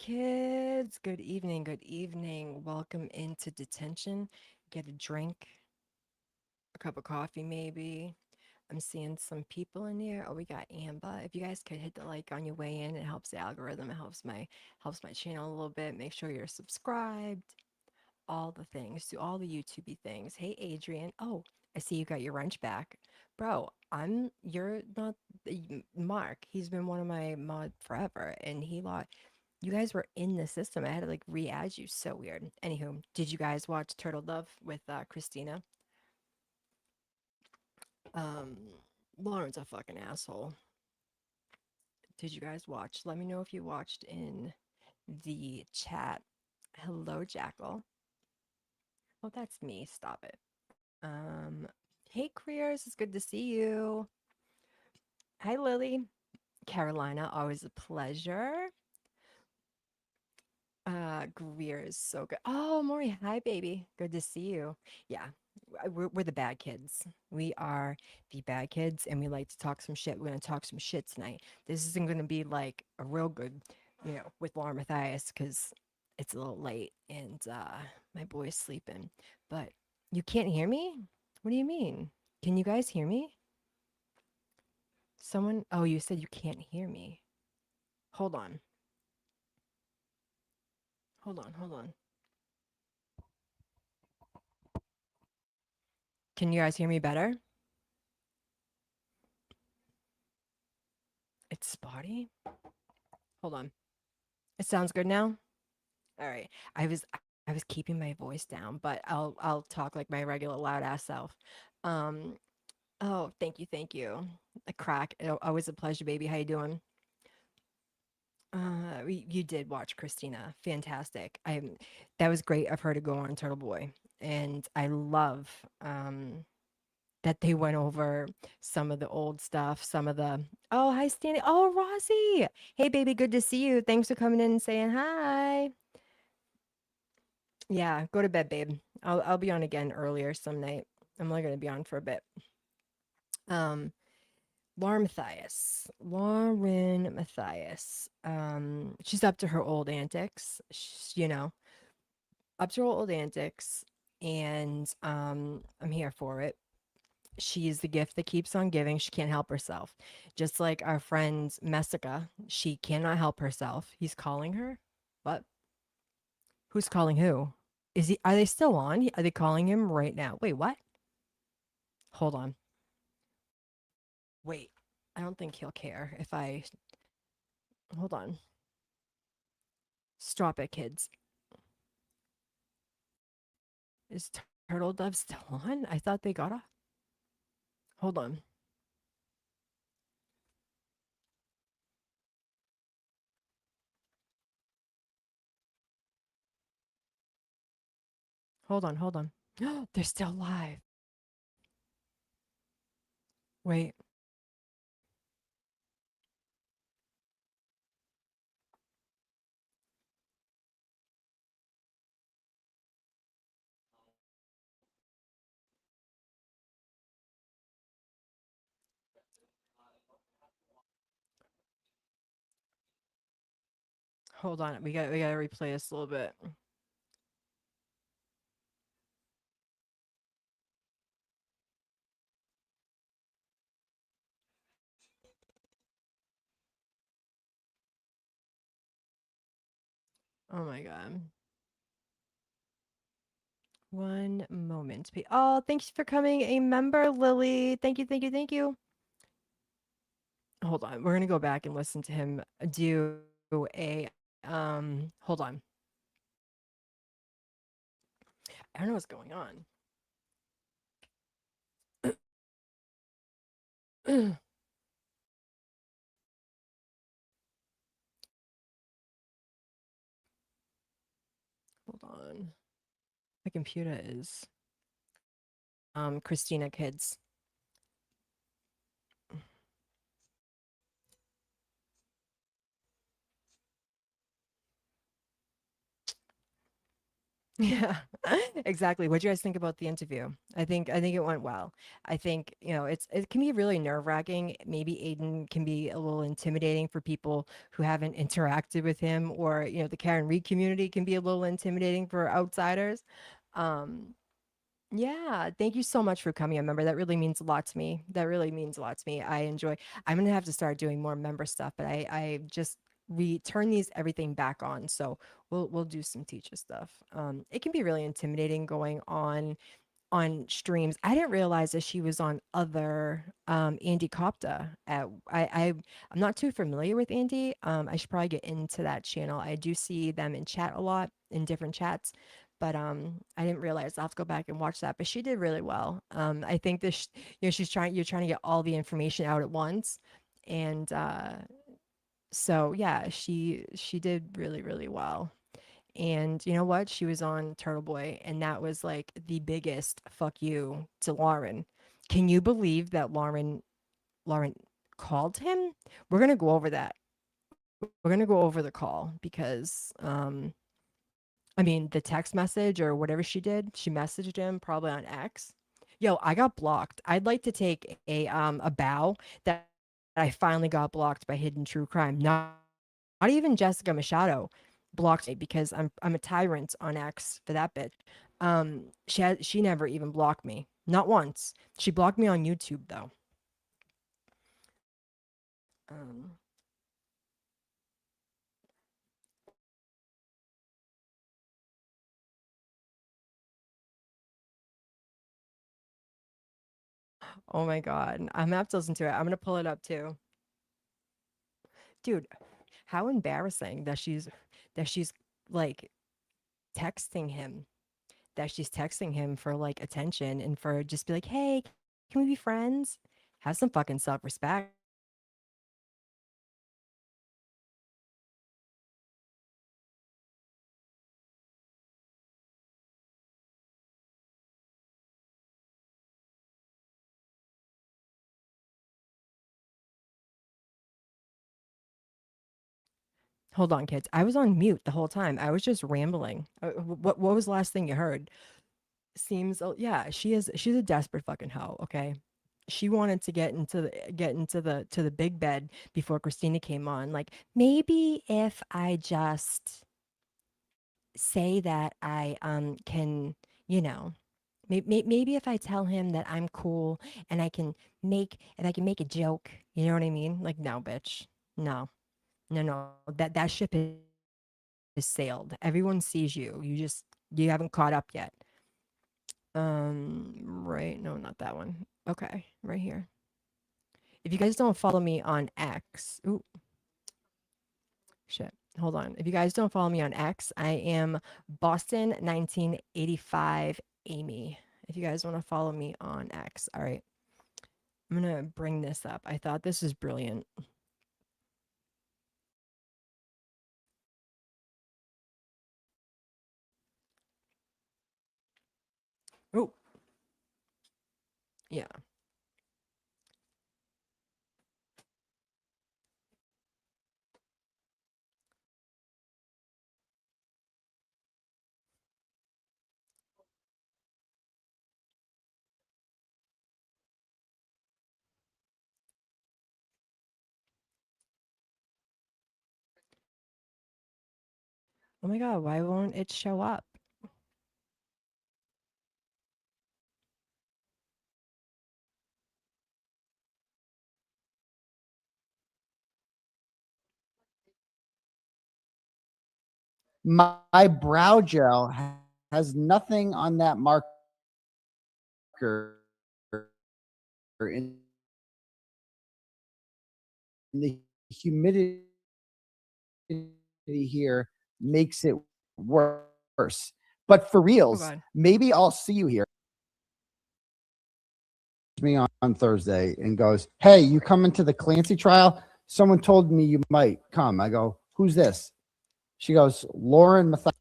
kids. Good evening. Good evening. Welcome into detention. Get a drink, a cup of coffee, maybe. I'm seeing some people in here. Oh, we got Amba. If you guys could hit the like on your way in, it helps the algorithm. It helps my channel a little bit. Make sure you're subscribed. All the things. Do all the YouTubey things. Hey, Adrian. Oh, I see you got your wrench back, bro. You're not Mark. He's been one of my mod forever, and he lost. You guys were in the system. I had to like re-add you. So weird. Anywho, did you guys watch Turtle Dove with Christina? Um, Lauren's a fucking asshole. Did you guys watch? Let me know if you watched in the chat. Hello, Jackal. Oh, that's me. Stop it. Hey, Creers. It's good to see you. Hi, Lily. Carolina, always a pleasure. Greer is so good. Oh, Maury, hi, baby. Good to see you. Yeah, we're the bad kids. We are the bad kids, and we like to talk some shit. We're gonna talk some shit tonight. This isn't gonna be like a real good, with Laura Matthias, because it's a little late and my boy's sleeping. But you can't hear me? What do you mean? Can you guys hear me? Someone, oh, you said you can't hear me. Hold on. Hold on. Can you guys hear me better? It's spotty. Hold on. It sounds good now? All right. I was keeping my voice down, but I'll talk like my regular loud ass self. Um, oh, thank you. A crack. Always a pleasure, baby. How you doing? You did watch Christina. Fantastic. That was great of her to go on Turtle Boy. And I love that they went over some of the old stuff, some of the oh, hi Stanley. Oh, Rossi. Hey baby, good to see you. Thanks for coming in and saying hi. Yeah, go to bed, babe. I'll be on again earlier some night. I'm only gonna be on for a bit. Um, Lauren Matthias. Lauren Matthias. She's up to her old antics, up to her old antics, and I'm here for it. She is the gift that keeps on giving. She can't help herself. Just like our friend Messica, she cannot help herself. He's calling her. What? Who's calling who? Are they still on? Are they calling him right now? Wait, what? Hold on. Wait. I don't think he'll care if I hold on. Stop it, kids. Is Turtle Dove still on? I thought they got off. Hold on. Hold on. They're still live. Wait. Hold on. We gotta replay this a little bit. Oh my god. One moment. Oh, thanks for coming a member, Lily. Thank you. Hold on. We're gonna go back and listen to him do a hold on. I don't know what's going on. Hold on. My computer is Christina kids. Yeah, exactly. What do you guys think about the interview? I think it went well. I think, it can be really nerve-wracking. Maybe Aiden can be a little intimidating for people who haven't interacted with him, or, the Karen Reed community can be a little intimidating for outsiders. Um, yeah, thank you so much for coming, a member. That really means a lot to me. That really means a lot to me. I'm gonna have to start doing more member stuff, but I just we turn these everything back on. So we'll do some teacher stuff. It can be really intimidating going on streams. I didn't realize that she was on other Andy Copta. I'm not too familiar with Andy. I should probably get into that channel. I do see them in chat a lot in different chats, but I didn't realize. I'll have to go back and watch that. But she did really well. I think this, you're trying to get all the information out at once, and so yeah, she did really really well. And you know what? She was on Turtle Boy, and that was like the biggest fuck you to Lauren. Can you believe that Lauren called him? We're gonna go over that. We're gonna go over the call because I mean the text message or whatever she did, she messaged him probably on X. Yo, I got blocked. I'd like to take a bow that I finally got blocked by Hidden True Crime. Not even Jessica Machado blocked me because I'm a tyrant on X for that bitch. She never even blocked me. Not once. She blocked me on YouTube though. Oh my god. I'm gonna have to listen to it. I'm gonna pull it up too. Dude, how embarrassing that she's like texting him. That she's texting him for like attention and for just be like, hey, can we be friends? Have some fucking self-respect. Hold on, kids. I was on mute the whole time. I was just rambling. What was the last thing you heard? Yeah, she's a desperate fucking hoe, okay? She wanted to get into the big bed before Christina came on. Like, maybe if I just say that I can, you know, maybe if I tell him that I'm cool and I can make a joke, you know what I mean? Like, no, bitch. No. No, no. That ship has sailed. Everyone sees you. You haven't caught up yet. Right. No, not that one. Okay, right here. If you guys don't follow me on X, ooh, shit. Hold on. If you guys don't follow me on X, I am Boston 1985 Amy. If you guys want to follow me on X, all right. I'm gonna bring this up. I thought this is brilliant. Oh, yeah. Oh my god, why won't it show up? My brow gel has nothing on that marker in the humidity here makes it worse. But for reals, maybe I'll see you here. Oh god. Me on Thursday and goes, "Hey, you coming to the Clancy trial? Someone told me you might come." I go, "Who's this?" She goes, "Lauren Matthias."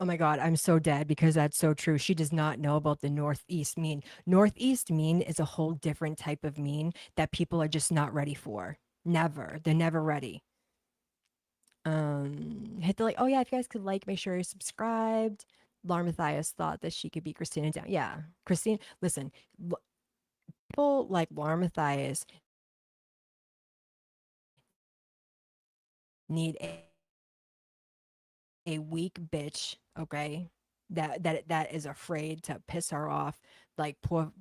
Oh my God, I'm so dead because that's so true. She does not know about the Northeast mean. Northeast mean is a whole different type of mean that people are just not ready for. Never. They're never ready. Hit the like, oh yeah, if you guys could like, make sure you're subscribed. Laura Matthias thought that she could beat Christina down. Yeah, Christine. Listen, people like Laura Matthias need a weak bitch, okay? That is afraid to piss her off, like poor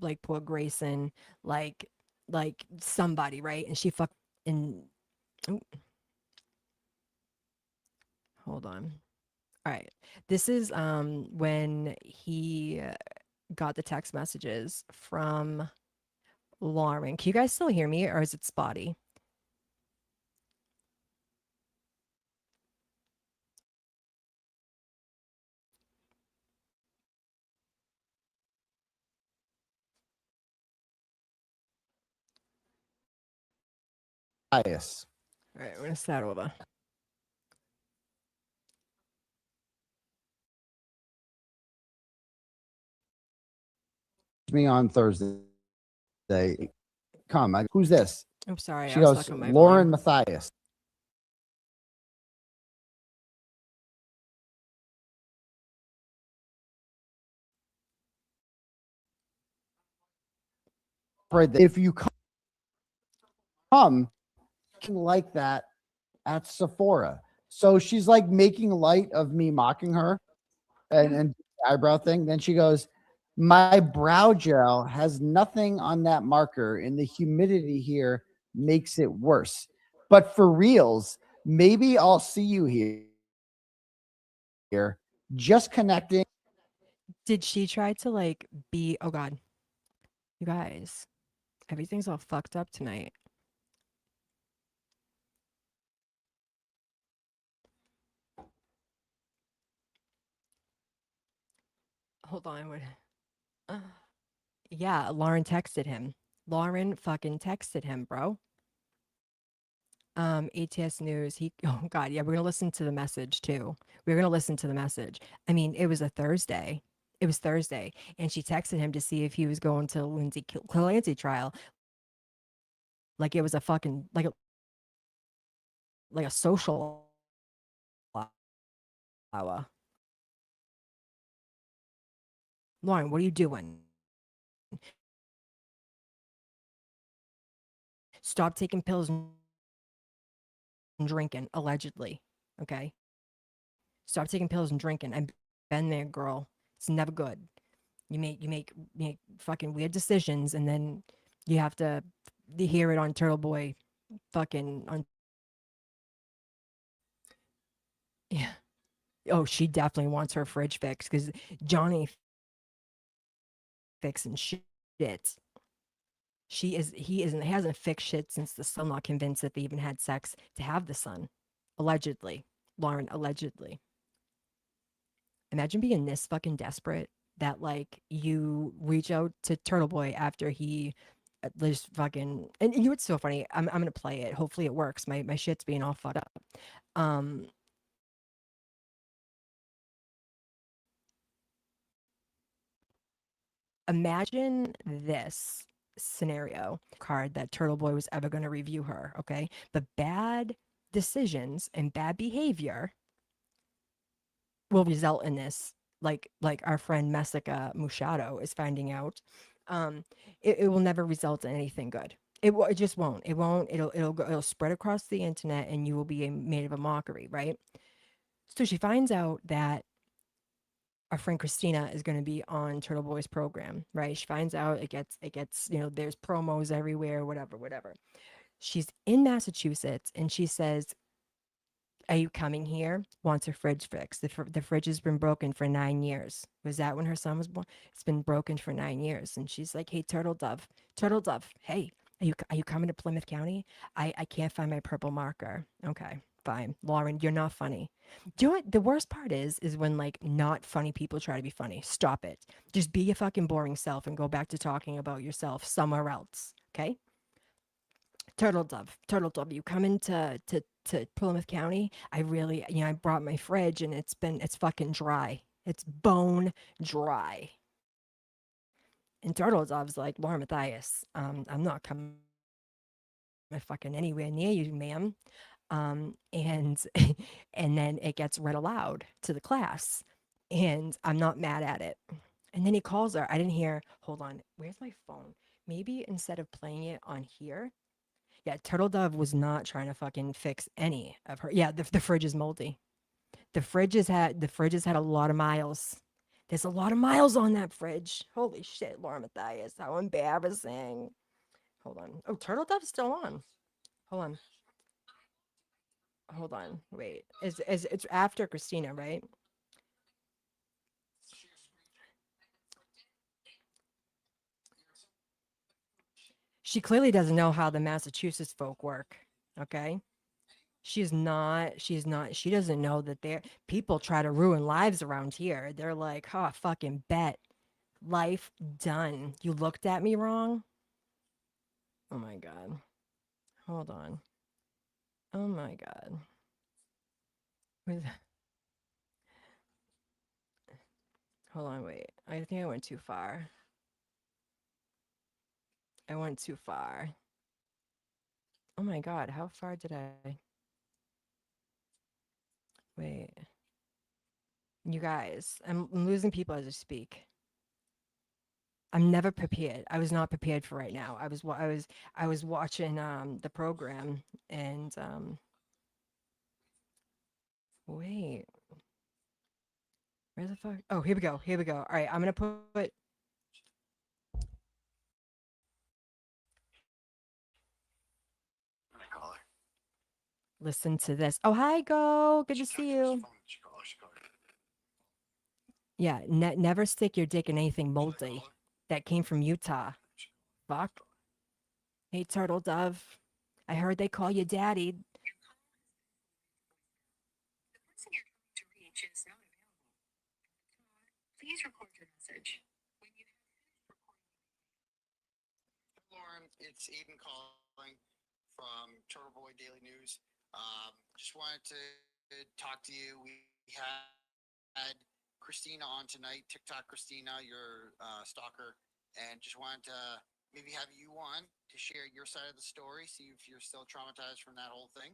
Grayson, like like somebody, right? And she fuck and oh, hold on. All right. This is when he got the text messages from Lauren. Can you guys still hear me or is it spotty? Bias. All right, we're gonna start over. Me on Thursday. Come. Who's this? I'm sorry, She I was goes, stuck on my Lauren volume. Matthias. Right. If you come like that at Sephora. So she's like making light of me mocking her and the eyebrow thing. Then she goes, my brow gel has nothing on that marker, and the humidity here makes it worse. But for reals, maybe I'll see you here. Just connecting. Did she try to like be? Oh God, you guys, everything's all fucked up tonight. Hold on, what? Uh, yeah, Lauren texted him. Lauren fucking texted him, bro. ATS News. He. Oh God, yeah, we're gonna listen to the message too. We're gonna listen to the message. I mean, it was a Thursday. It was Thursday, and she texted him to see if he was going to Lindsay Clancy trial. Like it was a fucking like a social hour. Lauren, what are you doing? Stop taking pills and drinking, allegedly. Okay? Stop taking pills and drinking. I've been there, girl. It's never good. You make fucking weird decisions and then you have to hear it on Turtle Boy fucking on yeah. Oh, she definitely wants her fridge fixed because Johnny fixing shit. She is he isn't he hasn't fixed shit since the son not convinced that they even had sex to have the son. Allegedly. Lauren, allegedly. Imagine being this fucking desperate that like you reach out to Turtle Boy after he just fucking and you know what's so funny? I'm gonna play it. Hopefully it works. My shit's being all fucked up. Um Imagine this scenario card that Turtle Boy was ever gonna review her, okay? The bad decisions and bad behavior will result in this like our friend Messica Mushato is finding out. um it will never result in anything good. It just won't. It'll spread across the internet and you will be made of a mockery, right? So she finds out that our friend Christina is going to be on Turtle Boy's program, right? She finds out it gets there's promos everywhere, whatever. She's in Massachusetts and she says, are you coming here? Wants her fridge fixed. The fridge has been broken for 9 years. Was that when her son was born? It's been broken for 9 years. And she's like, hey, Turtle Dove, hey, are you coming to Plymouth County? I can't find my purple marker. Okay, fine. Lauren, you're not funny. Do you know what the worst part is when like not funny people try to be funny. Stop it. Just be your fucking boring self and go back to talking about yourself somewhere else. Okay? Turtle Dove, you coming to Plymouth County? I really, I brought my fridge and it's fucking dry. It's bone dry. And Turtle Dove's like, Laura Matthias, I'm not coming fucking anywhere near you, ma'am. And and then it gets read aloud to the class. and I'm not mad at it. And then he calls her. I didn't hear. Hold on. Where's my phone? Maybe instead of playing it on here. Yeah, Turtle Dove was not trying to fucking fix any of her. Yeah, the fridge is moldy. The fridge has had a lot of miles. There's a lot of miles on that fridge. Holy shit, Laura Matthias. How embarrassing. Hold on. Oh, Turtle Dove's still on. Hold on. Hold on. Wait. Is it's after Christina, right? She clearly doesn't know how the Massachusetts folk work. Okay. She doesn't know that people try to ruin lives around here. They're like, huh, fucking bet. Life done. You looked at me wrong? Oh my God. Hold on. Oh my God. With- Hold on, wait. I think I went too far. I went too far. Oh my God. How far did I? Wait. You guys, I'm losing people as I speak. I'm never prepared. I was not prepared for right now. I was watching the program and wait, where the fuck? Oh, here we go. Here we go. All right, I'm gonna put. Listen to this. Oh, hi, Go. Good to see you. Yeah, never stick your dick in anything moldy. That came from Utah. Fuck. Hey, Turtle Dove. I heard they call you Daddy. Lauren, it's Aiden calling from Turtle Boy Daily News. Just wanted to talk to you. We had Christina on tonight, TikTok Christina, your stalker, and just wanted to maybe have you on to share your side of the story, see if you're still traumatized from that whole thing.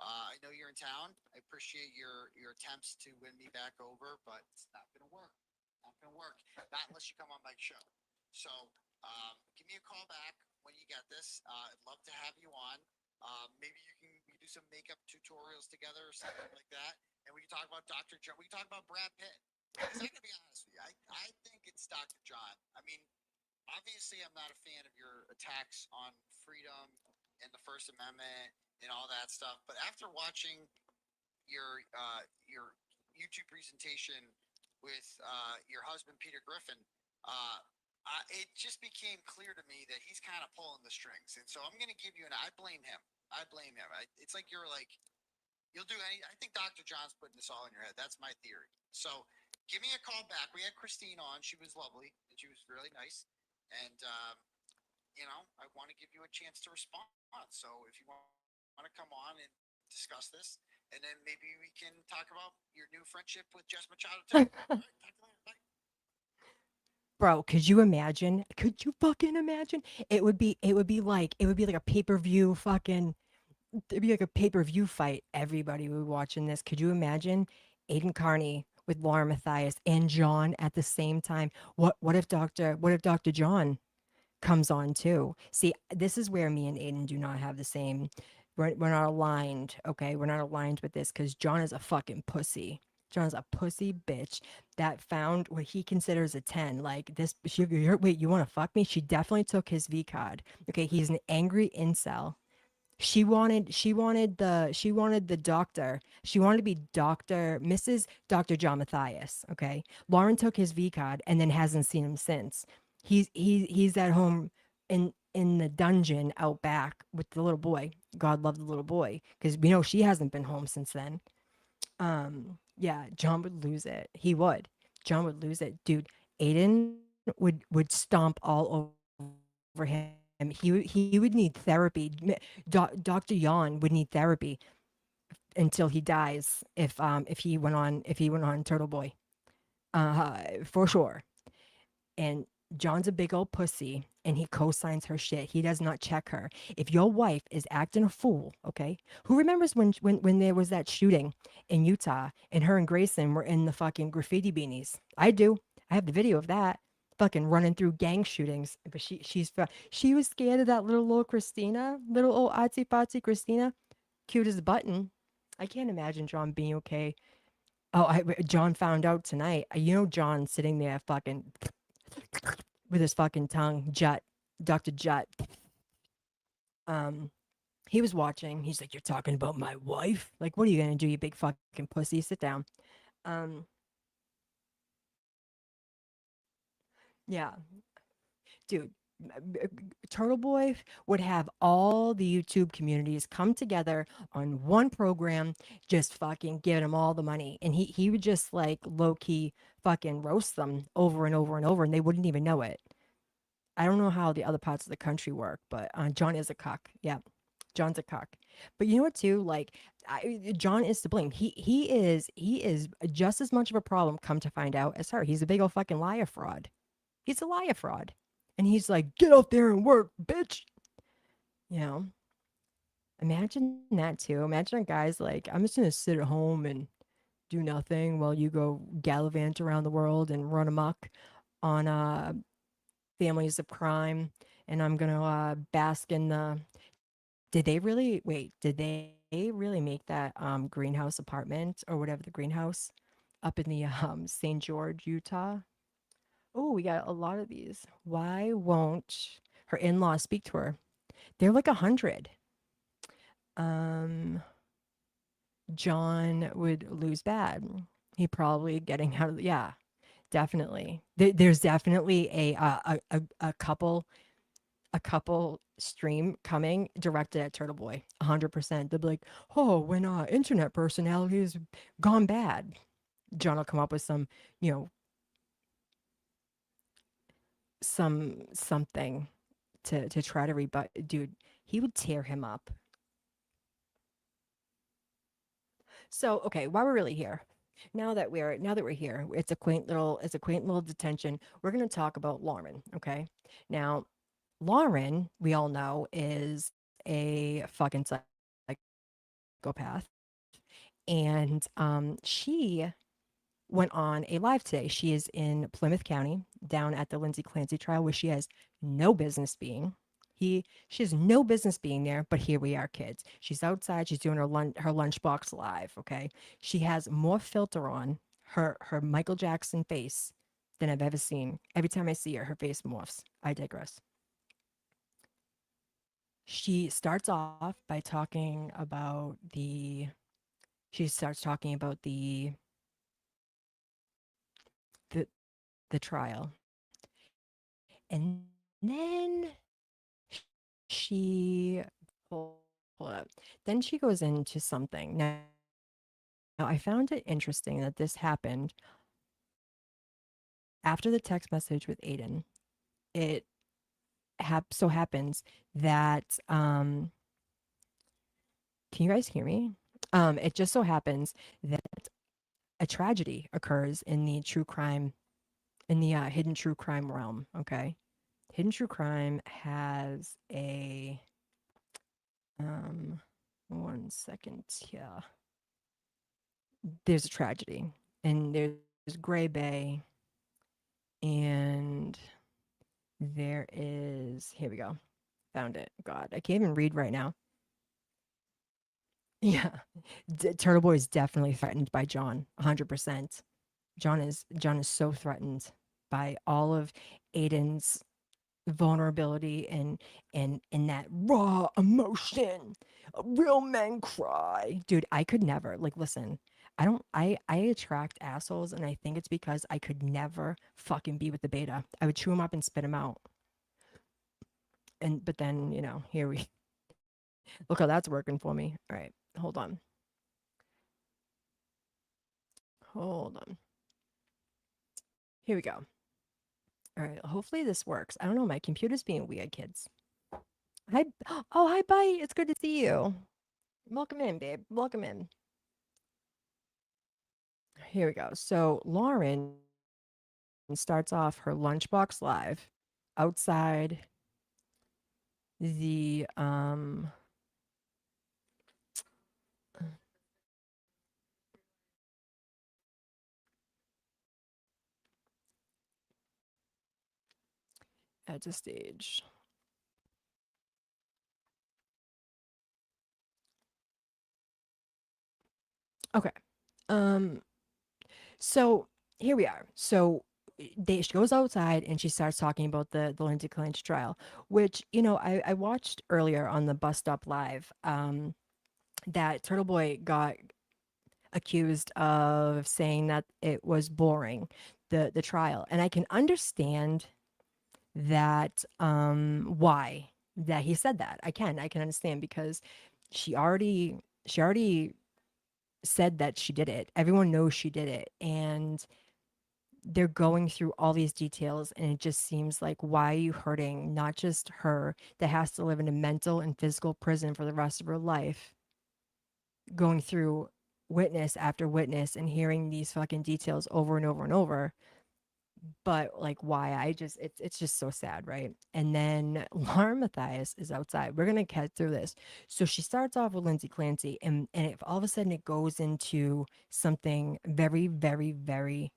I know you're in town. I appreciate your attempts to win me back over, but it's not going to work. Not going to work. Not unless you come on my show. So give me a call back when you get this. I'd love to have you on. Maybe we do some makeup tutorials together or something like that, and we can talk about Dr. John. We can talk about Brad Pitt. Because I'm gonna be honest with you, I think it's Dr. John. I mean, obviously, I'm not a fan of your attacks on freedom and the First Amendment and all that stuff. But after watching your YouTube presentation with your husband Peter Griffin, uh, it just became clear to me that he's kind of pulling the strings. And so I'm going to give you an. I blame him. I blame him. It's like you're like you'll do any. I think Dr. John's putting this all in your head. That's my theory. So give me a call back. We had Christine on. She was lovely and she was really nice. And I want to give you a chance to respond. So if you want to come on and discuss this, and then maybe we can talk about your new friendship with Jess Machado too. All right, talk to you later. Bye. Bro, could you imagine? Could you fucking imagine? It would be like a pay-per-view fucking it'd be like a pay-per-view fight. Everybody would be watching this. Could you imagine Aiden Carney with Laura Matthias and John at the same time? What if Dr. John comes on too? See, this is where me and Aiden do not have the same. We're not aligned. Okay, we're not aligned with this because John is a fucking pussy. John's a pussy bitch that found what he considers a 10. Like this, wait, you want to fuck me? She definitely took his V card. Okay, he's an angry incel. She wanted the doctor. She wanted to be Dr. Mrs. Dr. John Matthias. Okay. Lauren took his V card and then hasn't seen him since. He's at home in the dungeon out back with the little boy. God love the little boy. Because we know she hasn't been home since then. Yeah, John would lose it. He would. John would lose it. Dude, Aiden would stomp all over him. He would need therapy. Dr. Yon would need therapy until he dies if he went on Turtle Boy. For sure. And John's a big old pussy and he co-signs her shit. He does not check her. If your wife is acting a fool, okay? Who remembers when there was that shooting in Utah and her and Grayson were in the fucking graffiti beanies? I do. I have the video of that. Fucking running through gang shootings. But she was scared of that little old Christina, little old artsy fartsy Christina, cute as a button. I can't imagine John being okay. Oh, John found out tonight. You know, John sitting there fucking with his fucking tongue, Jut, Dr. Jut. Um, he was watching. He's like, "You're talking about my wife? Like, what are you gonna do, you big fucking pussy? Sit down." Um, yeah, dude. Turtle Boy would have all the YouTube communities come together on one program, just fucking giving him all the money, and he would just like low key fucking roast them over and over and over, and they wouldn't even know it. I don't know how the other parts of the country work, but John is a cock. Yeah, John's a cock. But you know what too? Like John is to blame. He is just as much of a problem. Come to find out, as her. He's a big old fucking liar fraud. He's a liar fraud, and he's like, get out there and work, bitch. You know, imagine that too. Imagine a guy's like, I'm just gonna sit at home and do nothing while you go gallivant around the world and run amok on families of crime, and I'm gonna bask in the. Did they really wait? Did they really make that greenhouse apartment or whatever the greenhouse up in the St. George, Utah? Oh, we got a lot of these. Why won't her in-laws speak to her? They're like 100. Um, John would lose bad. He probably getting out of yeah, definitely. There's definitely a couple stream coming directed at Turtle Boy. 100%. They'll be like, oh, when internet personalities gone bad, John will come up with some, you know, something to try to rebut. Dude, he would tear him up. So, okay, while we're really here, now that we're here, it's a quaint little detention. We're gonna talk about Lauren. Okay, now Lauren, we all know, is a fucking psychopath, and she went on a live today. She is in Plymouth County, down at the Lindsay Clancy trial, where she has no business being. She has no business being there, but here we are, kids. She's outside. She's doing her lunchbox live. Okay, she has more filter on her Michael Jackson face than I've ever seen. Every time I see her, her face morphs. I digress. She starts off by talking about the. She starts talking about the trial, and then she hold up. Then she goes into something. Now I found it interesting that this happened after the text message with Aiden. It so happens that can you guys hear me? It just so happens that a tragedy occurs in the true crime in the hidden true crime realm. Okay, hidden true crime has a um 1 second here. There's a tragedy, and there's Gray Bay, and there is here we go. Found it. God, I can't even read right now. Yeah, Turtle Boy is definitely threatened by John. 100%. John is so threatened by all of Aiden's vulnerability and that raw emotion. Real men cry. Dude, I could never. Like, listen, I attract assholes, and I think it's because I could never fucking be with the beta. I would chew him up and spit him out. And but then, here we look how that's working for me. All right, hold on. Hold on. Here we go. All right, hopefully this works. I don't know, my computer's being weird, kids. Hi. Oh, hi, Bite. It's good to see you. Welcome in, babe. Welcome in. Here we go. So Lauren starts off her lunchbox live outside the at the stage. Okay. Um so here we are. So she goes outside and she starts talking about the Lindsay Clinch trial, which, I watched earlier on the bus stop live, that Turtle Boy got accused of saying that it was boring, the trial. And I can understand that, why that he said that. I can understand because she already said that she did it. Everyone knows she did it. And they're going through all these details, and it just seems like, why are you hurting not just her that has to live in a mental and physical prison for the rest of her life, going through witness after witness and hearing these fucking details over and over and over, but like, why? It's just so sad, right? And then Lauren Matthias is outside. We're gonna get through this. So she starts off with Lindsay Clancy, and if all of a sudden it goes into something very, very, very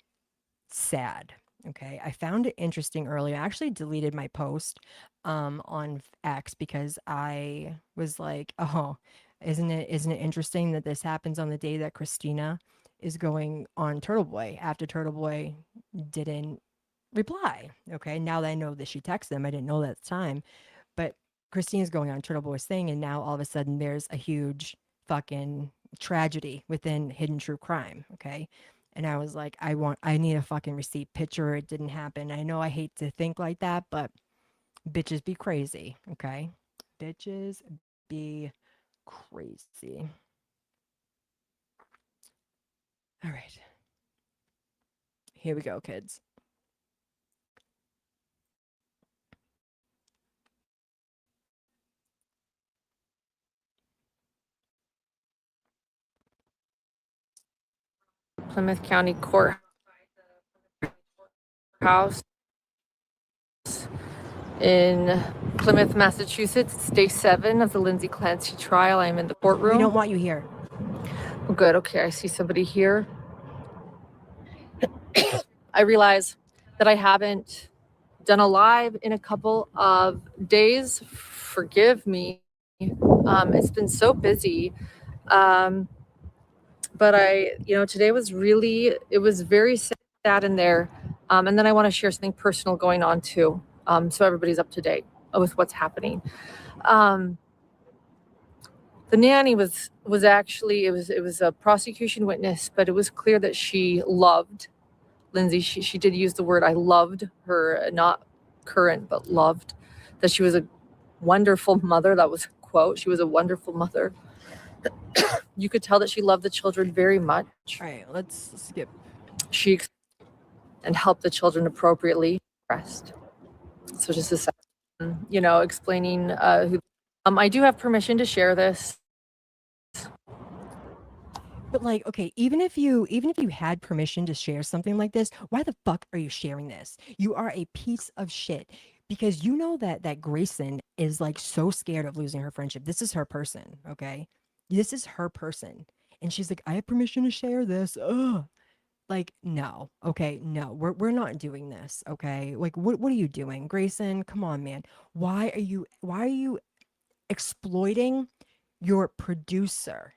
sad. Okay. I found it interesting earlier. I actually deleted my post on X because I was like, oh, isn't it interesting that this happens on the day that Christina is going on Turtle Boy after Turtle Boy didn't reply. Okay. Now that I know that she texted them, I didn't know that at the time. But Christina's going on Turtle Boy's thing, and now all of a sudden there's a huge fucking tragedy within Hidden True Crime. Okay. And I was like, I need a fucking receipt picture. It didn't happen. I know I hate to think like that, but bitches be crazy. Okay. Bitches be crazy. All right. Here we go, kids. Plymouth County Courthouse in Plymouth, Massachusetts. It's day 7 of the Lindsay Clancy trial. I'm in the courtroom. We don't want you here. Oh, good. Okay, I see somebody here. I realize that I haven't done a live in a couple of days. Forgive me. It's been so busy. But today it was very sad in there. And then I want to share something personal going on too. So everybody's up to date with what's happening. The nanny was actually, it was a prosecution witness, but it was clear that she loved Lindsay. She did use the word, I loved her, not current, but loved, that she was a wonderful mother. That was a quote. She was a wonderful mother. You could tell that she loved the children very much. All right, let's skip. She and helped the children appropriately. Rest. So just a second, explaining who. I do have permission to share this. But like, okay, even if you had permission to share something like this, why the fuck are you sharing this? You are a piece of shit, because you know that Grayson is like so scared of losing her friendship. This is her person, okay? This is her person. And she's like, I have permission to share this. Ugh. Like, no, okay, no, we're not doing this, okay? Like, what are you doing, Grayson? Come on, man. Why are you exploiting your producer?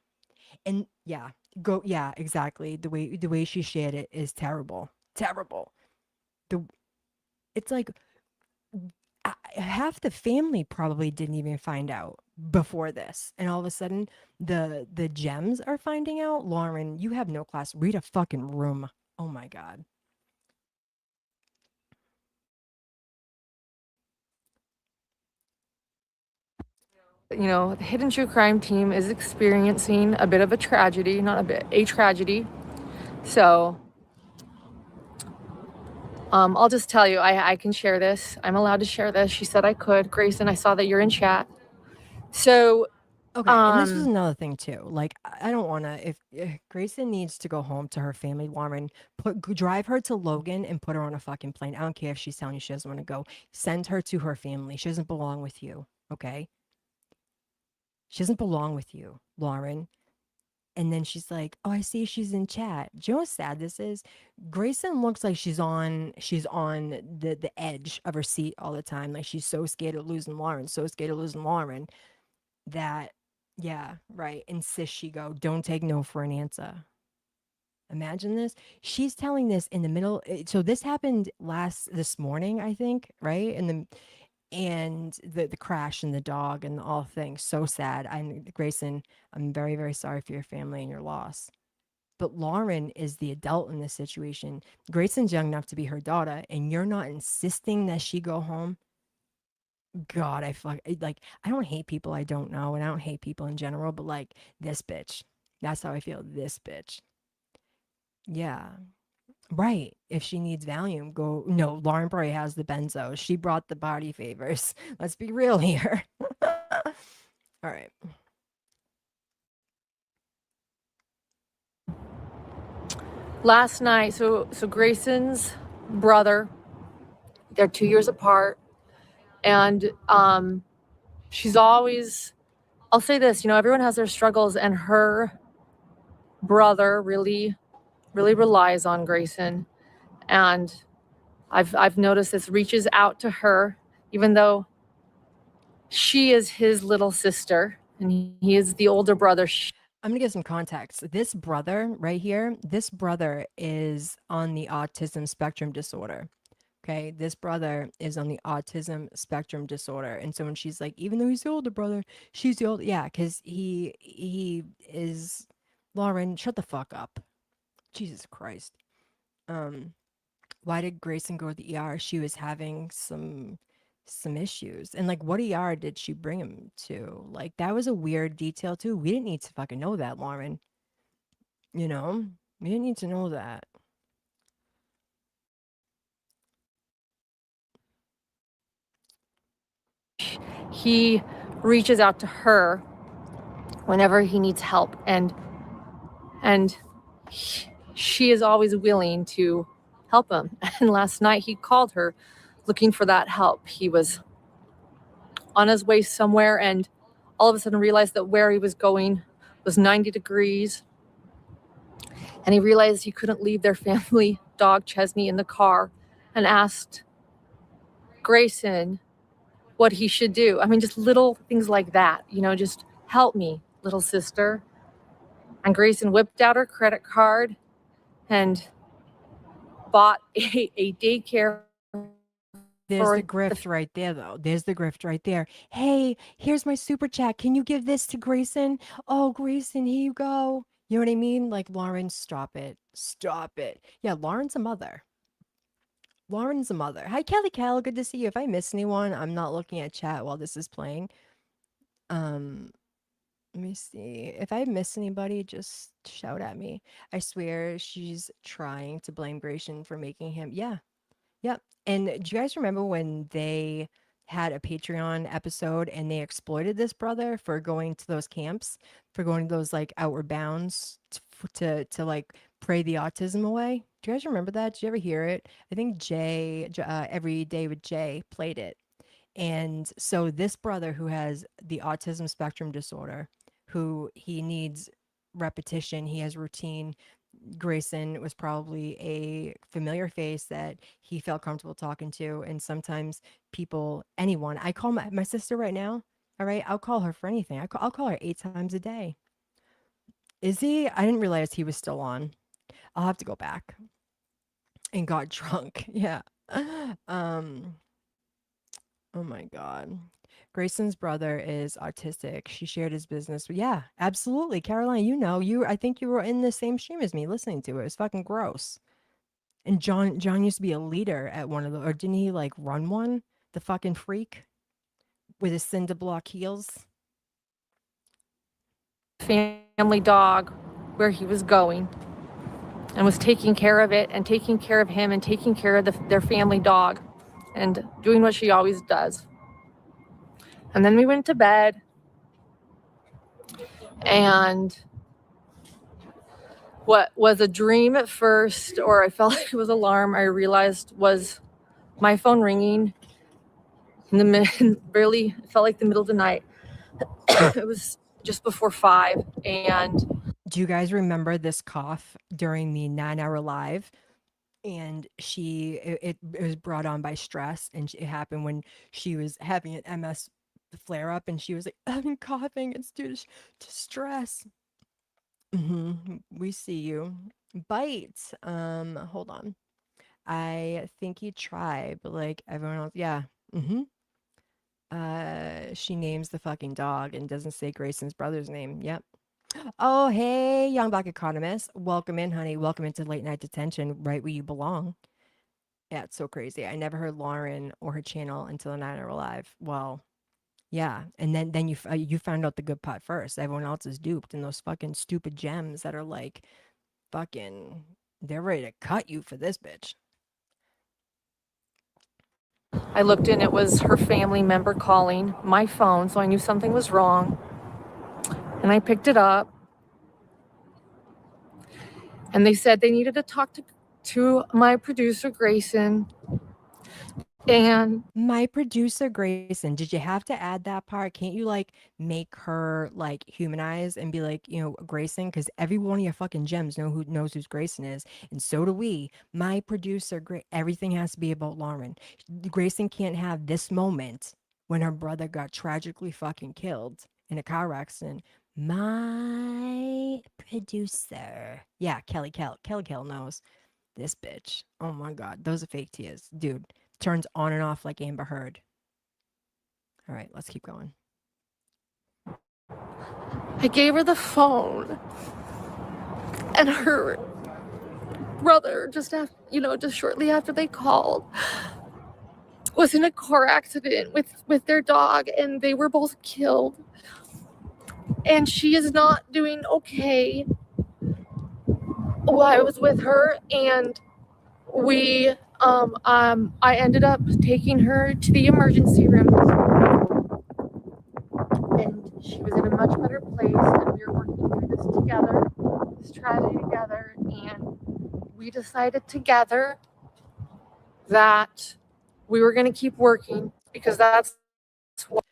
And yeah, exactly. The way she shared it is terrible. Terrible. The It's like, half the family probably didn't even find out before this. And all of a sudden the gems are finding out. Lauren, you have no class. Read a fucking room. Oh my god. The Hidden True Crime team is experiencing a bit of a tragedy, not a bit, a tragedy. So I'll just tell you, I can share this. I'm allowed to share this. She said I could. Grayson, I saw that you're in chat. So Okay, and this was Um, another thing too. Like, I don't want to. If Grayson needs to go home to her family, Lauren, drive her to Logan and put her on a fucking plane. I don't care if she's telling you she doesn't want to go. Send her to her family. She doesn't belong with you. Okay, she doesn't belong with you, Lauren. And then she's like, "Oh, I see she's in chat." Do you know how sad this is? Grayson looks like she's on the edge of her seat all the time. Like she's so scared of losing Lauren, so scared of losing Lauren that, yeah, right, insists she go. Don't take no for an answer. Imagine this. She's telling this in the middle. So this happened this morning, I think, right? And the crash and the dog and all things. So sad. I'm Grayson. I'm very very sorry for your family and your loss. But Lauren is the adult in this situation. Grayson's young enough to be her daughter, and you're not insisting that she go home. God, like I don't hate people I don't know, and I don't hate people in general, but like this bitch. That's how I feel. This bitch. Yeah. Right. If she needs Valium, go. No, Lauren probably has the benzo. She brought the body favors. Let's be real here. All right. last night, so Grayson's brother, they're 2 years apart, and she's always. I'll say this, everyone has their struggles, and her brother really, really relies on Grayson, and I've noticed this, reaches out to her, even though she is his little sister and he is the older brother. I'm gonna give some context. This brother right here, this brother is on the autism spectrum disorder. Okay, this brother is on the autism spectrum disorder, and so when she's like, even though he's the older brother, she's the old, yeah, because he is. Lauren, shut the fuck up. Jesus Christ. Um, why did Grayson go to the ER? She was having some issues. And like what ER did she bring him to? Like that was a weird detail too. We didn't need to fucking know that, Lauren. You know? We didn't need to know that. He reaches out to her whenever he needs help, and she is always willing to help him. And last night he called her looking for that help. He was on his way somewhere and all of a sudden realized that where he was going was 90 degrees, and he realized he couldn't leave their family dog Chesney in the car, and asked Grayson what he should do. I mean, just little things like that, just help me, little sister. And Grayson whipped out her credit card and bought a daycare There's for the grift right there, though. There's the grift right there. Hey, here's my super chat. Can you give this to Grayson? Oh, Grayson, here you go. You know what I mean? Like, Lauren, stop it. Stop it. Yeah, Lauren's a mother. Lauren's a mother. Hi, Kelly Cal. Good to see you. If I miss anyone, I'm not looking at chat while this is playing. Um, Let me see. If I miss anybody, just shout at me. I swear she's trying to blame Grayson for making him. Yeah, yep. And do you guys remember when they had a Patreon episode and they exploited this brother for going to those camps, for going to those like outward bounds to like pray the autism away? Do you guys remember that? Did you ever hear it? I think Every Day with Jay played it. And so this brother who has the autism spectrum disorder, who he needs repetition, he has routine. Grayson was probably a familiar face that he felt comfortable talking to. And sometimes people, anyone, I call my sister right now. All right. I'll call her for anything. I'll call her 8 times a day. Is he? I didn't realize he was still on. I'll have to go back and got drunk. Yeah. Um, Oh my God. Grayson's brother is autistic. She shared his business. Yeah, absolutely. Caroline, I think you were in the same stream as me listening to it. It was fucking gross. And John used to be a leader at one of the, or didn't he like run one? The fucking freak with his cinder block heels. family dog where he was going, and was taking care of it and taking care of him and taking care of their family dog and doing what she always does. And then we went to bed, And what was a dream at first, or I felt like it was alarm, I realized was my phone ringing in the barely felt like the middle of the night. It was just before 5, and Do you guys remember this cough during the 9-hour live? And it was brought on by stress, and it happened when she was having an MS flare up, and she was like, "I'm coughing. It's due to stress." We see you. Bite. Hold on. I think he tried, but like everyone else, yeah. Mm-hmm. She names the fucking dog and doesn't say Grayson's brother's name. Yep. Oh, hey, young black economist. Welcome in, honey. Welcome into late night detention, right where you belong. Yeah, it's so crazy. I never heard Lauren or her channel until the 9 Hour Live. Well, yeah, and then you found out the good part first. Everyone else is duped, and those fucking stupid gems that are like fucking, they're ready to cut you for this bitch. I looked in, it was her family member calling my phone, so I knew something was wrong. And I picked it up, and they said they needed to talk to my producer, Grayson. And My producer Grayson, did you have to add that part? Can't you like make her like humanize and be like, Grayson? Because every one of your fucking gems knows who's Grayson is, and so do we. My producer, everything has to be about Lauren. Grayson can't have this moment when her brother got tragically fucking killed in a car accident. My producer, yeah, Kelly Kell knows. This bitch. Oh my god, those are fake tears, dude. Turns on and off like Amber Heard. All right, let's keep going. I gave her the phone, and her brother, just shortly after they called, was in a car accident with their dog, and they were both killed. And she is not doing okay. Well, I was with her, and we I ended up taking her to the emergency room, and she was in a much better place, and we were working through this together, this tragedy together. And we decided together that we were going to keep working, because that's what.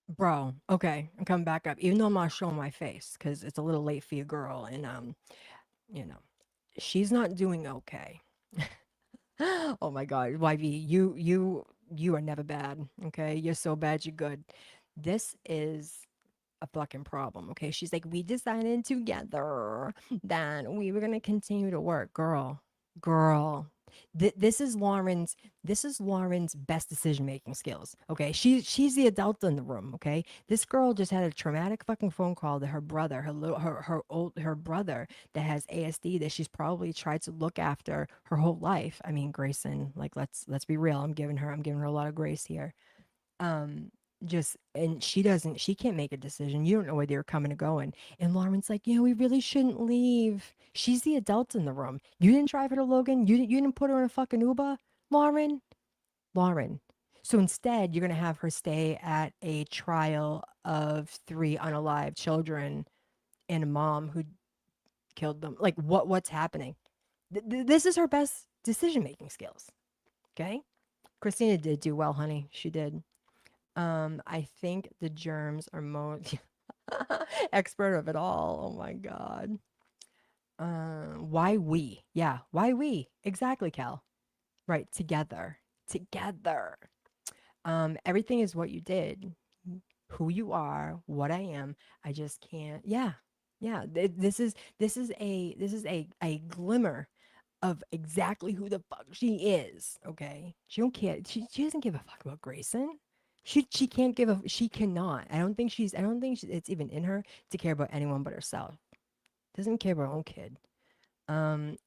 Bro, okay, I'm coming back up. Even though I'm not showing my face because it's a little late for your girl, and you know, she's not doing okay. Oh my God, YV, you are never bad. Okay, you're so bad, you're good. This is a fucking problem. Okay, she's like, we decided together that we were gonna continue to work, girl. This is Lauren's best decision making skills. Okay, she's the adult in the room. Okay, this girl just had a traumatic fucking phone call to her brother, her brother that has ASD that she's probably tried to look after her whole life. I mean, Grayson, like let's be real. I'm giving her a lot of grace here. um just, and she can't make a decision. You don't know where they're coming or going. And Lauren's like, we really shouldn't leave. She's the adult in the room. You didn't drive her to Logan. You didn't put her in a fucking Uber. Lauren lauren so instead you're gonna have her stay at a trial of three unalived children and a mom who killed them. Like, what's happening? This is her best decision making skills. Okay, Christina did do well, honey. She did. I think the germs are most expert of it all. Oh my god. Why we? Yeah, why we? Exactly, Cal. Right, together. Together. Everything is what you did, who you are, what I am. I just can't. Yeah. Yeah, this is a glimmer of exactly who the fuck she is. Okay, she don't care. She doesn't give a fuck about Grayson. She can't give a, she cannot. I don't think it's even in her to care about anyone but herself. Doesn't care about her own kid. Um,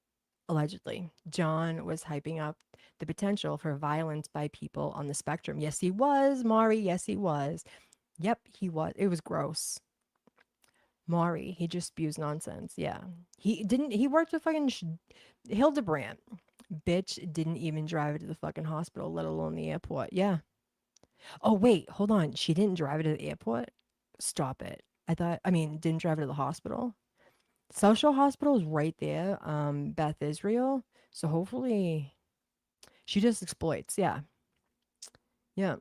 Allegedly, John was hyping up the potential for violence by people on the spectrum. Yes, he was, Mari. Yes, he was. Yep, he was. It was gross. Maury, he just spews nonsense. Yeah. He worked with fucking Hildebrandt. Bitch didn't even drive it to the fucking hospital, let alone the airport. Yeah. Oh, wait, hold on. She didn't drive it to the airport? Stop it. I mean, didn't drive her to the hospital. South Shore Hospital is right there, Beth Israel. So hopefully she just exploits. Yeah. Yeah.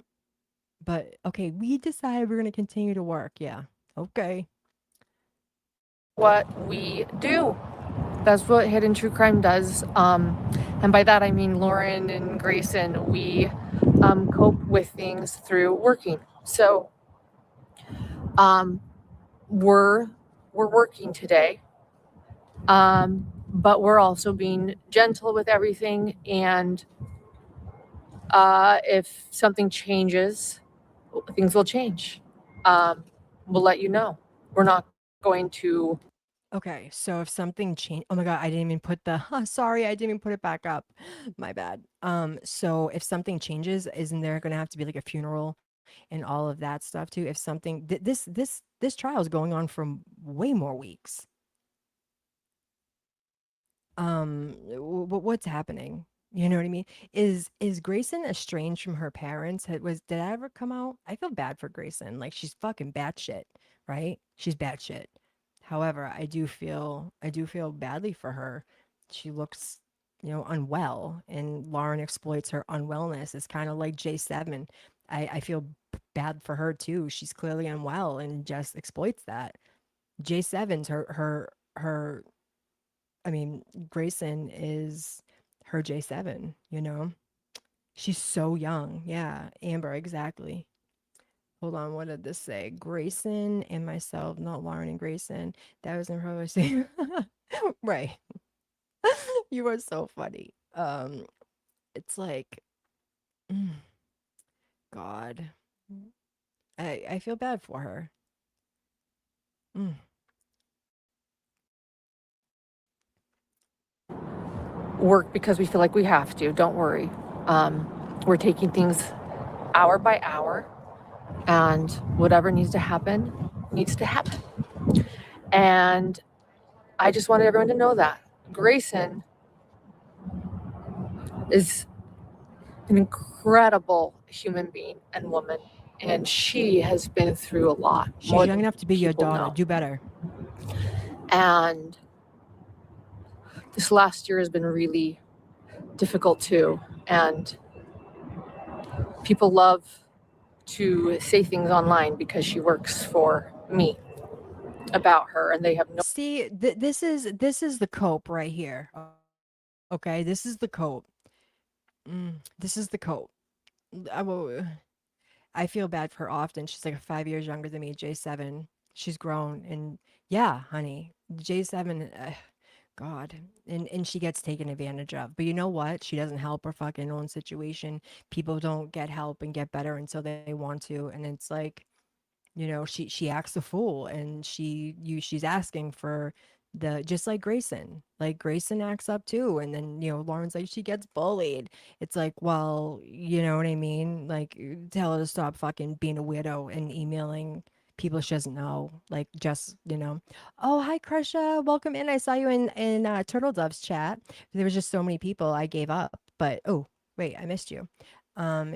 But okay, we decided we're going to continue to work. Yeah. Okay. What we do. That's what Hidden True Crime does. And by that I mean Lauren and Grayson, we cope with things through working. So um, we're working today, but we're also being gentle with everything. And if something changes, things will change. Um, we'll let you know. We're not going to. Okay, so if something changed, oh my God, I didn't even put the, sorry, I didn't even put it back up. My bad. So if something changes, isn't there going to have to be like a funeral and all of that stuff too? If something, this trial is going on for way more weeks. What's happening? You know what I mean? Is Grayson estranged from her parents? Did that ever come out? I feel bad for Grayson. Like she's fucking batshit, right? She's batshit. However, I do feel badly for her. She looks, unwell, and Lauren exploits her unwellness. It's kind of like J7. I feel bad for her too. She's clearly unwell and just exploits that. J7's her I mean, Grayson is her J7, you know? She's so young. Yeah, Amber, exactly. Hold on, what did this say? Grayson and myself, not Lauren and Grayson. That was in her saying. Right. You are so funny. It's like, mm, God. I feel bad for her. Mm. Work because we feel like we have to. Don't worry. We're taking things hour by hour, and whatever needs to happen needs to happen. And I just wanted everyone to know that Grayson is an incredible human being and woman, and she has been through a lot She's more young than enough to be your people daughter. know. Do better. And this last year has been really difficult too. And people love to say things online because she works for me about her, and they have no. See, this is the cope right here. Okay, this is the cope. This is the cope. I will. I feel bad for her often. She's like 5 years younger than me, J7. She's grown, and yeah, honey, J7. God, and she gets taken advantage of. But you know what? She doesn't help her fucking own situation. People don't get help and get better until they want to, and it's like, she acts a fool, and she's asking for the just like Grayson. Like Grayson acts up too, and then Lauren's like she gets bullied. It's like, well, you know what I mean? Like tell her to stop fucking being a weirdo and emailing people she doesn't know. Like just, oh, hi Krusha, welcome in. I saw you in Turtle Dove's chat. There was just so many people I gave up. But oh, wait, I missed you.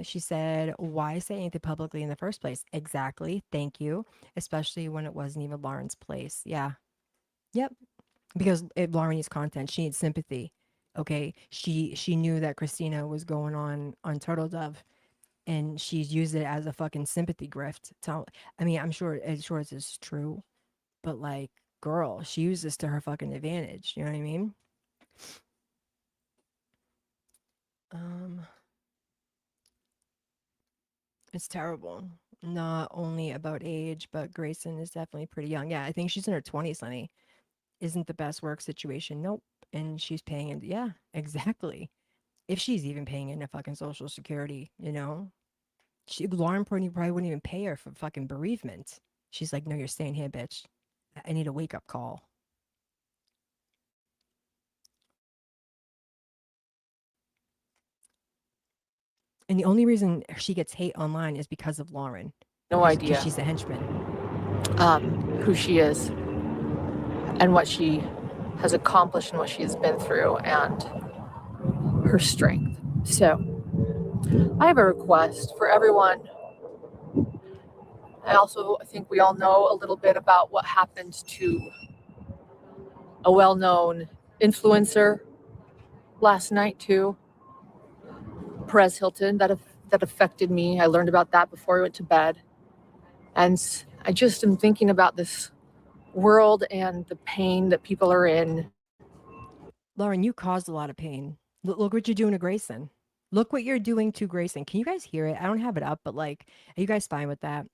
She said, why say anything publicly in the first place? Exactly. Thank you. Especially when it wasn't even Lauren's place. Yeah. Yep. Because Lauren needs content. She needs sympathy. Okay. She knew that Christina was going on Turtle Dove, and she's used it as a fucking sympathy grift. I mean, I'm sure this is true, but like, girl, she used this to her fucking advantage. You know what I mean? Um, It's terrible. Not only about age, but Grayson is definitely pretty young. Yeah, I think she's in her 20s, honey. Isn't the best work situation. Nope. And she's paying in. Yeah, exactly. If she's even paying into fucking Social Security, Lauren probably wouldn't even pay her for fucking bereavement. She's like, no, you're staying here, bitch. I need a wake up call. And the only reason she gets hate online is because of Lauren, No because idea she's a henchman. who she is and what she has accomplished and what she has been through and her strength. So I have a request for everyone I also think we all know a little bit about what happened to a well-known influencer last night too, Perez Hilton. That affected me. I learned about that before I went to bed, and I just am thinking about this world and the pain that people are in. Lauren, you caused a lot of pain. Look what you're doing to Grayson. Look what you're doing to Grayson. Can you guys hear it? I don't have it up, but like, are you guys fine with that?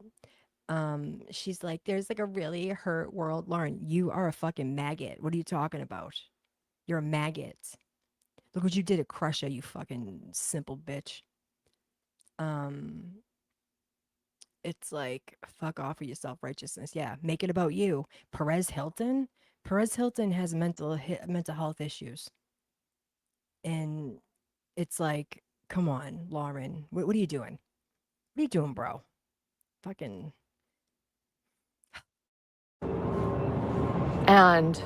She's like, there's like a really hurt world. Lauren, you are a fucking maggot. What are you talking about? You're a maggot. Look what you did to Crusher, you fucking simple bitch. Um, it's like fuck off with your self-righteousness. Yeah, make it about you. Perez Hilton? Perez Hilton has mental health issues. And it's like, come on, Lauren. What are you doing? What are you doing, bro? Fucking And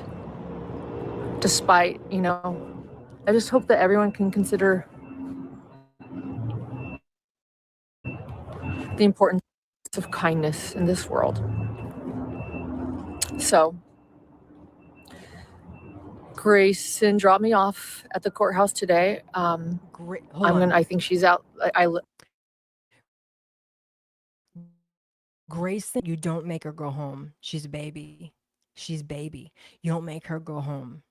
despite, I just hope that everyone can consider the importance of kindness in this world. So, Grayson dropped me off at the courthouse today. great. Hold on. I think she's out. Grayson, you don't make her go home. She's a baby. She's baby. You don't make her go home.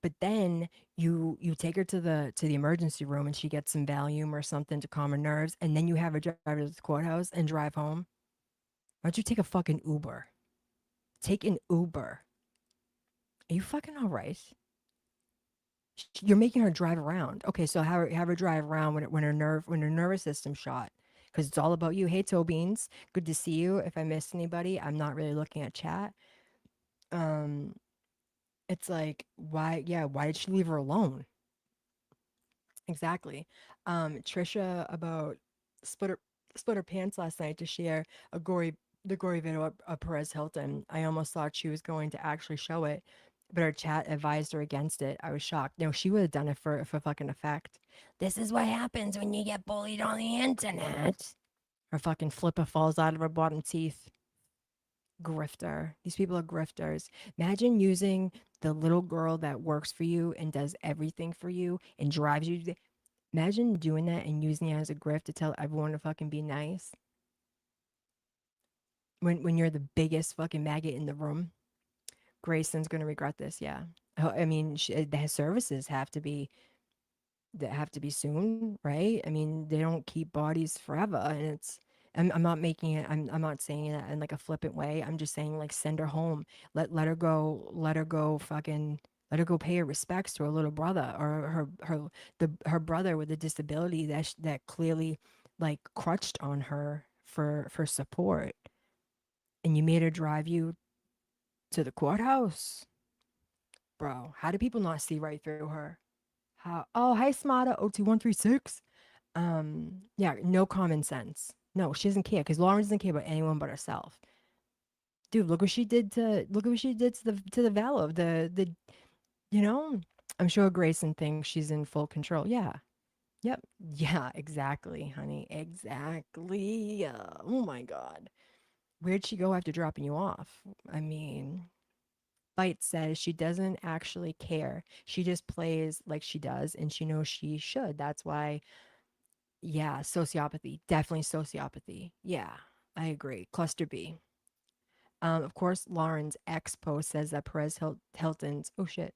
But then you take her to the emergency room and she gets some Valium or something to calm her nerves, and then you have her drive to the courthouse and drive home. Why don't you take a fucking Uber? Take an Uber. Are you fucking all right? You're making her drive around. Okay, so have her drive around when her nervous system's shot, because it's all about you. Hey, Toe Beans, good to see you. If I missed anybody, I'm not really looking at chat. Um, it's like why? Yeah, why did she leave her alone? Exactly. Trisha about split her split her pants last night to share a gory video of Perez Hilton. I almost thought she was going to actually show it, but her chat advised her against it. I was shocked. No, she would have done it for fucking effect. This is what happens when you get bullied on the internet. Her fucking flipper falls out of her bottom teeth. Grifter. These people are grifters. Imagine using the little girl that works for you and does everything for you and drives you. Imagine doing that and using it as a grift to tell everyone to fucking be nice. When you're the biggest fucking maggot in the room, Grayson's gonna regret this. Yeah, I mean, the services have to be that have to be soon, right? I mean, they don't keep bodies forever, and it's. I'm not making it. I'm not saying it in like a flippant way. I'm just saying like send her home. Let her go. Let her go. Fucking let her go pay her respects to her little brother or her brother with a disability that clearly like crutched on her for support, and you made her drive you to the courthouse, bro. How do people not see right through her? How? Oh, hi, Smada. 02136. Yeah, no common sense. No, she doesn't care because Lauren doesn't care about anyone but herself. Dude, look what she did to the Valo. You know, I'm sure Grayson thinks she's in full control. Yeah. Yep. Yeah, exactly, honey. Exactly. Oh my God. Where'd she go after dropping you off? I mean, Bite says she doesn't actually care. She just plays like she does and she knows she should. That's why, yeah, sociopathy. Definitely sociopathy. Yeah, I agree. Cluster B. Of course, Lauren's ex post says that Hilton's, oh shit,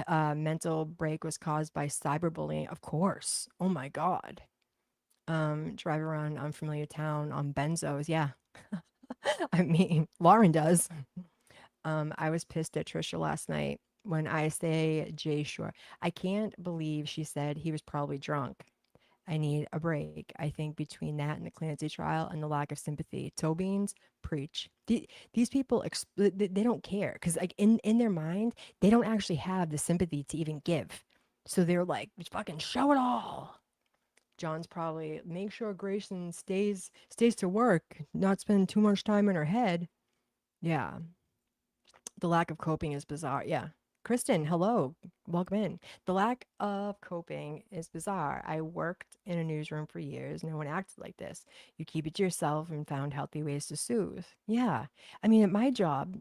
mental break was caused by cyberbullying. Of course. Oh my God. Drive around unfamiliar town on benzos. Yeah. I mean, Lauren does. I was pissed at Trisha last night when I say Jay Shore. I can't believe she said he was probably drunk. I need a break. I think between that and the Clancy trial and the lack of sympathy, toe beans, preach. These people, they don't care because, like, in their mind, they don't actually have the sympathy to even give. So they're like, fucking show it all. John's probably make sure Grayson stays to work, not spend too much time in her head. Yeah, the lack of coping is bizarre. Yeah, Kristen, hello. Welcome in. The lack of coping is bizarre. I worked in a newsroom for years. No one acted like this. You keep it to yourself and found healthy ways to soothe. Yeah. I mean, at my job,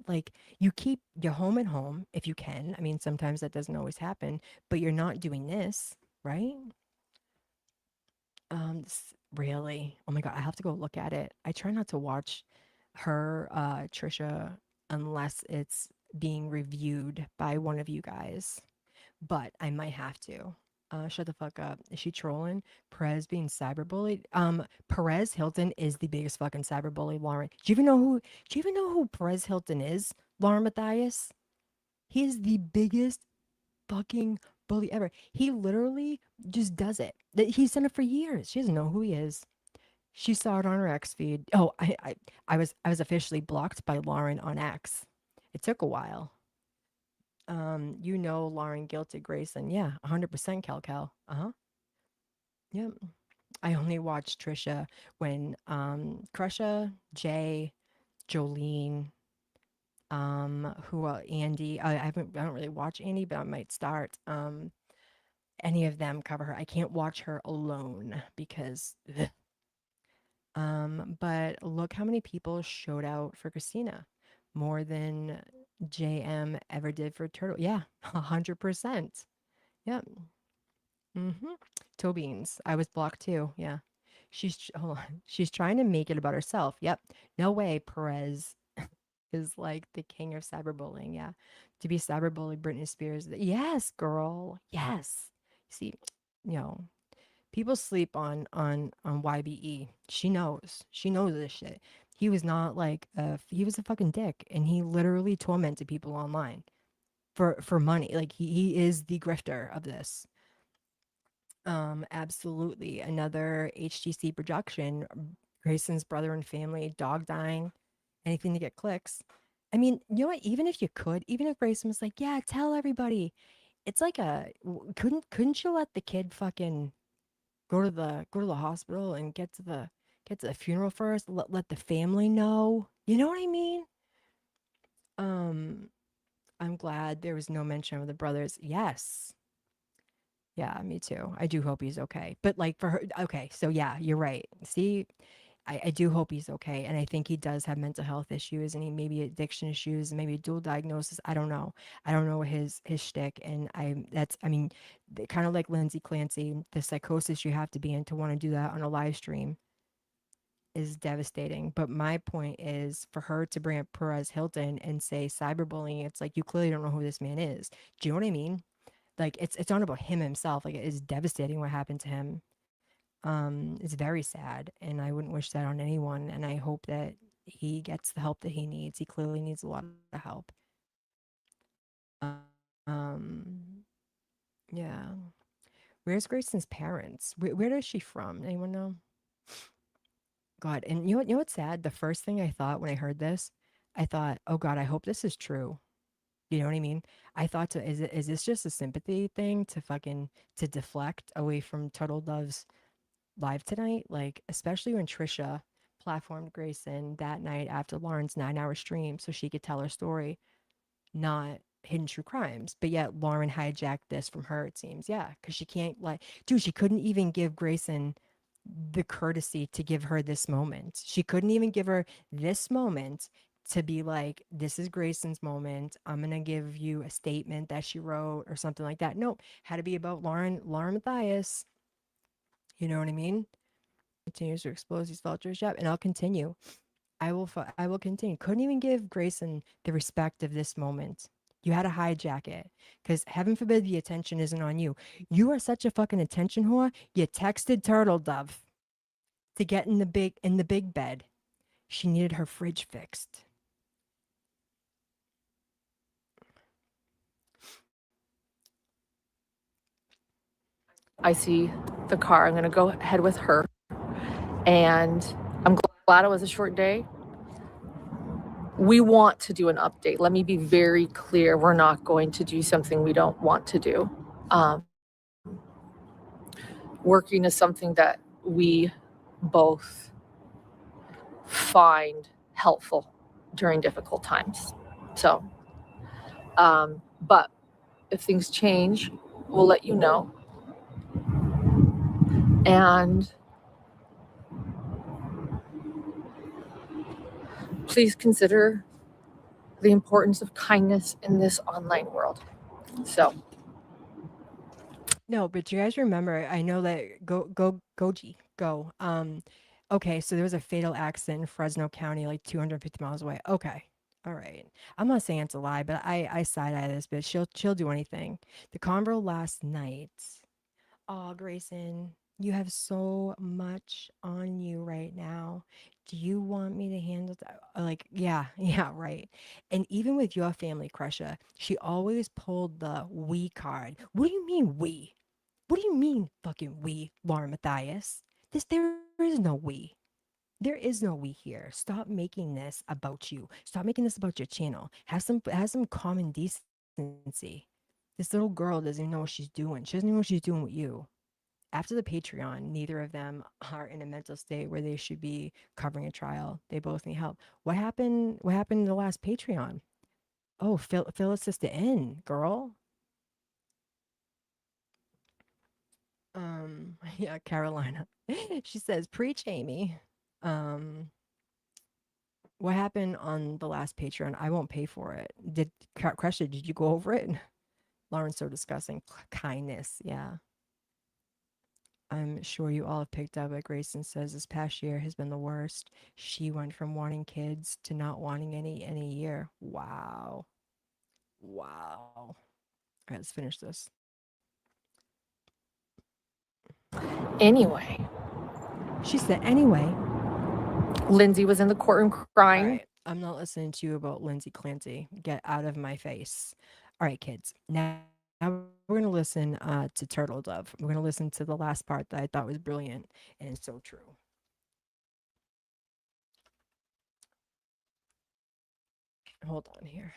like you keep your home at home if you can. I mean, sometimes that doesn't always happen, but you're not doing this, right? Really. Oh my God, I have to go look at it. I try not to watch her, Trisha, unless it's being reviewed by one of you guys, but I might have to. Shut the fuck up. Is she trolling? Perez being cyberbullied? Perez Hilton is the biggest fucking cyberbully, Lauren. Do you even know who Perez Hilton is, Lauren Matthias? He is the biggest fucking bully ever. He literally just does it. He's done it for years. She doesn't know who he is. She saw it on her X feed. Oh, I was officially blocked by Lauren on X. It took a while. Lauren guilted Grayson. Yeah, 100% Cal. Uh-huh. Yep. I only watched Trisha when Crusha, Jay, Jolene, Andy. I don't really watch Andy, but I might start. Any of them cover her. I can't watch her alone because ugh. But look how many people showed out for Christina. More than JM ever did for Turtle. Yeah, 100%. Yep. Mm-hmm. Toe beans. I was blocked too. Yeah. Hold on. She's trying to make it about herself. Yep. No way, Perez is like the king of cyberbullying. Yeah. To be cyberbullied, Britney Spears. Yes, girl. Yes. See, you know, people sleep on YBE. She knows. She knows this shit. He was not like he was a fucking dick, and he literally tormented people online for money. Like he is the grifter of this. Absolutely. Another HTC production, Grayson's brother and family, dog dying, anything to get clicks. I mean, you know what? Even if you could, even if Grayson was like, yeah, tell everybody, it's like couldn't you let the kid fucking go to the hospital and get to the funeral first? Let the family know. You know what I mean? Um, I'm glad there was no mention of the brothers. Yes. Yeah, me too. I do hope he's okay. But like for her, okay, so yeah, you're right. See, I do hope he's okay. And I think he does have mental health issues and he maybe addiction issues, maybe a dual diagnosis. I don't know. I don't know his shtick. And I mean, kind of like Lindsay Clancy, the psychosis you have to be in to want to do that on a live stream is devastating. But my point is for her to bring up Perez Hilton and say cyberbullying, it's like you clearly don't know who this man is. Do you know what I mean? Like it's not about him himself. Like it is devastating what happened to him. It's very sad, and I wouldn't wish that on anyone. And I hope that he gets the help that he needs. He clearly needs a lot of help. Um, yeah. Where's Grayson's parents? Where is she from? Anyone know? God, and you know what's sad? The first thing I thought when I heard this, I thought, oh God, I hope this is true. You know what I mean? I thought is this just a sympathy thing to fucking to deflect away from Turtle Dove's live tonight? Like, especially when Trisha platformed Grayson that night after Lauren's 9-hour stream so she could tell her story, not hidden true crimes. But yet Lauren hijacked this from her, it seems. Yeah, because she can't like dude, she couldn't even give Grayson the courtesy to give her this moment. She couldn't even give her this moment to be like, this is Grayson's moment. I'm gonna give you a statement that she wrote or something like that. Nope. Had to be about Lauren Matthias. You know what I mean? Continues to expose these vultures. Yep, and I'll continue. I will continue. Couldn't even give Grayson the respect of this moment. You had to hijack it because heaven forbid the attention isn't on you. You are such a fucking attention whore. You texted Turtle Dove to get in the big bed. She needed her fridge fixed. I see the car. I'm going to go ahead with her. And I'm glad it was a short day. We want to do an update. Let me be very clear. We're not going to do something we don't want to do. Working is something that we both find helpful during difficult times. So But if things change, we'll let you know. And please consider the importance of kindness in this online world. So, No, but do you guys remember? I know that Goji go. Okay, so there was a fatal accident in Fresno County, like 250 miles away. Okay, all right. I'm not saying it's a lie, but I side eye this bitch. She'll do anything. The convo last night. Oh, Grayson, you have so much on you right now. Do you want me to handle that? Like, yeah, yeah, right. And even with your family, Crusher, she always pulled the we card. What do you mean we? What do you mean fucking we, Lauren Matthias? There is no we. There is no we here. Stop making this about you. Stop making this about your channel. Have some common decency. This little girl doesn't even know what she's doing. She doesn't even know what she's doing with you. After the Patreon, neither of them are in a mental state where they should be covering a trial. They both need help. What happened? What happened in the last Patreon? Oh, fill us just to end, girl. Yeah, Carolina. She says, preach, Amy. Um, what happened on the last Patreon? I won't pay for it. Crusher, did you go over it? Lauren's so disgusting. Kindness, yeah. I'm sure you all have picked up what Grayson says this past year has been the worst. She went from wanting kids to not wanting any in a year. Wow. Wow. All right, let's finish this. anyway, She said, anyway. Lindsay was in the courtroom All crying. right, I'm not listening to you about Lindsay Clancy. Get out of my face. All right, kids. Now we're going to listen to Turtle Dove. We're going to listen to the last part that I thought was brilliant, and it's so true. Hold on here.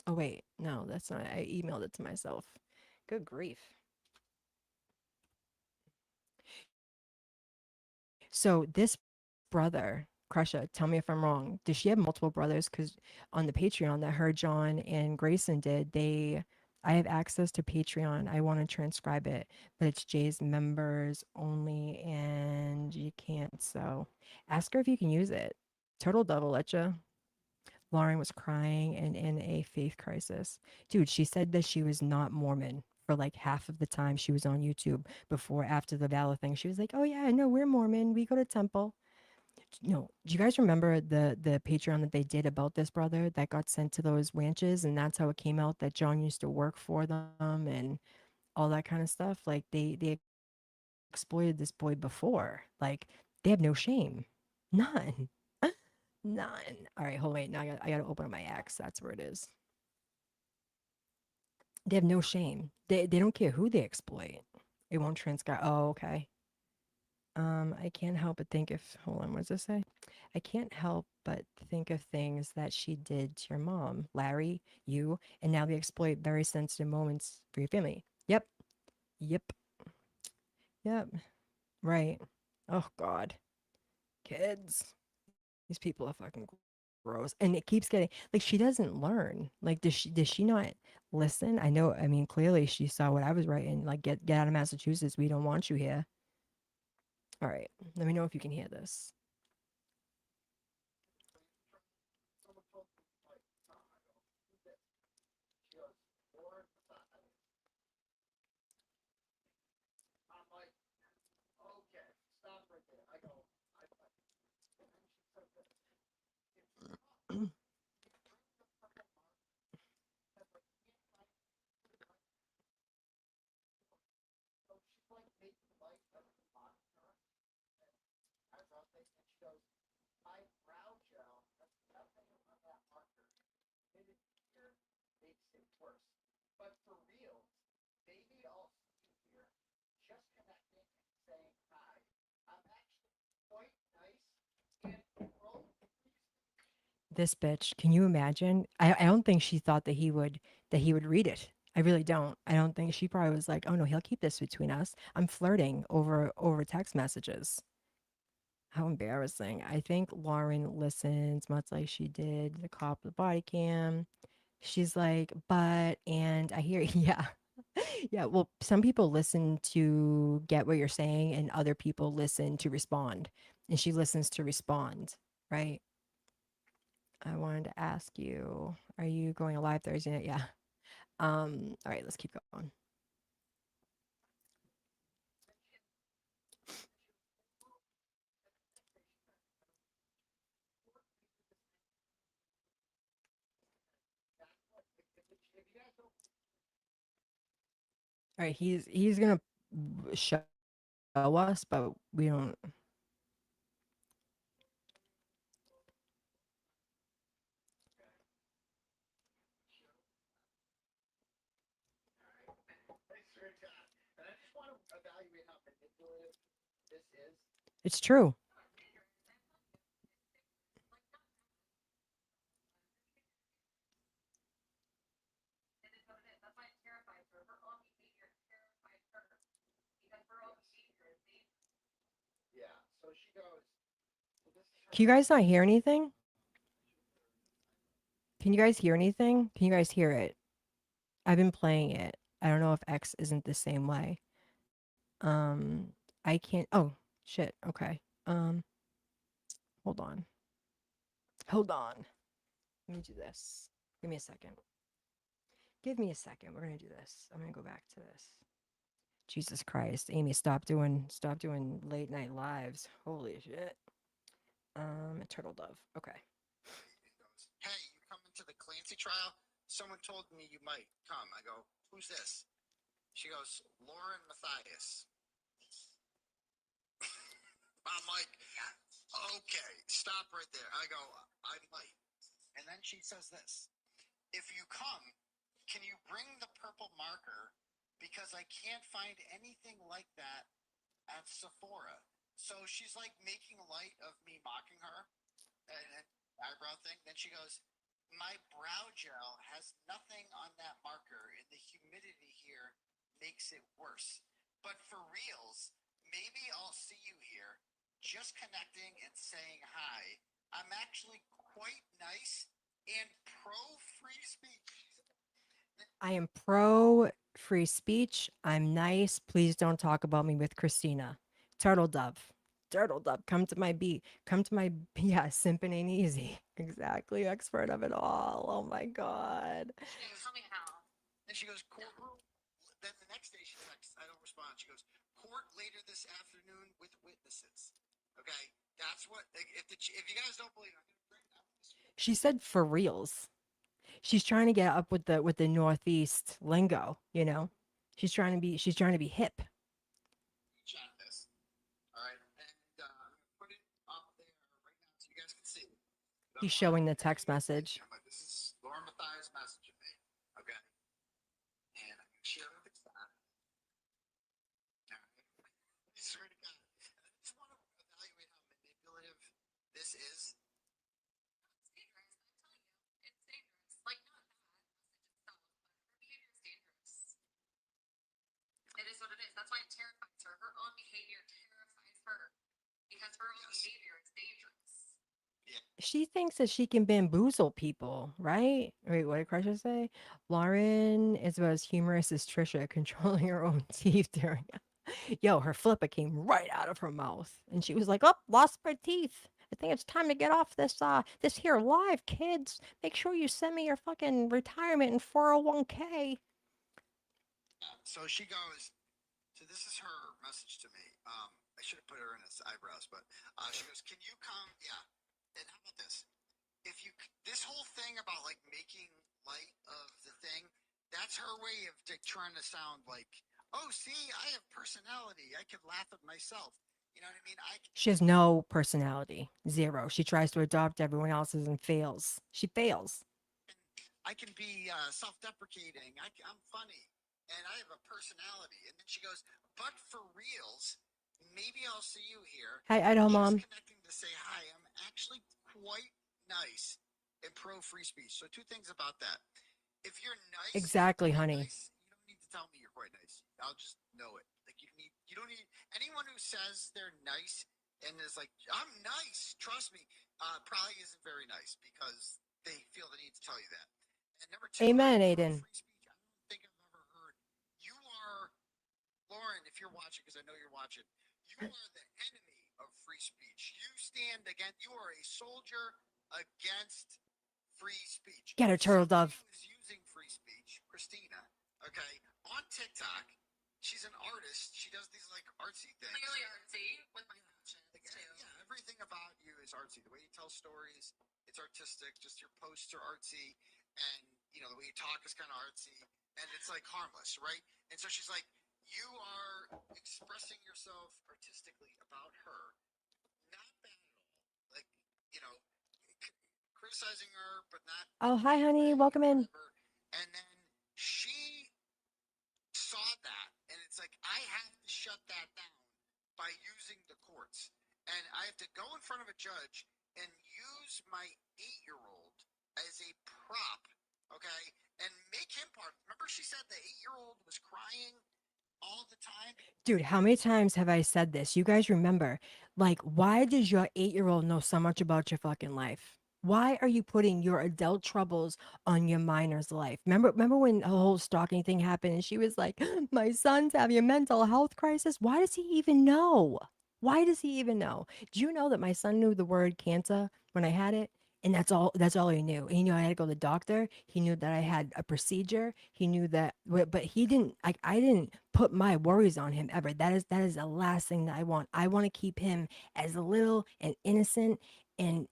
Oh, wait. No, that's not. I emailed it to myself. Good grief. So this brother, Crusha, tell me if I'm wrong. Does she have multiple brothers? Because on the Patreon that her, John, and Grayson did, I have access to Patreon. I want to transcribe it, but it's Jay's members only, and you can't. So ask her if you can use it. Total double let you. Lauren was crying and in a faith crisis. Dude, she said that she was not Mormon for like half of the time she was on YouTube before after the Valor thing. She was like, "Oh yeah, no, we're Mormon. We go to temple." No, do you guys remember the Patreon that they did about this brother that got sent to those ranches, and that's how it came out that John used to work for them and all that kind of stuff? Like they exploited this boy before. Like they have no shame, none. None. All right, hold on, wait. Now I gotta open up my X. That's where it is. They have no shame. They don't care who they exploit. It won't transcribe. Oh, okay. I can't help but think if hold on, what does this say? I can't help but think of things that she did to your mom, Larry, you, and now they exploit very sensitive moments for your family. Yep. Yep. Yep. Right. Oh God. Kids. These people are fucking gross. And it keeps getting like she doesn't learn. Like does she not listen? I mean clearly she saw what I was writing. Like get out of Massachusetts. We don't want you here. All right. Let me know if you can hear this. This bitch, can you imagine? I don't think she thought that he would read it. I really don't. I don't think she probably was like, "Oh no, he'll keep this between us." I'm flirting over text messages. How embarrassing. I think Lauren listens much like she did the cop with the body cam. She's like, but, and I hear, yeah. Yeah, well, some people listen to get what you're saying, and other people listen to respond. And she listens to respond, right? I wanted to ask you, are you going live Thursday night? Yeah. All right, let's keep going. All right, he's gonna show us, but we don't. It's true. Can you guys not hear anything? Can you guys hear anything? Can you guys hear it? I've been playing it. I don't know if X isn't the same way. I can't. Oh, shit. Okay. Hold on. Hold on. Let me do this. Give me a second. Give me a second. We're gonna do this. I'm gonna go back to this. Jesus Christ, Amy, stop doing late night lives. Holy shit. Turtle Dove. Okay. Hey, you coming to the Clancy trial? Someone told me you might come. I go, who's this? She goes, Lauren Matthias. I'm like, okay, stop right there. I go, I might. And then she says this: if you come, can you bring the purple marker? Because I can't find anything like that at Sephora. So she's like making light of me mocking her and eyebrow thing. Then she goes, my brow gel has nothing on that marker, and the humidity here makes it worse. But for reals, maybe I'll see you here, just connecting and saying hi. I'm actually quite nice and pro free speech. I am pro free speech. I'm nice. Please don't talk about me with Christina. Turtle Dove. Turtle Dove. Come to my beat. Come to my yeah, simping ain't easy. Exactly. Expert of it all. Oh my god. Tell me how. Then she goes, courtroom. Then the next day she texts, I don't respond. She goes, court later this afternoon with witnesses. Okay, that's what. If you guys don't believe, I'm gonna bring that. She said for reals. She's trying to get up with the Northeast lingo, you know? She's trying to be hip. Chat this. All right, and I'm gonna put it up there right now so you guys can see. He's I'm on showing the text message. I'm like, this is Lauren Matthias messaging me. Okay, and I'm gonna share it with that. I swear to God, I just want to evaluate how manipulative this is. It's dangerous. I'm telling you, it's dangerous. Like not that message itself, but her behavior is dangerous. It is what it is. That's why it terrifies her. Her own behavior terrifies her because her own behavior is dangerous. Yeah. She thinks that she can bamboozle people, right? Wait, what did Crusher say? Lauren is about as humorous as Trisha controlling her own teeth during. Yo, her flipper came right out of her mouth, and she was like, "Oh, lost my teeth. I think it's time to get off this here live, kids. Make sure you send me your fucking retirement and 401k." So she goes. So this is her message to me. I should have put her in his eyebrows, but she goes, "Can you come?" Yeah. And how about this? If you this whole thing about like making light of the thing, that's her way of trying to sound like, oh, see, I have personality. I can laugh at myself. You know what I mean? She has no personality, zero. She tries to adopt everyone else's and fails. She fails. I can be self-deprecating. I'm funny, and I have a personality. And then she goes, but for reals, maybe I'll see you here. Hi, Idaho Just Mom. connecting to say hi. I'm actually quite nice and pro free speech. So two things about that. If you're nice, Exactly, quite honey. nice, you don't need to tell me you're quite nice. I'll just know it. Like you don't need anyone who says they're nice and is like, I'm nice. Trust me, probably isn't very nice because they feel the need to tell you that. And number two, I Amen, pro Aiden. free speech. I don't think I've ever heard. You are Lauren, if you're watching, because I know you're watching, you are the enemy of free speech. You stand against. You are a soldier against free speech. Get her, turtle Somebody dove. was using free speech, Christina. Okay, on TikTok. She's an artist. She does these like artsy things. Clearly artsy with my captions too. Yeah, everything about you is artsy. The way you tell stories, it's artistic. Just your posts are artsy, and the way you talk is kind of artsy, and it's like harmless, right? And so she's like, you are expressing yourself artistically about her. Not bad at all. Like, you know, criticizing her, but not in Oh, a hi, mean honey. way Welcome or in. whatever. And then she saw that, and it's like, I have to shut that down by using the courts. And I have to go in front of a judge and use my 8-year-old as a prop, okay? And make him part. Remember, she said the 8-year-old was crying all the time. Dude, how many times have I said this? You guys remember, like, why does your 8-year-old know so much about your fucking life? Why are you putting your adult troubles on your minor's life? Remember when the whole stalking thing happened and she was like, my son's having a mental health crisis? Why does he even know? Why does he even know? Do you know that my son knew the word cancer when I had it? And that's all he knew. He knew I had to go to the doctor. He knew that I had a procedure. He knew that but he didn't like I didn't put my worries on him ever. That is the last thing that I want. I want to keep him as little and innocent and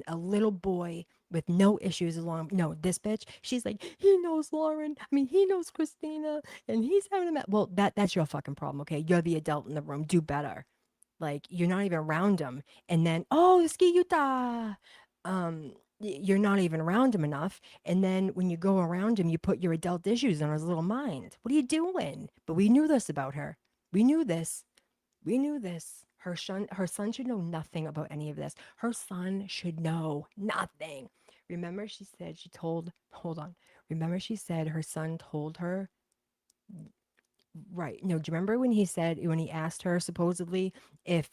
a little boy with no issues along. No, this bitch, she's like, he knows Lauren. I mean, he knows Christina, and he's having a well, that's your fucking problem, okay? You're the adult in the room. Do better. Like you're not even around him, and then oh, ski yuta. You're not even around him enough, and then when you go around him, you put your adult issues on his little mind. What are you doing? But we knew this about her. We knew this. We knew this. Her son should know nothing about any of this. Her son should know nothing. Remember, she said she told. Hold on. Remember, she said her son told her. Right. No, do you remember when he asked her supposedly if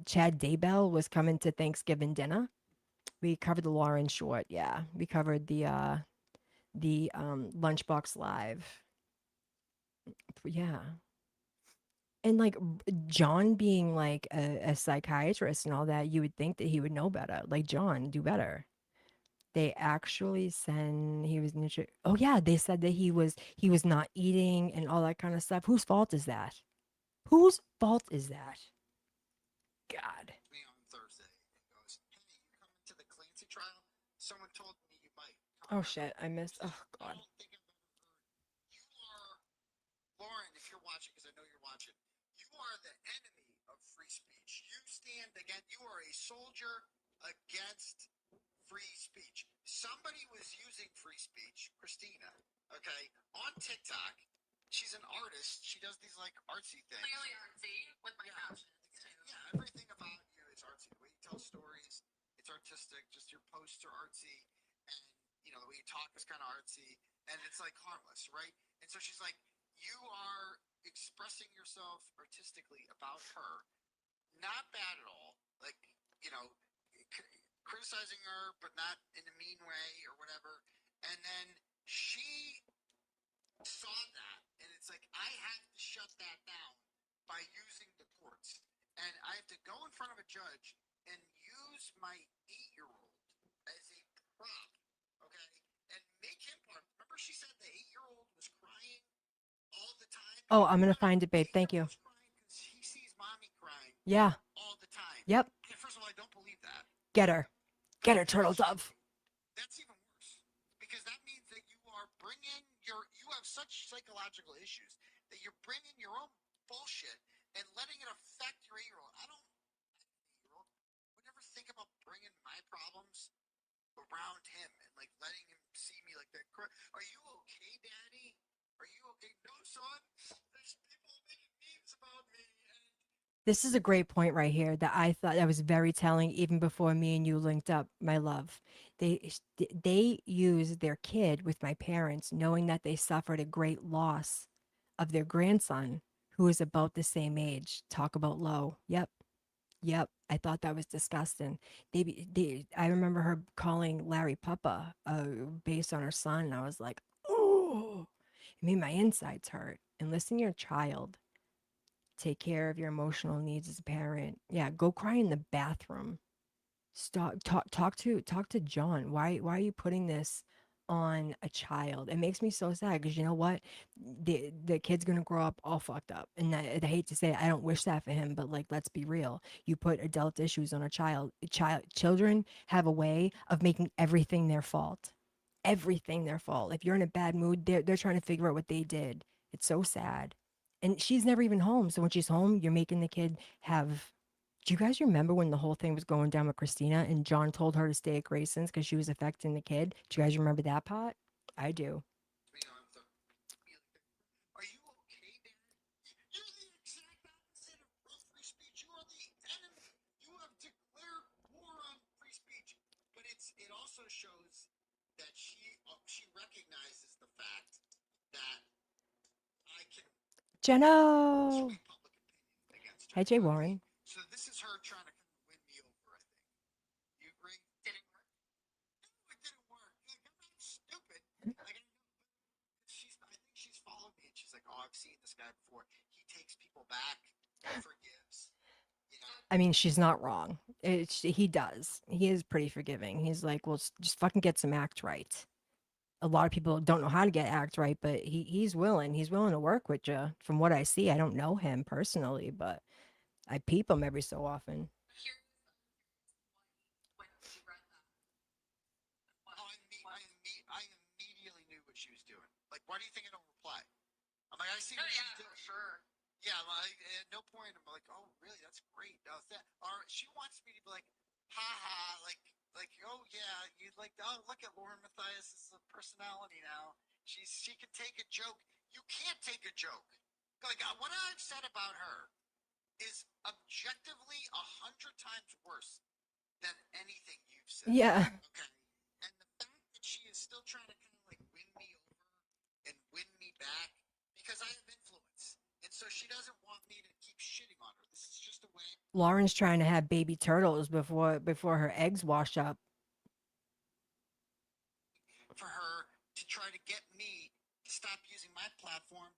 Chad Daybell was coming to Thanksgiving dinner? We covered the Lauren short. Yeah, we covered the Lunchbox Live. Yeah. And like John being like a psychiatrist and all that, you would think that he would know better. Like John, do better. They actually said he was oh yeah, they said that he was not eating and all that kind of stuff. Whose fault is that? Whose fault is that? God. Me on Thursday and goes, hey, you coming to the Clancy trial? Someone told me you might. Come Oh on. shit, I missed. She's Oh like, I God. don't think I've ever heard. You are Lauren, if you're watching, because I know you're watching, you are the enemy of free speech. You stand against, you are a soldier against free speech. Somebody was using free speech, Christina, okay, on TikTok. She's an artist. She does these like artsy things. Clearly artsy with my captions too. Yeah, everything about you is artsy. The way you tell stories, it's artistic. Just your posts are artsy, and the way you talk is kind of artsy, and it's like harmless, right? And so she's like, you are expressing yourself artistically about her. Not bad at all. Like, you know, criticizing her, but not in a mean way or whatever. And then she saw that, and it's like, I have to shut that down by using the courts. And I have to go in front of a judge and use my 8-year-old as a prop, okay? And make him part. Remember, she said the 8-year-old was crying all the time. Oh, I'm gonna Yeah, find it, the babe. Thank 8-year-old you. was crying because he sees mommy crying Yeah. all the time. Yep. And first of all, I don't believe that. Get her. But Get her, turtle dove. that's even worse because that means that you are bringing you have such psychological issues that you're bringing your own bullshit and letting it affect your 8-year-old. I don't 8-year-old would never think about bringing my problems around him and like letting him see me like that. Are you okay, Daddy? Are you okay? No, son. There's people making memes about me. This is a great point right here that I thought that was very telling even before me and you linked up, my love. They used their kid with my parents knowing that they suffered a great loss of their grandson who is about the same age. Talk about low. Yep. Yep. I thought that was disgusting. I remember her calling Larry Papa, based on her son, and I was like, oh, it made my insides hurt. And listen to your child. Take care of your emotional needs as a parent. Yeah, go cry in the bathroom. Talk to John. Why are you putting this on a child? It makes me so sad because you know what? The kid's gonna grow up all fucked up. And I hate to say it, I don't wish that for him, but like let's be real. You put adult issues on a child. Children have a way of making everything their fault. Everything their fault. If you're in a bad mood, they're trying to figure out what they did. It's so sad. And she's never even home. So when she's home, you're making the kid have. Do you guys remember when the whole thing was going down with Christina and John told her to stay at Grayson's because she was affecting the kid? Do you guys remember that part? I do. Are you okay, Dad? You're the exact opposite of pro-free speech. You are the enemy. You have declared war on free speech. But it also shows that she recognizes the fact that I can Jenno! sway public opinion against her. Hi, You Jay know what I mean? Warren. So this is her trying to kind of win me over, I think. You agree? Did it work? No, it didn't work. Like, I'm not stupid. Like, I think she's followed me and she's like, oh, I've seen this guy before. He takes people back, forgives, you know. I mean, she's not wrong. He does. He is pretty forgiving. He's like, well, just fucking get some act right. A lot of people don't know how to get act right, but he's willing. He's willing to work with you. From what I see, I don't know him personally, but I peep him every so often. I immediately knew what she was doing. Like, why do you think I don't reply? I'm like, I see what she's doing. Sure. Yeah, like, at no point I'm like, oh, really? That's great. Or she wants me to be like, ha ha, oh yeah, you like, oh, look at Lauren Matthias, this is a personality now. She can take a joke. You can't take a joke. Like, what I've said about her is objectively 100 times worse than anything you've said. Yeah. Okay. And the fact that she is still trying to kind of like win me over and win me back because I have influence. And so she doesn't want me to keep shitting on her. This is just a way Lauren's trying to have baby turtles before her eggs wash up. for her to try to get me to stop using my platform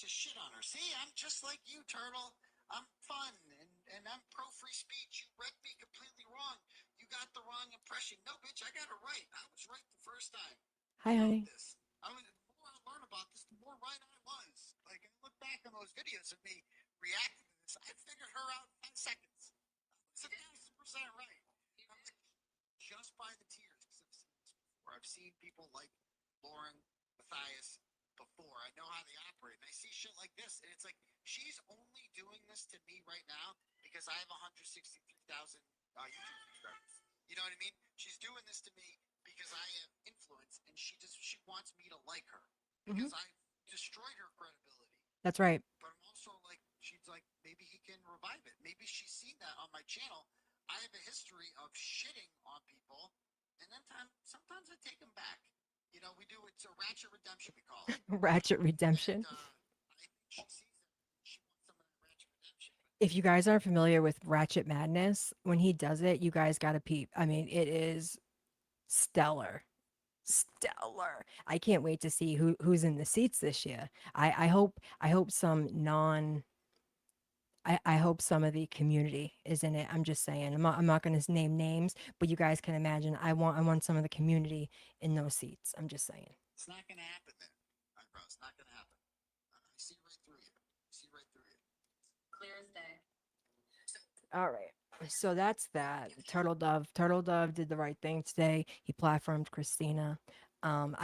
to shit on her. See, I'm just like you, Turtle. I'm fun and I'm pro free speech. You read me completely wrong. You got the wrong impression. No, bitch, I got it right. I was right the first time. Hi, honey. This. The more I learn about this, the more right I was. Like, I look back on those videos of me reacting to this. I figured her out in 10 seconds. I was 1,000% right. Just by the tears, because I've seen this before. I've seen people like Lauren Matthias before. I know how they operate. And I see shit like this, and it's like, she's only doing this to me right now because I have 163,000 YouTube subscribers. You know what I mean? She's doing this to me because I have influence, and she wants me to like her Hmm. because I've destroyed her credibility. That's right. But I'm also like, she's like, maybe he can revive it. Maybe she's seen that on my channel. I have a history of shitting on people, and then sometimes I take them back. You know, we do it's a ratchet redemption, we call it. Ratchet And Redemption. I think she sees that. She wants some of that ratchet redemption. If you guys aren't familiar with Ratchet Madness, when he does it, you guys got to peep. I mean, it is stellar. Stellar. I can't wait to see who's in the seats this year. I hope some non I hope some of the community is in it. I'm just saying. I'm not going to name names, but you guys can imagine. I want some of the community in those seats. I'm just saying. It's not going to happen there. Eyebrow, it's not going to happen. I see right through you. I see right through you. Clear as day. All right. So that's that. Turtle Dove did the right thing today. He platformed Christina. I'm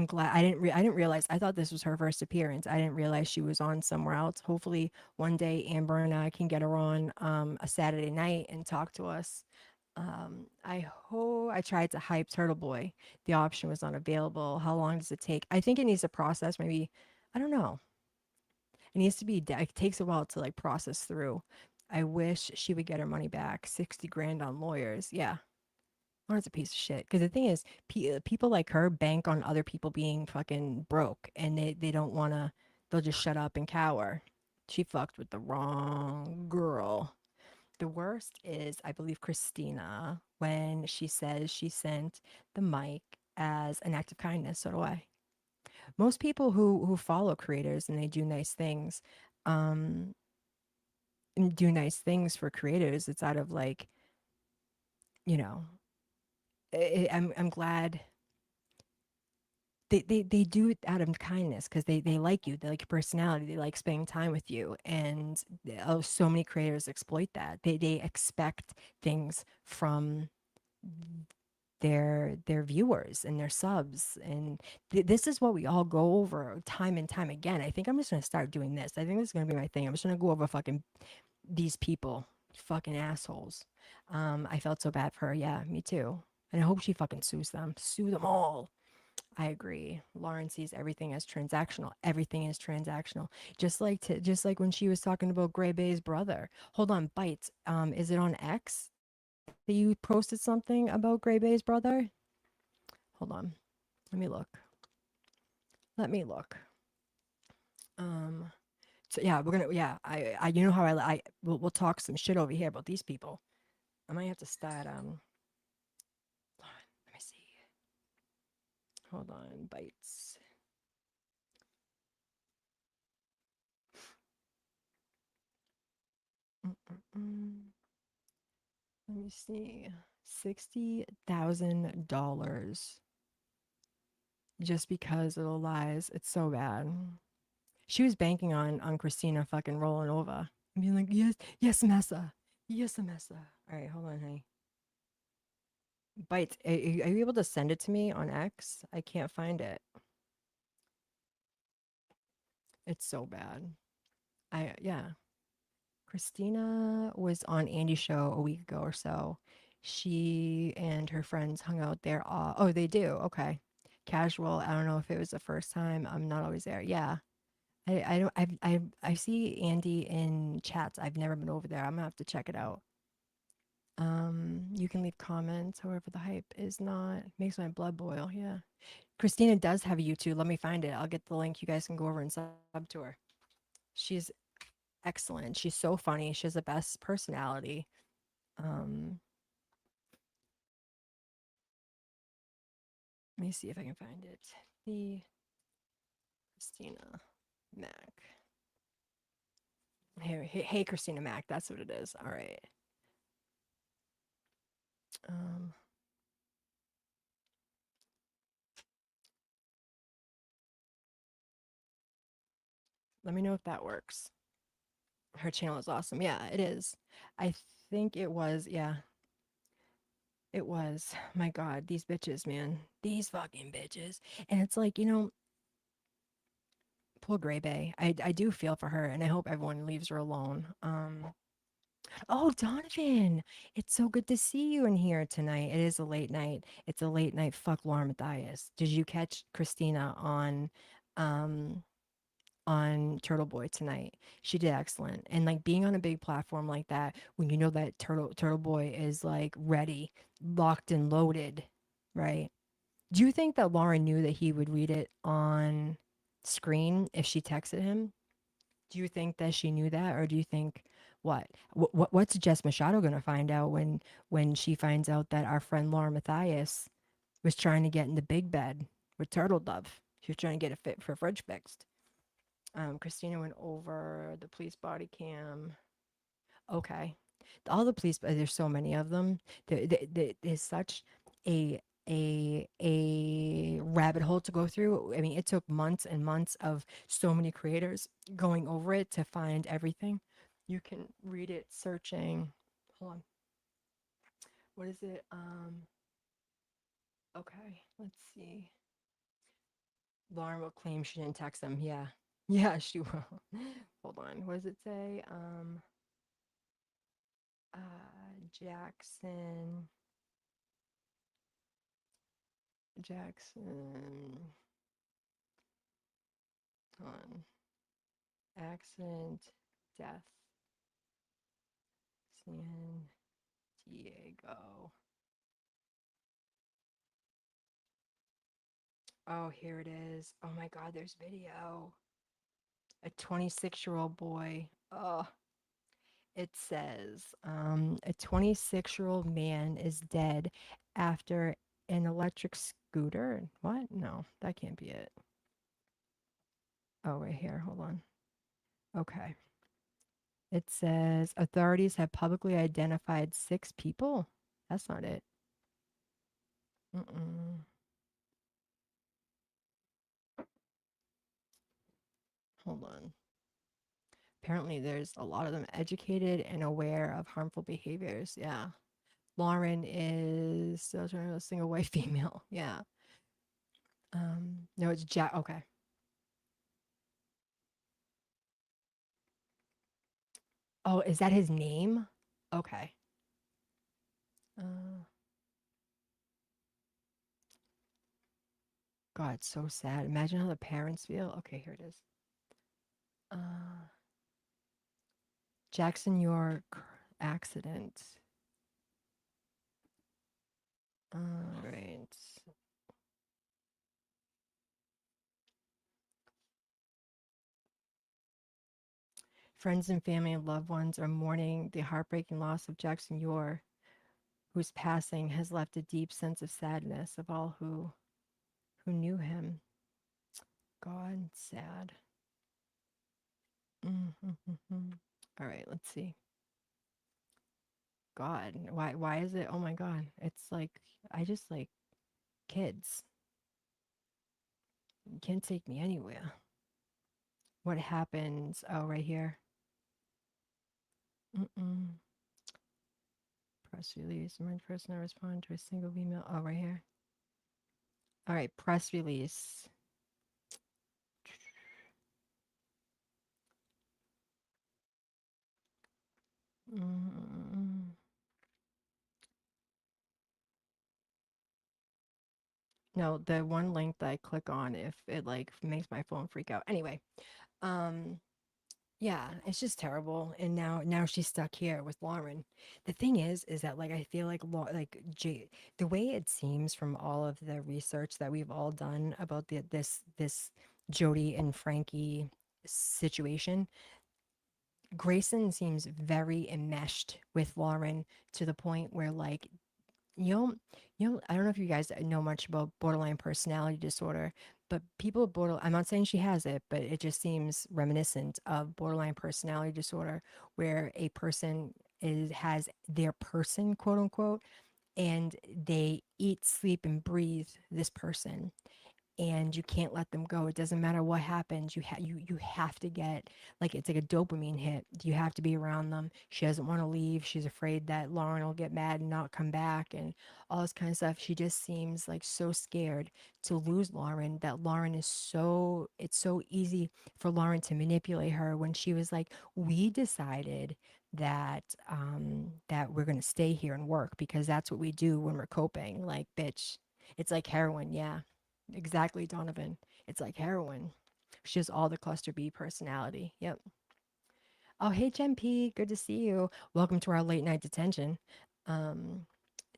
glad I didn't realize. I thought this was her first appearance. I didn't realize she was on somewhere else. Hopefully one day Amber and I can get her on a Saturday night and talk to us. I tried to hype Turtle Boy. The option was unavailable. How long does it take? I think it needs to process. Maybe I don't know. It needs to be. It takes a while to like process through. I wish she would get her money back. 60 grand on lawyers. Yeah. Lauren's a piece of shit. Because the thing is, people like her bank on other people being fucking broke, and they don't want to. They'll just shut up and cower. She fucked with the wrong girl. The worst is, I believe, Christina, when she says she sent the mic as an act of kindness. So do I. Most people who follow creators and they um do nice things for creators, it's out of like, you know, I'm glad they do it out of kindness because they like you, they like your personality, they like spending time with you, and oh, so many creators exploit that. They expect things from their viewers and their subs, and this is what we all go over time and time again. I think I'm just gonna start doing this. I think this is gonna be my thing. I'm just gonna go over fucking these people, fucking assholes. I felt so bad for her. Yeah, me too. And I hope she fucking sues them. Sue them all. I agree. Lauren sees everything as transactional. Everything is transactional. Just like when she was talking about Gray Bay's brother. Hold on, Bites. Is it on X that you posted something about Gray Bay's brother? Hold on. Let me look. Let me look. Um so yeah, we're gonna yeah, I you know how we'll talk some shit over here about these people. I might have to start hold on, let me see. Hold on, Bites. Mm-mm-mm. Let me see. $60,000 just because of the lies. It's so bad. She was banking on Christina fucking rolling over and being like, yes, yes, Messa. Yes, Messa. All right, hold on, honey. Bites, are you able to send it to me on X? I can't find it. It's so bad. Yeah. Christina was on Andy's show a week ago or so. She and her friends hung out there. Oh, they do. Okay. Casual. I don't know if it was the first time. I'm not always there. Yeah. I don't I see Andy in chats. I've never been over there. I'm gonna have to check it out. You can leave comments. However, the hype is not makes my blood boil. Yeah. Christina does have a YouTube. Let me find it. I'll get the link. You guys can go over and sub to her. She's excellent. She's so funny. She has the best personality. Um, Let me see if I can find it. The Christina Mac. Hey, Christina Mac. That's what it is. All right. Um, Let me know if that works. Her channel is awesome. Yeah, it is. I think it was. Yeah, it was. My God, these bitches, man. These fucking bitches. And it's like, poor Gray Bay. I do feel for her, and I hope everyone leaves her alone. Oh, Donovan, it's so good to see you in here tonight. It is a late night. It's a late night. Fuck Laura Matthias. Did you catch Christina um on Turtle Boy tonight? She did excellent. And like being on a big platform like that, when you know that Turtle Boy is like ready, locked and loaded, right? Do you think that Lauren knew that he would read it on screen if she texted him? Do you think that she knew that, or do you think what? What's Jess Machado gonna find out when she finds out that our friend Laura Matthias was trying to get in the big bed with Turtle Dove? She was trying to get a fit for fridge fixed. Christina went over the police body cam. Okay, all the police. There's so many of them. There's such a a rabbit hole to go through. I mean, it took months and months of so many creators going over it to find everything. You can read it searching. Hold on. What is it? Okay, let's see. Lauren will claim she didn't text them. Yeah. Yeah, she will. Hold on. What does it say? Jackson. Jackson. Hold on. Accident, death, San Diego. Oh, here it is. Oh my God, there's video. A 26-year-old boy. Oh, It says a 26-year-old man is dead after an electric scooter. What? No, that can't be it. Oh, right here. Hold on. Okay. It says authorities have publicly identified 6 people. That's not it. Mm-mm. Hold on. Apparently, there's a lot of them educated and aware of harmful behaviors. Yeah. Lauren is still trying to single white female. Yeah. No, it's Jack. Okay. Oh, is that his name? Okay. Uh, God, so sad. Imagine how the parents feel. Okay, here it is. Uh, Jackson York accident. All right. Friends and family and loved ones are mourning the heartbreaking loss of Jackson York, whose passing has left a deep sense of sadness of all who knew him. God, sad. Mm-hmm. All right, let's see. God, why is it? Oh my God, it's like I just like kids. You can't take me anywhere. What happens? Oh, right here. Mm-mm. Press release. Emergency personnel respond to a single email. Oh, right here. All right, press release. Mm-mm. No, the one link that I click on, if it like makes my phone freak out. Anyway, um, yeah, it's just terrible. And now she's stuck here with Lauren. The thing is that like I feel like the way it seems from all of the research that we've all done about this Jody and Frankie situation, Grayson seems very enmeshed with Lauren to the point where like you know, I don't know if you guys know much about borderline personality disorder, but people with border, I'm not saying she has it, but it just seems reminiscent of borderline personality disorder, where a person has their person, quote unquote, and they eat, sleep, and breathe this person, and you can't let them go. It doesn't matter what happens. You have to get like it's like a dopamine hit. You have to be around them. She doesn't want to leave. She's afraid that Lauren will get mad and not come back and all this kind of stuff. She just seems like so scared to lose Lauren, that Lauren is so it's so easy for Lauren to manipulate her when she was like, we decided that we're gonna stay here and work because that's what we do when we're coping. Like, bitch, it's like heroin, yeah. Exactly, Donovan. It's like heroin. She has all the cluster B personality. Yep. Oh, hey, Jen P. Good to see you. Welcome to our late night detention. Um,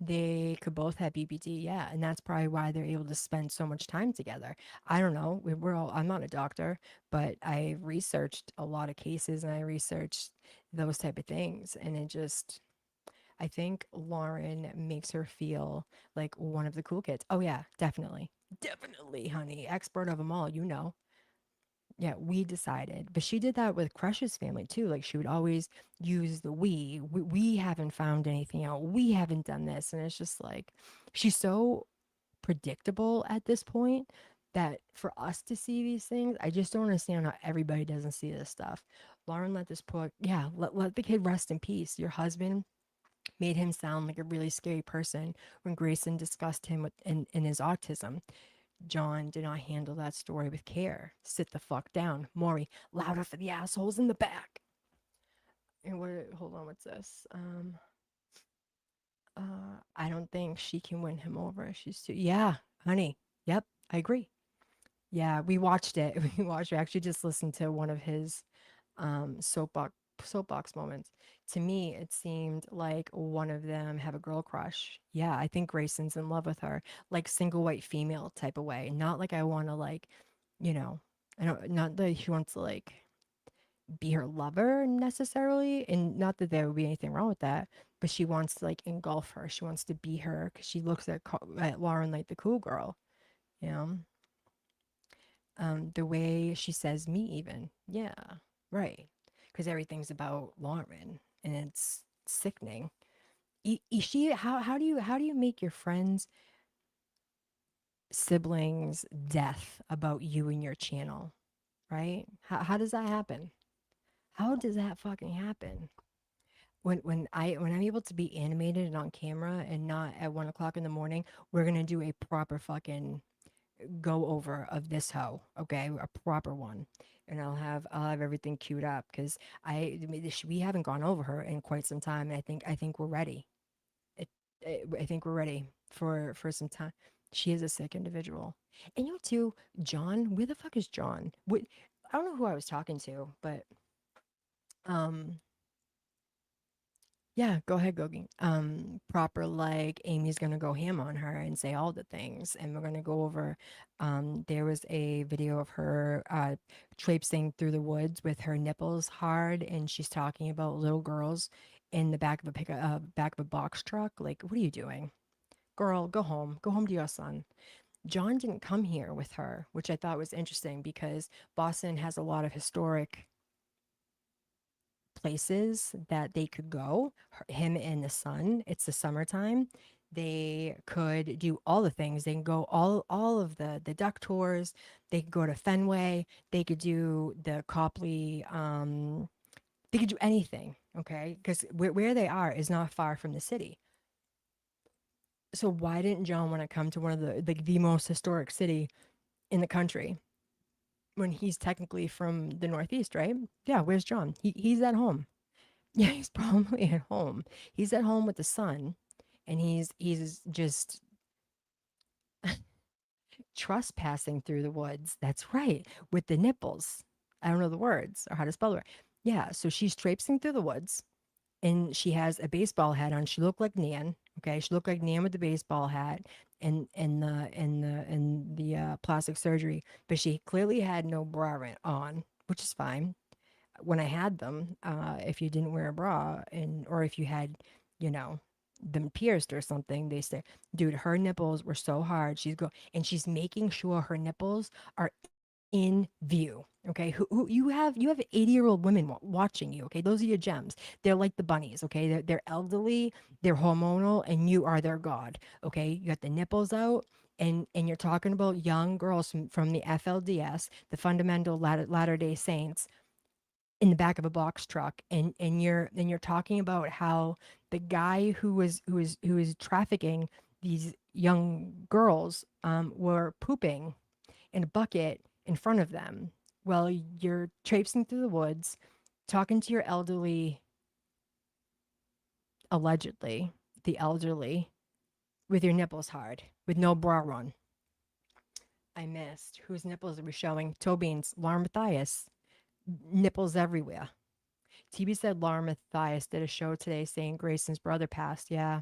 they could both have BPD, yeah, and that's probably why they're able to spend so much time together. I don't know. We're all, I'm not a doctor, but I researched a lot of cases and I researched those type of things, and it just I think Lauren makes her feel like one of the cool kids. Oh yeah, definitely. Definitely, honey. Expert of them all, you know. Yeah, we decided. But she did that with Crush's family too. Like she would always use the we haven't found anything out. We haven't done this. And it's just like she's so predictable at this point that for us to see these things, I just don't understand how everybody doesn't see this stuff. Lauren let this poor yeah, let the kid rest in peace. Your husband made him sound like a really scary person when Grayson discussed him in his autism. John did not handle that story with care. Sit the fuck down. Maury, louder for the assholes in the back. And hold on, what's this? I don't think she can win him over. She's too, yeah, honey. Yep, I agree. Yeah, we watched it. We actually just listened to one of his soapbox moments. To me, it seemed like one of them have a girl crush. Yeah, I think Grayson's in love with her, like single white female type of way. Not like I want to like, you know, I don't not that he wants to like be her lover necessarily, and not that there would be anything wrong with that, but she wants to like engulf her. She wants to be her because she looks at Lauren like the cool girl, you know. The way she says me, even, yeah, right, because everything's about Lauren, and it's sickening. She, how do you make your friends, siblings, death about you and your channel, right? How does that happen? How does that fucking happen? When I'm able to be animated and on camera and not at 1 o'clock in the morning, we're gonna do a proper fucking go over of this hoe, okay? A proper one. And I'll have everything queued up because we haven't gone over her in quite some time, and I think we're ready. It, I think we're ready for some time. She is a sick individual. And you know too, John, where the fuck is John? What, I don't know who I was talking to, but um yeah, go ahead, Gogi. Proper, like Amy's gonna go ham on her and say all the things, and we're gonna go over. There was a video of her traipsing through the woods with her nipples hard, and she's talking about little girls in the back of a box truck. Like, what are you doing, girl? Go home. Go home to your son. John didn't come here with her, which I thought was interesting because Boston has a lot of historic places that they could go, him and the son. It's the summertime. They could do all the things. They can go all of the duck tours. They could go to Fenway. They could do the Copley. They could do anything. Okay, because where they are is not far from the city. So why didn't John want to come to one of the most historic city in the country when he's technically from the Northeast, right? Yeah, where's John? He's at home. Yeah, he's probably at home. He's at home with the son, and he's just trespassing through the woods. That's right, with the nipples. I don't know the words or how to spell it. Yeah, so she's traipsing through the woods, and she has a baseball hat on. She looked like Nan. Okay, she looked like Nan with the baseball hat and the plastic surgery, but she clearly had no bra on, which is fine. When I had them, if you didn't wear a bra and or if you had, you know, them pierced or something, they say, dude, her nipples were so hard. She's making sure her nipples are in view. Okay, who you have 80-year-old women watching you. Okay, those are your gems. They're like the bunnies. Okay, they're elderly, they're hormonal, and you are their god. Okay, you got the nipples out. And you're talking about young girls from the FLDS, the Fundamental Latter Day Saints, in the back of a box truck, and you're talking about how the guy who was trafficking these young girls were pooping in a bucket in front of them while you're traipsing through the woods talking to your elderly, allegedly the elderly, with your nipples hard with no bra on. I missed whose nipples are we showing. Tobin's, Lauren Matthias, nipples everywhere. TB said Laura Mathias did a show today saying Grayson's brother passed. Yeah.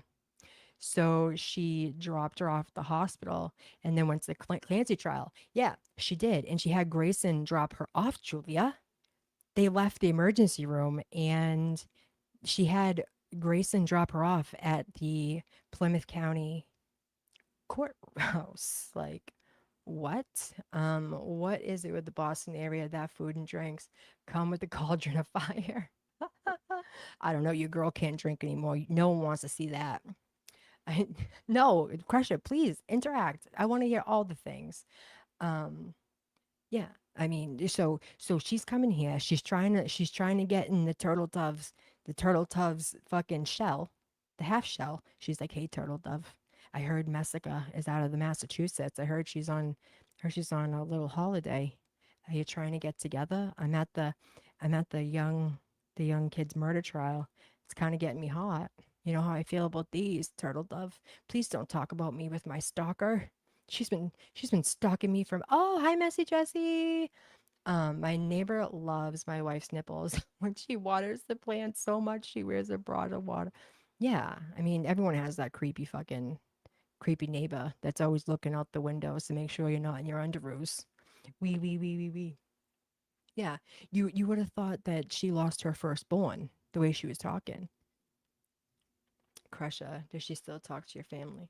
So she dropped her off at the hospital and then went to the Clancy trial. Yeah, she did. And she had Grayson drop her off, Julia. They left the emergency room and she had Grayson drop her off at the Plymouth County courthouse. Like, what? What is it with the Boston area that food and drinks come with the cauldron of fire? I don't know. Your girl can't drink anymore. No one wants to see that. I, no, crush it. Please interact. I want to hear all the things. Um, yeah. I mean, so she's coming here. She's trying to get in the turtle dove's fucking shell, the half shell. She's like, hey, turtle dove. I heard Messica is out of the Massachusetts. I heard she's on a little holiday. Are you trying to get together? I'm at the young kid's murder trial. It's kind of getting me hot. You know how I feel about these, turtle dove. Please don't talk about me with my stalker. She's been stalking me from, oh, hi, Messy Jessie. My neighbor loves my wife's nipples. When she waters the plant so much, she wears a bra to water. Yeah, I mean, everyone has that creepy neighbor that's always looking out the windows to make sure you're not in your underoos. Wee wee wee wee wee. Yeah, you would have thought that she lost her firstborn the way she was talking. Crusha, does she still talk to your family?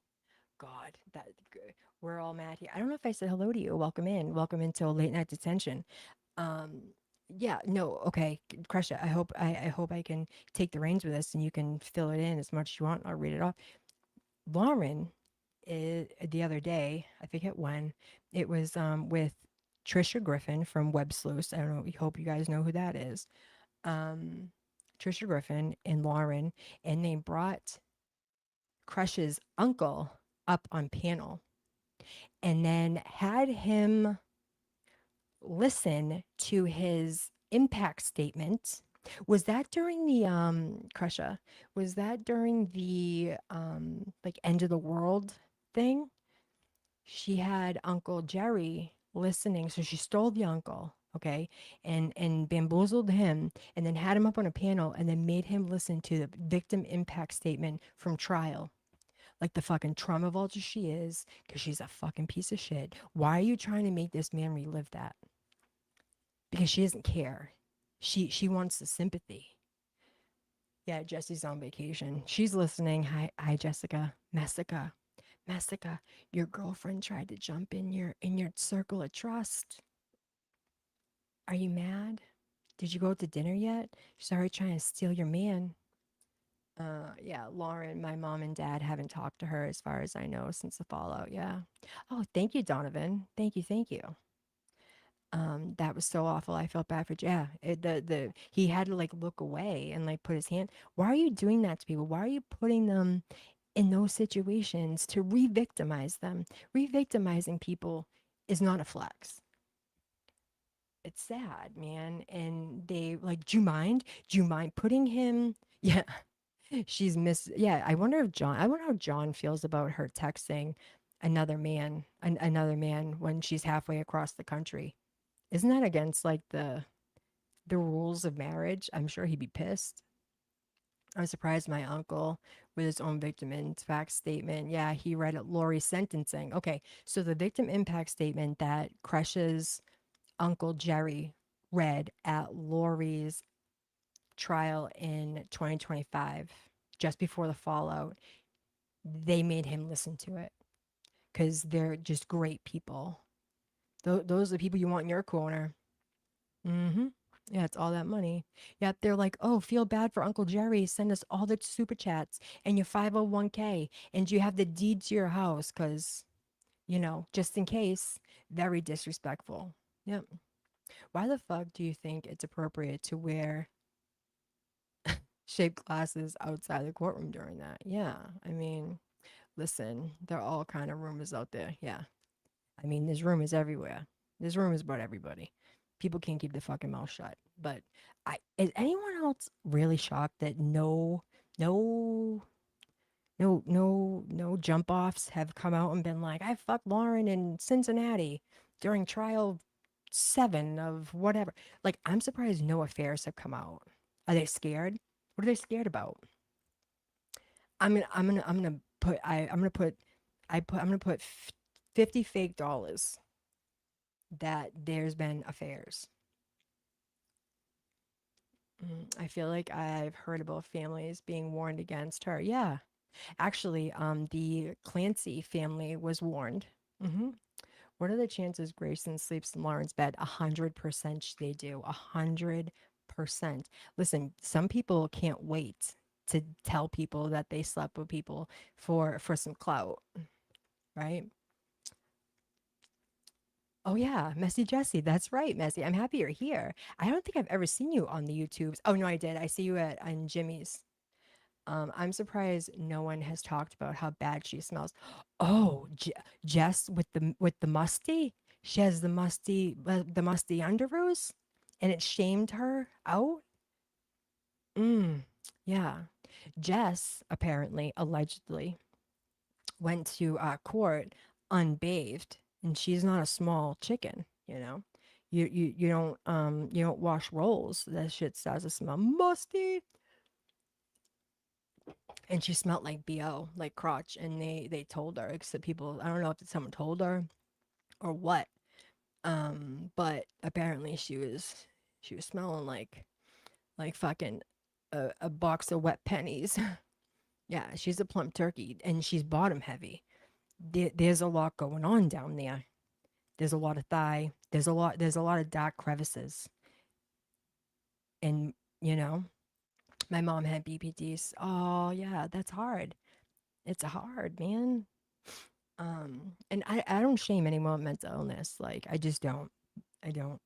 God, we're all mad here. I don't know if I said hello to you. Welcome in. Welcome into a late night detention. Um, yeah, no, okay, Crusha. I hope I can take the reins with this and you can fill it in as much as you want. I'll read it off. Lauren, the other day, I forget when, it was with Trisha Griffin from Web Sleuths. I don't know. We hope you guys know who that is. Um, Trisha Griffin and Lauren, and they brought Crush's uncle up on panel and then had him listen to his impact statement. Was that during the Crusha? Was that during the like end of the world thing? She had Uncle Jerry listening, so she stole the uncle, okay, and bamboozled him, and then had him up on a panel, and then made him listen to the victim impact statement from trial. Like the fucking trauma vulture she is, because she's a fucking piece of shit. Why are you trying to make this man relive that? Because she doesn't care. She wants the sympathy. Yeah, Jesse's on vacation. She's listening. Hi, Jessica. Messica, your girlfriend tried to jump in your circle of trust. Are you mad? Did you go to dinner yet? She's already trying to steal your man. Yeah, Lauren, my mom and dad haven't talked to her as far as I know since the fallout. Yeah. Oh, thank you, Donovan. Thank you. That was so awful. I felt bad for yeah. The he had to like look away and like put his hand. Why are you doing that to people? Why are you putting them in those situations to re-victimize them? Re-victimizing people is not a flex. It's sad, man. And they like, do you mind? Do you mind putting him? Yeah, she's miss. Yeah, I wonder how John feels about her texting another man when she's halfway across the country. Isn't that against like the rules of marriage? I'm sure he'd be pissed. I was surprised my uncle with his own victim impact statement. Yeah, he read it Lori's sentencing. Okay, so the victim impact statement that Crush's uncle Jerry read at Lori's trial in 2025, just before the fallout, they made him listen to it because they're just great people. Those are the people you want in your corner. Mm-hmm. Yeah, it's all that money. Yep, they're like, oh, feel bad for Uncle Jerry. Send us all the super chats and your 501k. And you have the deed to your house because, just in case. Very disrespectful. Yep. Why the fuck do you think it's appropriate to wear shaped glasses outside the courtroom during that? Yeah. I mean, listen, there are all kind of rumors out there. Yeah. I mean, there's rumors everywhere. There's rumors about everybody. People can't keep their fucking mouth shut. But is anyone else really shocked that no, no jump offs have come out and been like, I fucked Lauren in Cincinnati during trial 7 of whatever. Like, I'm surprised no affairs have come out. Are they scared? What are they scared about? I'm gonna put I'm gonna put I'm gonna put 50 fake dollars that there's been affairs. I feel like I've heard about families being warned against her. Yeah, actually, the Clancy family was warned. hmm What are the chances Grayson sleeps in Lauren's bed? 100% they do. 100%. Listen, some people can't wait to tell people that they slept with people for some clout, right? Oh yeah, Messy Jesse. That's right, Messy. I'm happy you're here. I don't think I've ever seen you on the YouTubes. Oh no, I did. I see you at on Jimmy's. I'm surprised no one has talked about how bad she smells. Oh, Jess with the musty. She has the musty underoos, and it shamed her out. Mm, yeah. Jess apparently, allegedly, went to court unbathed, and she's not a small chicken, you know. You don't wash rolls. That shit starts to smell musty. And she smelled like BO, like crotch. And they told her, except people, I don't know if someone told her or what. But apparently she was She was smelling like fucking a box of wet pennies. Yeah, she's a plump turkey and she's bottom heavy. There's a lot going on down there. There's a lot of thigh. There's a lot of dark crevices. And you know, my mom had BPDs. Oh yeah, that's hard. It's hard, man. And I don't shame anyone with mental illness. Like I just don't. I don't.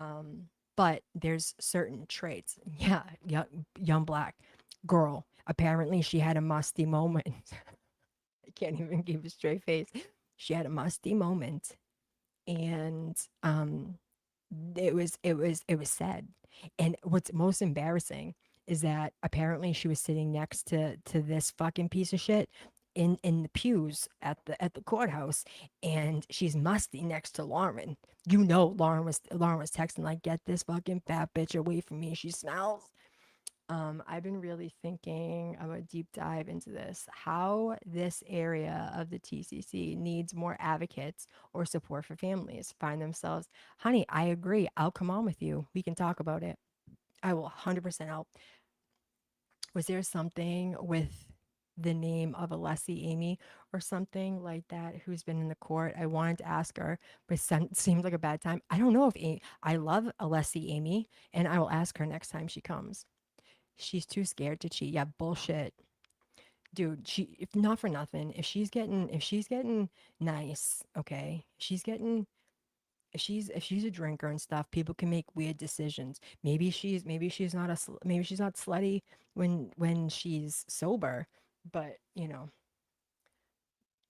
Um, but there's certain traits. Yeah, young black girl. Apparently, she had a musty moment. I can't even give a straight face. She had a musty moment, and it was said. And what's most embarrassing is that apparently she was sitting next to this fucking piece of shit in the pews at the courthouse, and she's musty next to Lauren. Lauren was texting like, "Get this fucking fat bitch away from me. She smells." I've been really thinking of a deep dive into this, how this area of the TCC needs more advocates or support for families find themselves. Honey, I agree. I'll come on with you. We can talk about it. I will 100% help. Was there something with the name of Alessi Amy or something like that who's been in the court? I wanted to ask her, but it seemed like a bad time. I don't know if I love Alessi Amy, and I will ask her next time she comes. She's too scared to cheat. Yeah, bullshit. Dude, if not for nothing, if she's getting nice, okay? If she's a drinker and stuff, people can make weird decisions. Maybe she's not slutty when she's sober, but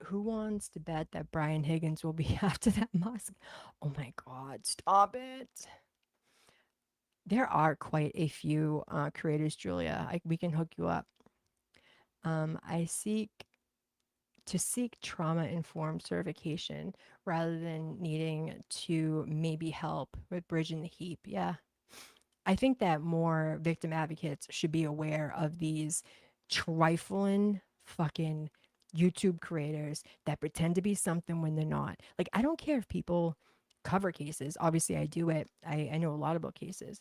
who wants to bet that Brian Higgins will be after that Musk? Oh my God, stop it. There are quite a few creators, Julia. We can hook you up. I seek trauma informed certification rather than needing to maybe help with bridging the heap. Yeah. I think that more victim advocates should be aware of these trifling fucking YouTube creators that pretend to be something when they're not. Like, I don't care if people cover cases. Obviously, I do it. I know a lot about cases.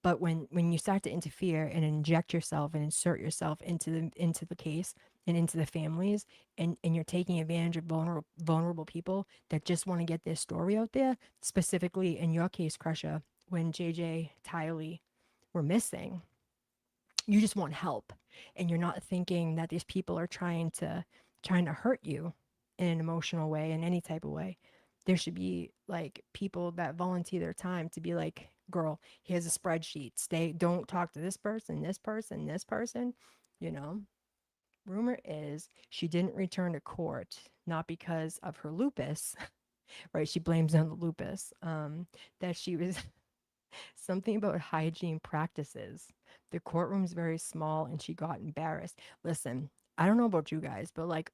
But when you start to interfere and inject yourself and insert yourself into the case and into the families, and you're taking advantage of vulnerable people that just want to get their story out there, specifically in your case, Crusher, when JJ, Tylee were missing, you just want help, and you're not thinking that these people are trying to hurt you in an emotional way, in any type of way. There should be like people that volunteer their time to be like, girl, here's a spreadsheet, don't talk to this person. you know Rumor is she didn't return to court, not because of her lupus. Right, she blames it on the lupus. That she was something about hygiene practices. The courtroom's very small and she got embarrassed. Listen, I don't know about you guys, but like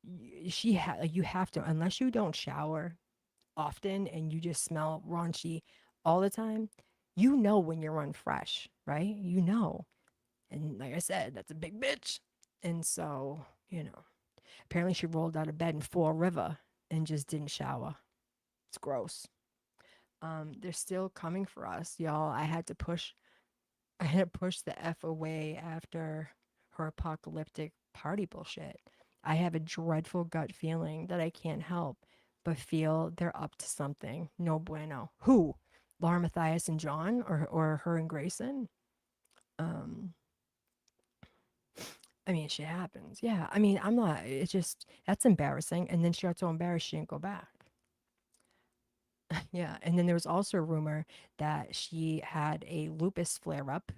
you have to, unless you don't shower often and you just smell raunchy all the time, when you're unfresh, right? And like I said, that's a big bitch. And so, apparently she rolled out of bed in Fall River and just didn't shower. It's gross. They're still coming for us, y'all. I had to push the F away after her apocalyptic party bullshit. I have a dreadful gut feeling that I can't help but feel they're up to something. No bueno. Who? Laura Matthias and John, or her and Grayson? Um, I mean, shit happens. Yeah. I mean, I'm not, it's just, that's embarrassing. And then she got so embarrassed she didn't go back. Yeah. And then there was also a rumor that she had a lupus flare up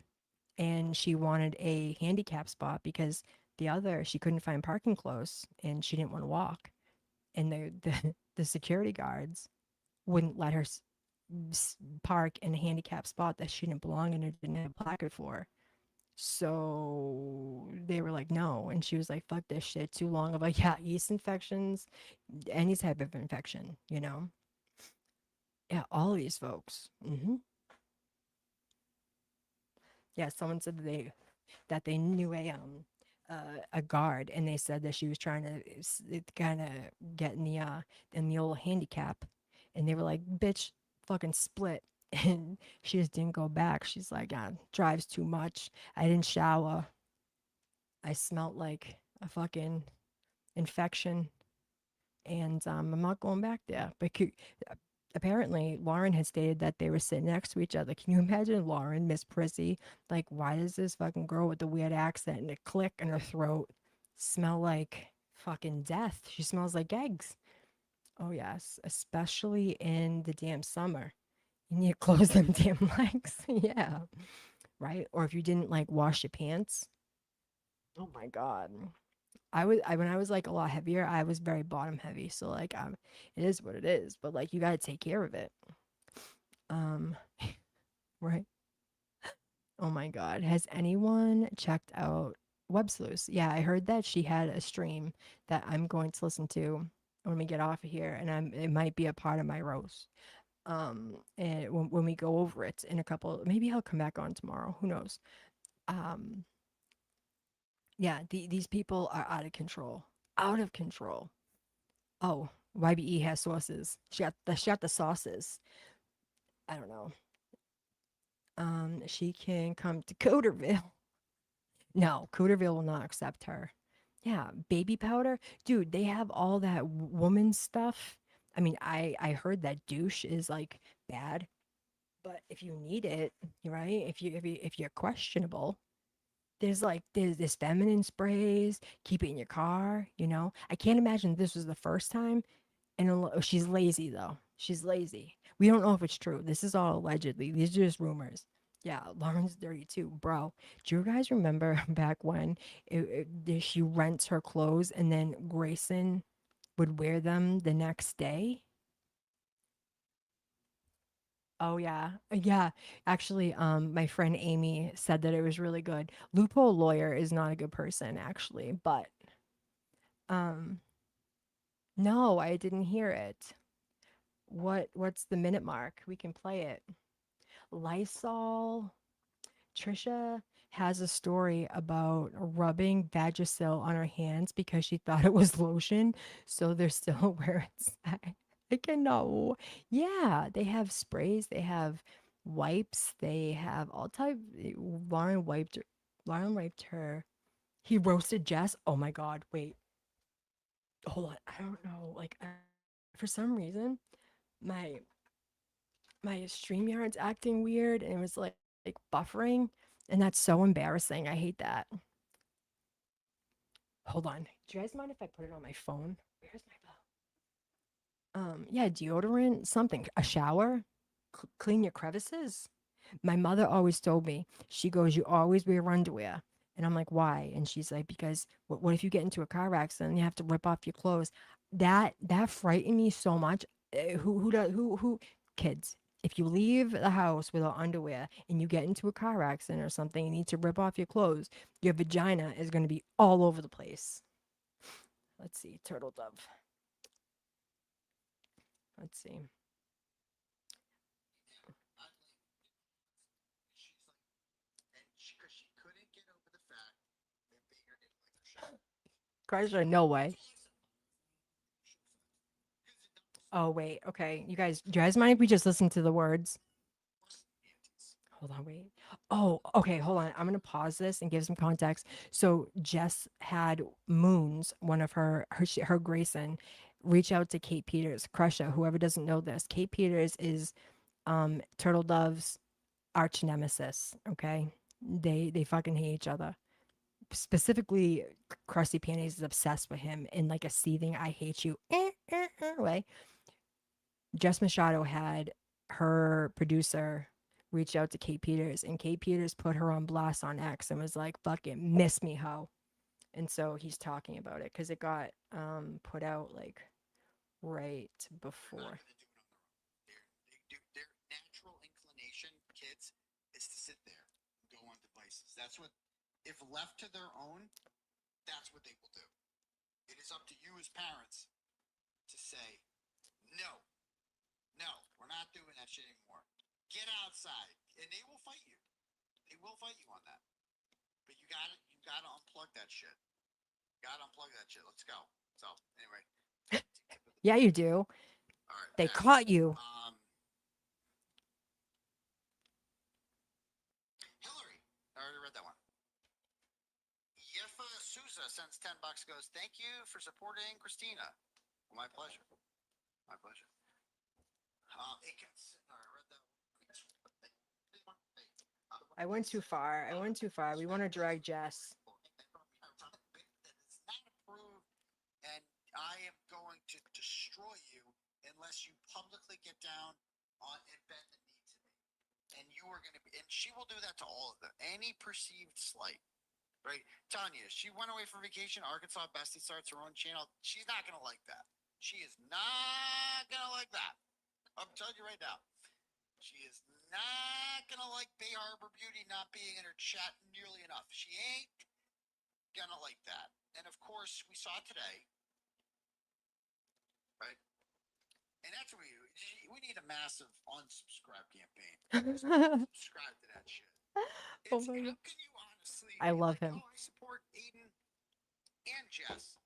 and she wanted a handicap spot because she couldn't find parking close and she didn't want to walk. And the security guards wouldn't let her park in a handicap spot that she didn't belong in or didn't have a placard for. So they were like, no. And she was like, fuck this shit, too long. I'm like, yeah, yeast infections, any type of infection. Yeah, all these folks. Yeah, someone said that they knew a guard, and they said that she was trying to kind of get in the old handicap, and they were like, bitch, fucking split. And she just didn't go back. She's like, drives too much. I didn't shower. I smelt like a fucking infection, and I'm not going back there. But apparently, Lauren had stated that they were sitting next to each other. Can you imagine Lauren, Miss Prissy? Like, why does this fucking girl with the weird accent and a click in her throat smell like fucking death? She smells like eggs. Oh, yes, especially in the damn summer. You need to close them damn legs. Yeah, right? Or if you didn't like wash your pants. Oh my God. When I was like a lot heavier, I was very bottom heavy. So like it is what it is. But like you gotta take care of it. Um right. Oh my God. Has anyone checked out Web Sleuths? Yeah, I heard that she had a stream that I'm going to listen to when we get off of here, and it might be a part of my roast. And when we go over it in a couple, maybe I'll come back on tomorrow. Who knows? Um, yeah, these people are out of control. Out of control. Oh, YBE has sauces. She got the sauces. I don't know. She can come to Coderville. No, Cooterville will not accept her. Yeah, baby powder, dude. They have all that woman stuff. I mean, I heard that douche is like bad, but if you need it, right? If you're questionable, there's feminine sprays. Keep it in your car. I can't imagine this was the first time. And she's lazy though. She's lazy. We don't know if it's true. This is all allegedly. These are just rumors. Yeah, Lauren's dirty too, bro. Do you guys remember back when she rents her clothes and then Grayson would wear them the next day? Oh yeah, yeah. Actually, my friend Amy said that it was really good. Loophole lawyer is not a good person, actually, but um, no, I didn't hear it. What's the minute mark? We can play it. Lysol. Trisha has a story about rubbing Vagisil on her hands because she thought it was lotion, so they're still where it's at. I can know. Yeah, they have sprays, they have wipes, they have all type. Lauren wiped her. He roasted Jess. Oh my God! Wait, hold on. I don't know. Like, for some reason, my my StreamYard's acting weird and it was like buffering, and that's so embarrassing. I hate that. Hold on. Do you guys mind if I put it on my phone? Where's my phone? Yeah, deodorant, something, a shower, clean your crevices. My mother always told me, she goes, you always wear underwear. And I'm like, why? And she's like, because what if you get into a car accident and you have to rip off your clothes? That frightened me so much. Who does who kids? If you leave the house without underwear and you get into a car accident or something, you need to rip off your clothes, your vagina is going to be all over the place. Let's see, turtle dove. Let's see. Chrysler, no way. Oh wait, okay. Do you guys mind if we just listen to the words? Hold on, wait. Oh, okay, hold on. I'm gonna pause this and give some context. So Jess had Moons, one of her Grayson, reach out to Kate Peters, Crusher. Whoever doesn't know this, Kate Peters is Turtle Dove's arch nemesis. Okay, they fucking hate each other. Specifically, Krusty Panties is obsessed with him in like a seething "I hate you" way. Jess Machado had her producer reach out to Kate Peters, and Kate Peters put her on blast on X and was like, "Fucking miss me, ho." And so he's talking about it because it got put out like right before. Yeah, you do. They caught you. Fox goes, "Thank you for supporting Christina." Well, my pleasure. My pleasure. It gets. I read that. I went too far. I went too far. We want to drag Jess. It's not approved, and I am going to destroy you unless you publicly get down on and bend the knee to me. And you are going to be, and she will do that to all of them. Any perceived slight, right? Tanya, she went away for vacation. Arkansas Bestie starts her own channel. She's not going to like that. She is not going to like that. I'm telling you right now. She is not gonna like Bay Harbor Beauty not being in her chat nearly enough. She ain't gonna like that. And of course, we saw today, right? And that's what we need a massive unsubscribe campaign. Subscribe to that shit. Oh It's my how God. can you honestly I be love like, him. oh, I support Aiden and Jess?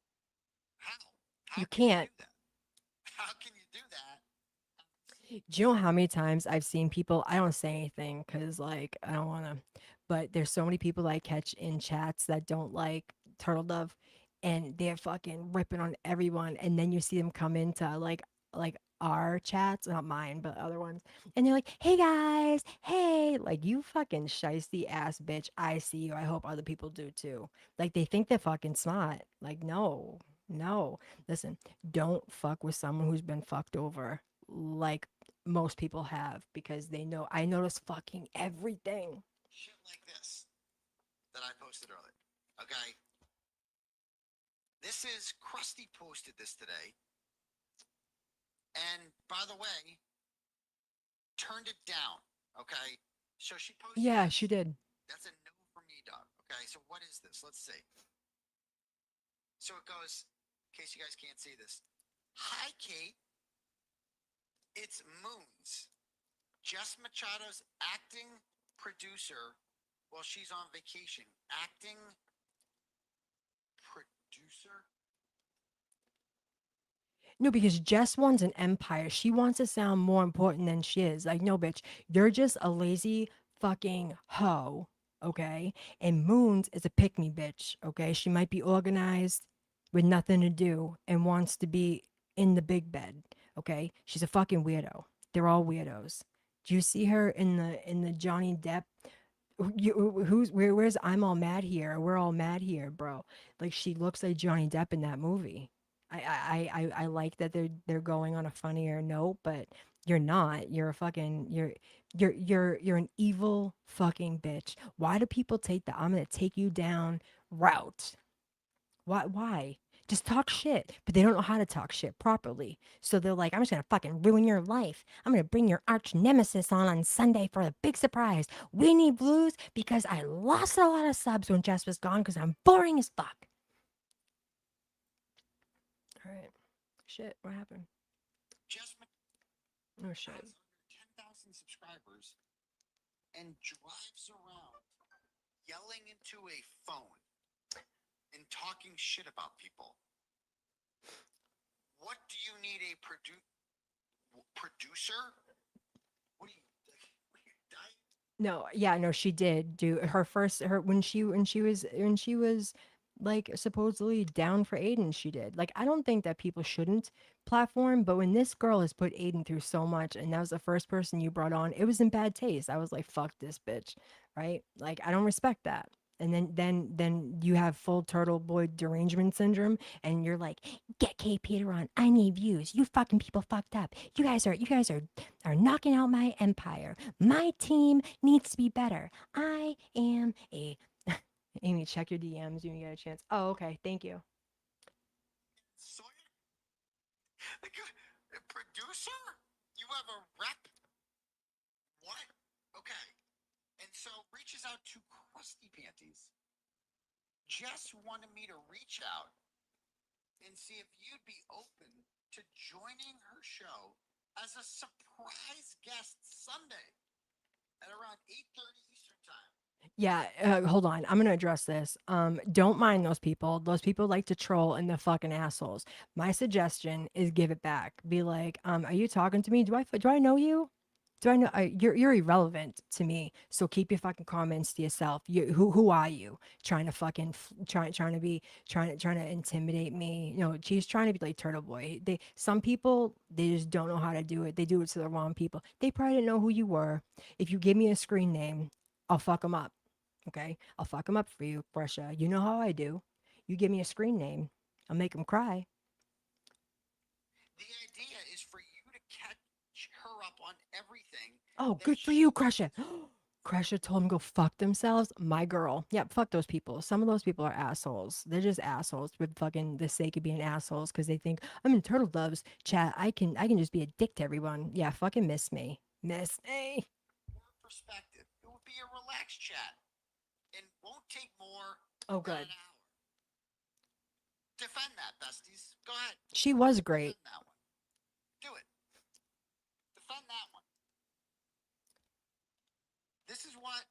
How? You How can you can't. do that? How can you do that? Do you know how many times I've seen people? I don't say anything because, like, I don't want to, but there's so many people I catch in chats that don't like Turtle Dove and they're fucking ripping on everyone. And then you see them come into like our chats, not mine, but other ones. And they're like, hey guys, hey, like you fucking shiesty ass bitch. I see you. I hope other people do too. Like they think they're fucking smart. Like, no, no. Listen, don't fuck with someone who's been fucked over. Like most people have because they know I notice fucking everything. Shit like this that I posted earlier. Okay. This is Krusty posted this today. And by the way, turned it down. Okay. So she posted Yeah, this. she did. That's a no for me, dog. Okay. So what is this? Let's see. So it goes, in case you guys can't see this. Hi, Kate. It's Moons. Jess Machado's acting producer while she's on vacation. Acting producer? No, because Jess wants an empire. She wants to sound more important than she is. Like, no, bitch, you're just a lazy fucking hoe, okay? And Moons is a pick me bitch, okay? She might be organized with nothing to do and wants to be in the big bed, okay? She's a fucking weirdo. They're all weirdos. Do you see her in the Johnny Depp? Where's I'm all mad here? We're all mad here, bro. Like she looks like Johnny Depp in that movie. I like that they're going on a funnier note, but you're not. You're a fucking you're an evil fucking bitch. Why do people take the I'm gonna take you down route? Why? Just talk shit, but they don't know how to talk shit properly. So they're like, I'm just gonna fucking ruin your life. I'm gonna bring your arch nemesis on Sunday for a big surprise. We need blues because I lost a lot of subs when Jess was gone because I'm boring as fuck. All right. Shit, what happened? Jess Oh has shit. under 10,000 subscribers and drives around yelling into a phone and talking shit about people. What do you need a producer? What are you, what are you dying? No, yeah, no, she did do her first her when she was like supposedly down for Aiden, she did. Like I don't think that people shouldn't platform, but when this girl has put Aiden through so much and that was the first person you brought on, it was in bad taste. I was like, fuck this bitch, right? Like I don't respect that. And then you have full turtle boy derangement syndrome and you're like, get K Peter on. I need views. You fucking people fucked up. You guys are knocking out my empire. My team needs to be better. I am a Amy, check your DMs when you get a chance. Oh, okay. Thank you. Sawyer? Like a producer? You have a rep? What? Okay. And so reaches out to Krusty Panties. Jess wanted me to reach out and see if you'd be open to joining her show as a surprise guest Sunday at around 8:30 Eastern Time. Yeah, hold on. I'm gonna address this. Don't mind those people. Those people like to troll and they're fucking assholes. My suggestion is give it back. Be like, are you talking to me? Do I know you? Do I know you're irrelevant to me? So keep your fucking comments to yourself. Who are you? Trying to fucking trying to be trying to intimidate me. You know, she's trying to be like Turtle Boy. They some people they just don't know how to do it. They do it to the wrong people. They probably didn't know who you were. If you give me a screen name, I'll fuck them up. Okay, I'll fuck them up for you, Brescia. You know how I do. You give me a screen name, I'll make them cry. The idea is for you to catch her up on everything Oh, that good for she you, does. Crusher. Crusher told them go fuck themselves. My girl. Yep, fuck those people. Some of those people are assholes. They're just assholes for fucking the sake of being assholes because they think I'm in Turtle Doves chat. I can just be a dick to everyone. Yeah, fucking miss me. Miss me. Your perspective. It would be a relaxed chat and won't take more Oh, than good. an hour. Defend that, besties. Go ahead. She was great. Defend that one. Do it. Defend that one. This is what,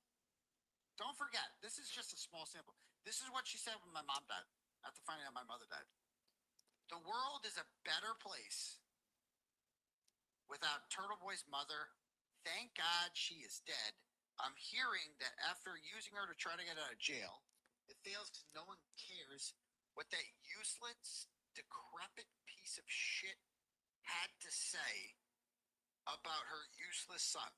don't forget, this is just a small sample. This is what she said when my mom died, after finding out my mother died. The world is a better place without Turtle Boy's mother. Thank God she is dead. I'm hearing that after using her to try to get out of jail, it fails because no one cares what that useless, decrepit piece of shit had to say about her useless son.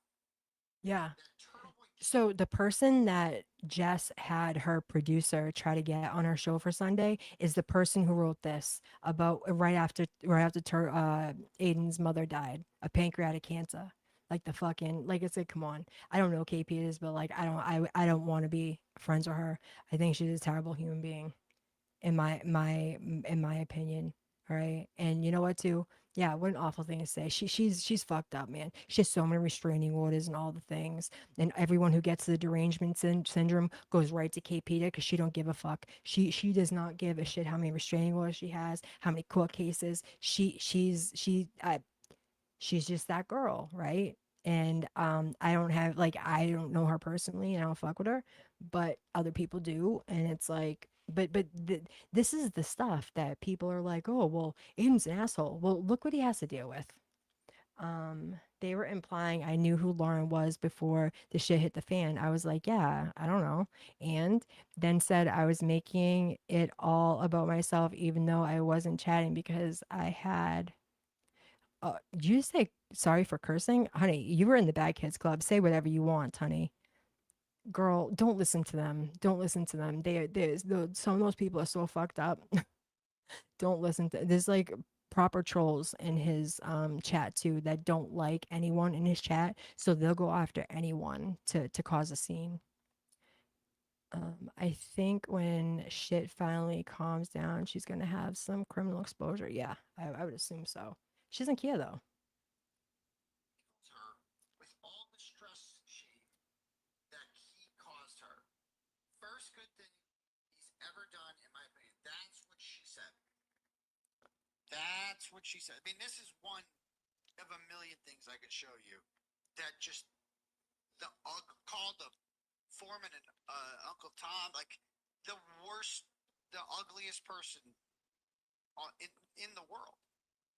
Yeah. That Turtle Boy. So the person that Jess had her producer try to get on her show for Sunday is the person who wrote this about right after Aiden's mother died of pancreatic cancer. Like the fucking like it's like come on. I don't know KP is, but like I don't want to be friends with her. I think she's a terrible human being in my opinion. All right. And you know what too? Yeah, what an awful thing to say. She's fucked up, man. She has so many restraining orders and all the things. And everyone who gets the derangement syndrome goes right to KP because she don't give a fuck. She does not give a shit how many restraining orders she has, how many court cases. She's just that girl, right? And I don't know her personally and I don't fuck with her, but other people do, and it's like this is the stuff that people are like, oh well, Aiden's an asshole. Well, look what he has to deal with. They were implying I knew who Lauren was before the shit hit the fan. I was like, yeah, I don't know. And then said I was making it all about myself, even though I wasn't chatting because I had did you say sorry for cursing? Honey, you were in the Bad Kids Club. Say whatever you want, honey. Girl, don't listen to them. Don't listen to them. Some of those people are so fucked up. Don't listen to there's like proper trolls in his chat too that don't like anyone in his chat. So they'll go after anyone to cause a scene. I think when shit finally calms down, she's gonna have some criminal exposure. Yeah, I would assume so. She doesn't care though. Her with all the stress she that he caused her. First good thing he's ever done, in my opinion. That's what she said. That's what she said. I mean, this is one of a million things I could show you that just called the foreman and Uncle Tom like the worst, the ugliest person in the world.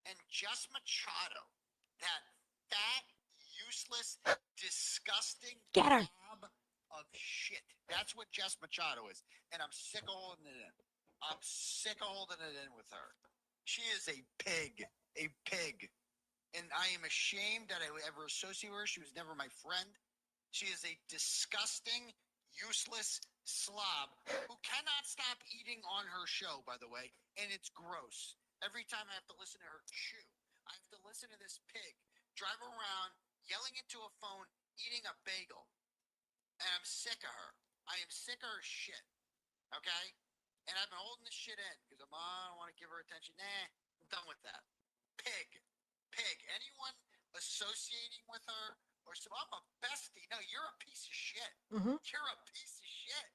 And Jess Machado, that fat, useless, disgusting Get her. blob of shit. That's what Jess Machado is. And I'm sick of holding it in. I'm sick of holding it in with her. She is a pig. A pig. And I am ashamed that I would ever associate with her. She was never my friend. She is a disgusting, useless slob who cannot stop eating on her show, by the way, and it's gross. Every time I have to listen to her chew, I have to listen to this pig drive around yelling into a phone, eating a bagel, and I'm sick of her. I am sick of her shit, okay? And I've been holding this shit in because I don't want to give her attention. Nah, I'm done with that. Pig. Pig. Anyone associating with her or some, I'm a bestie. No, you're a piece of shit. Mm-hmm. You're a piece of shit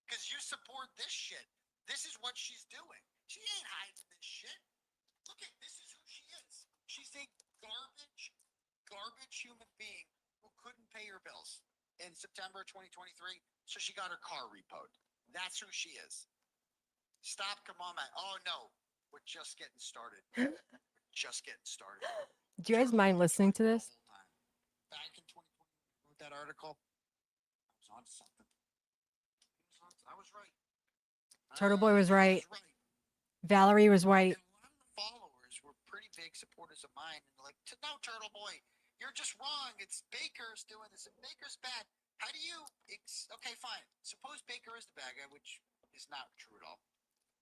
because you support this shit. This is what she's doing. She ain't hiding this shit. Look at this is who she is. She's a garbage human being who couldn't pay her bills in September 2023, so she got her car repoed. That's who she is. Stop, come on, man. Oh no, we're just getting started. Just getting started. Do you guys mind listening to this? back in 2020 when I wrote that article, I was on something. I was right. Turtle Boy was I right. was right. Valerie was And right. a lot of the followers were pretty big supporters of mine. And they're like, no, Turtle Boy, you're just wrong. It's Baker's doing this, and Baker's bad. How do you? Okay, fine. Suppose Baker is the bad guy, which is not true at all.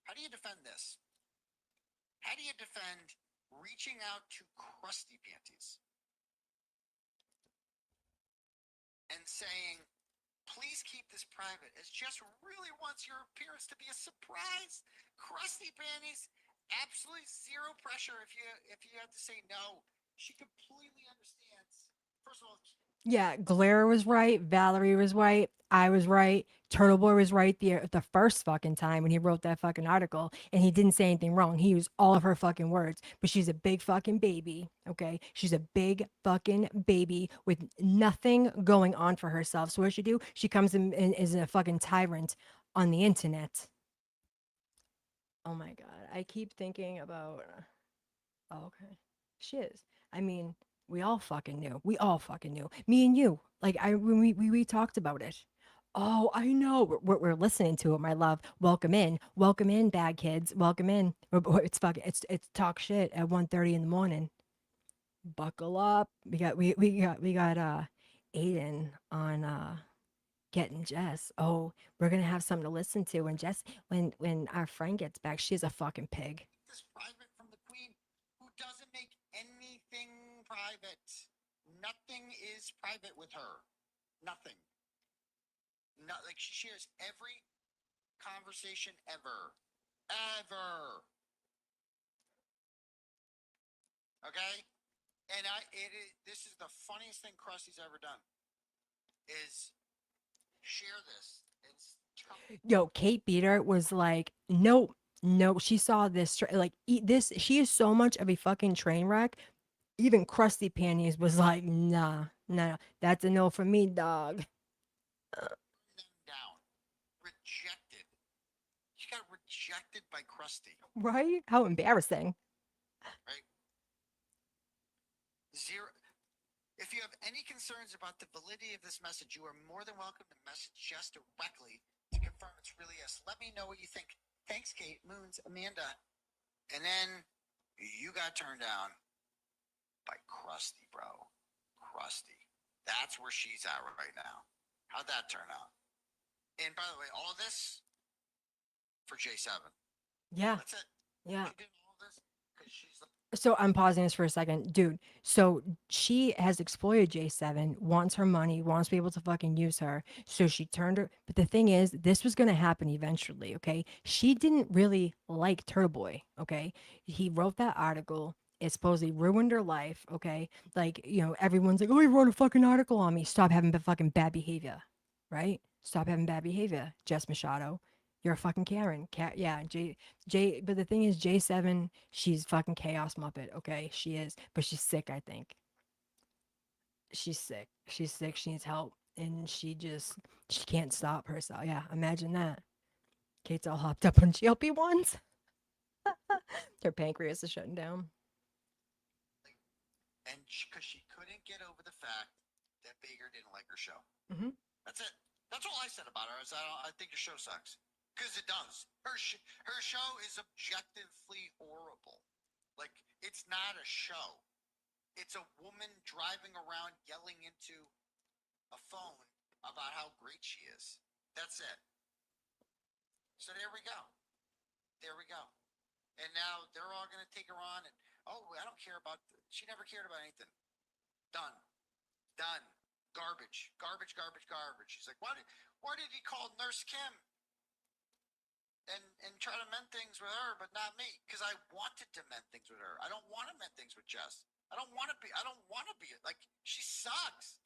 How do you defend this? How do you defend reaching out to Krusty Panties and saying, please keep this private, as Jess really wants your appearance to be a surprise? Krusty Panties, absolutely zero pressure if you have to say no. She completely understands. First of all, Yeah, Glare was right. Valerie was right. I was right. Turtle Boy was right the first fucking time when he wrote that fucking article, and he didn't say anything wrong. He used all of her fucking words. But she's a big fucking baby. Okay, she's a big fucking baby with nothing going on for herself. So what she do? She comes in and is a fucking tyrant on the internet. Oh my god, I keep thinking about. Oh, okay. She is. I mean, we all fucking knew. We all fucking knew. Me and you. Like I when we talked about it. Oh, I know. We're listening to it, my love. Welcome in, bad kids. Welcome in. It's fucking. It's talk shit at 1:30 in the morning. Buckle up. We got Aiden on getting Jess. Oh, we're gonna have something to listen to when Jess when our friend gets back. She's a fucking pig. this private from the Queen, who doesn't make anything private. Nothing is private with her. Nothing. Not like she shares every conversation ever. Ever. Okay? And this is the funniest thing Krusty's ever done is share this. Yo, Kate Beater was like, nope, no, she saw this like this. She is so much of a fucking train wreck. Even Krusty Panties was like, nah, that's a no for me, dog. them down. Rejected. She got rejected by Krusty. Right? How embarrassing. Right? Zero. If you have any concerns about the validity of this message, you are more than welcome to message Jess directly to confirm it's really us. Let me know what you think. Thanks, Kate, Moons, Amanda. And then you got turned down by Krusty, bro. Krusty. That's where she's at right now. How'd that turn out? And by the way, all this for J7. Yeah, That's it. yeah. She did all this because she's like, So I'm pausing this for a second, dude. So she has exploited J7, wants her money, wants to be able to fucking use her. So she turned her. But the thing is, this was gonna happen eventually. Okay, she didn't really like Turtle Boy. Okay, he wrote that article. It supposedly ruined her life. Okay, like everyone's like, oh, he wrote a fucking article on me. Stop having fucking bad behavior, right? Stop having bad behavior, Jess Machado. You're a fucking Karen. Yeah, J. But the thing is, J7, she's fucking chaos muppet. Okay, she is, but she's sick. I think she's sick. She's sick. She needs help, and she can't stop herself. Yeah, imagine that. Kate's all hopped up on GLP-1s. Her pancreas is shutting down. and because she couldn't get over the fact that Baker didn't like her show. Hmm. That's it. That's all I said about her. Is I think your show sucks because it does. Her show is objectively horrible. Like it's not a show. It's a woman driving around yelling into a phone about how great she is. That's it. So there we go. There we go. And now they're all going to take her on. And oh, I don't care about. She never cared about anything. Done. Done. Garbage. Garbage. Garbage. Garbage. She's like, why did he call Nurse Kim and try to mend things with her, but not me? Because I wanted to mend things with her. I don't want to mend things with Jess. I don't want to be. I don't want to be like she sucks.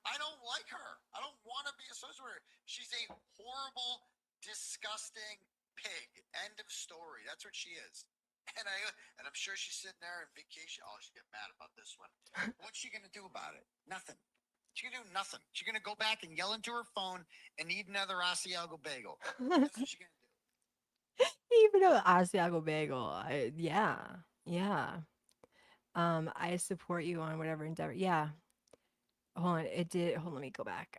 I don't like her. I don't want to be associated with her. She's a horrible, disgusting pig. End of story. That's what she is. And I'm sure she's sitting there on vacation. Oh, she's getting mad about this one. What's she gonna do about it? Nothing. She's gonna do nothing. She's gonna go back and yell into her phone and eat another Asiago bagel. That's what she's gonna do. Even though Asiago Bagel, yeah, yeah. I support you on whatever endeavor. Yeah, Hold on, it did. Hold on, let me go back.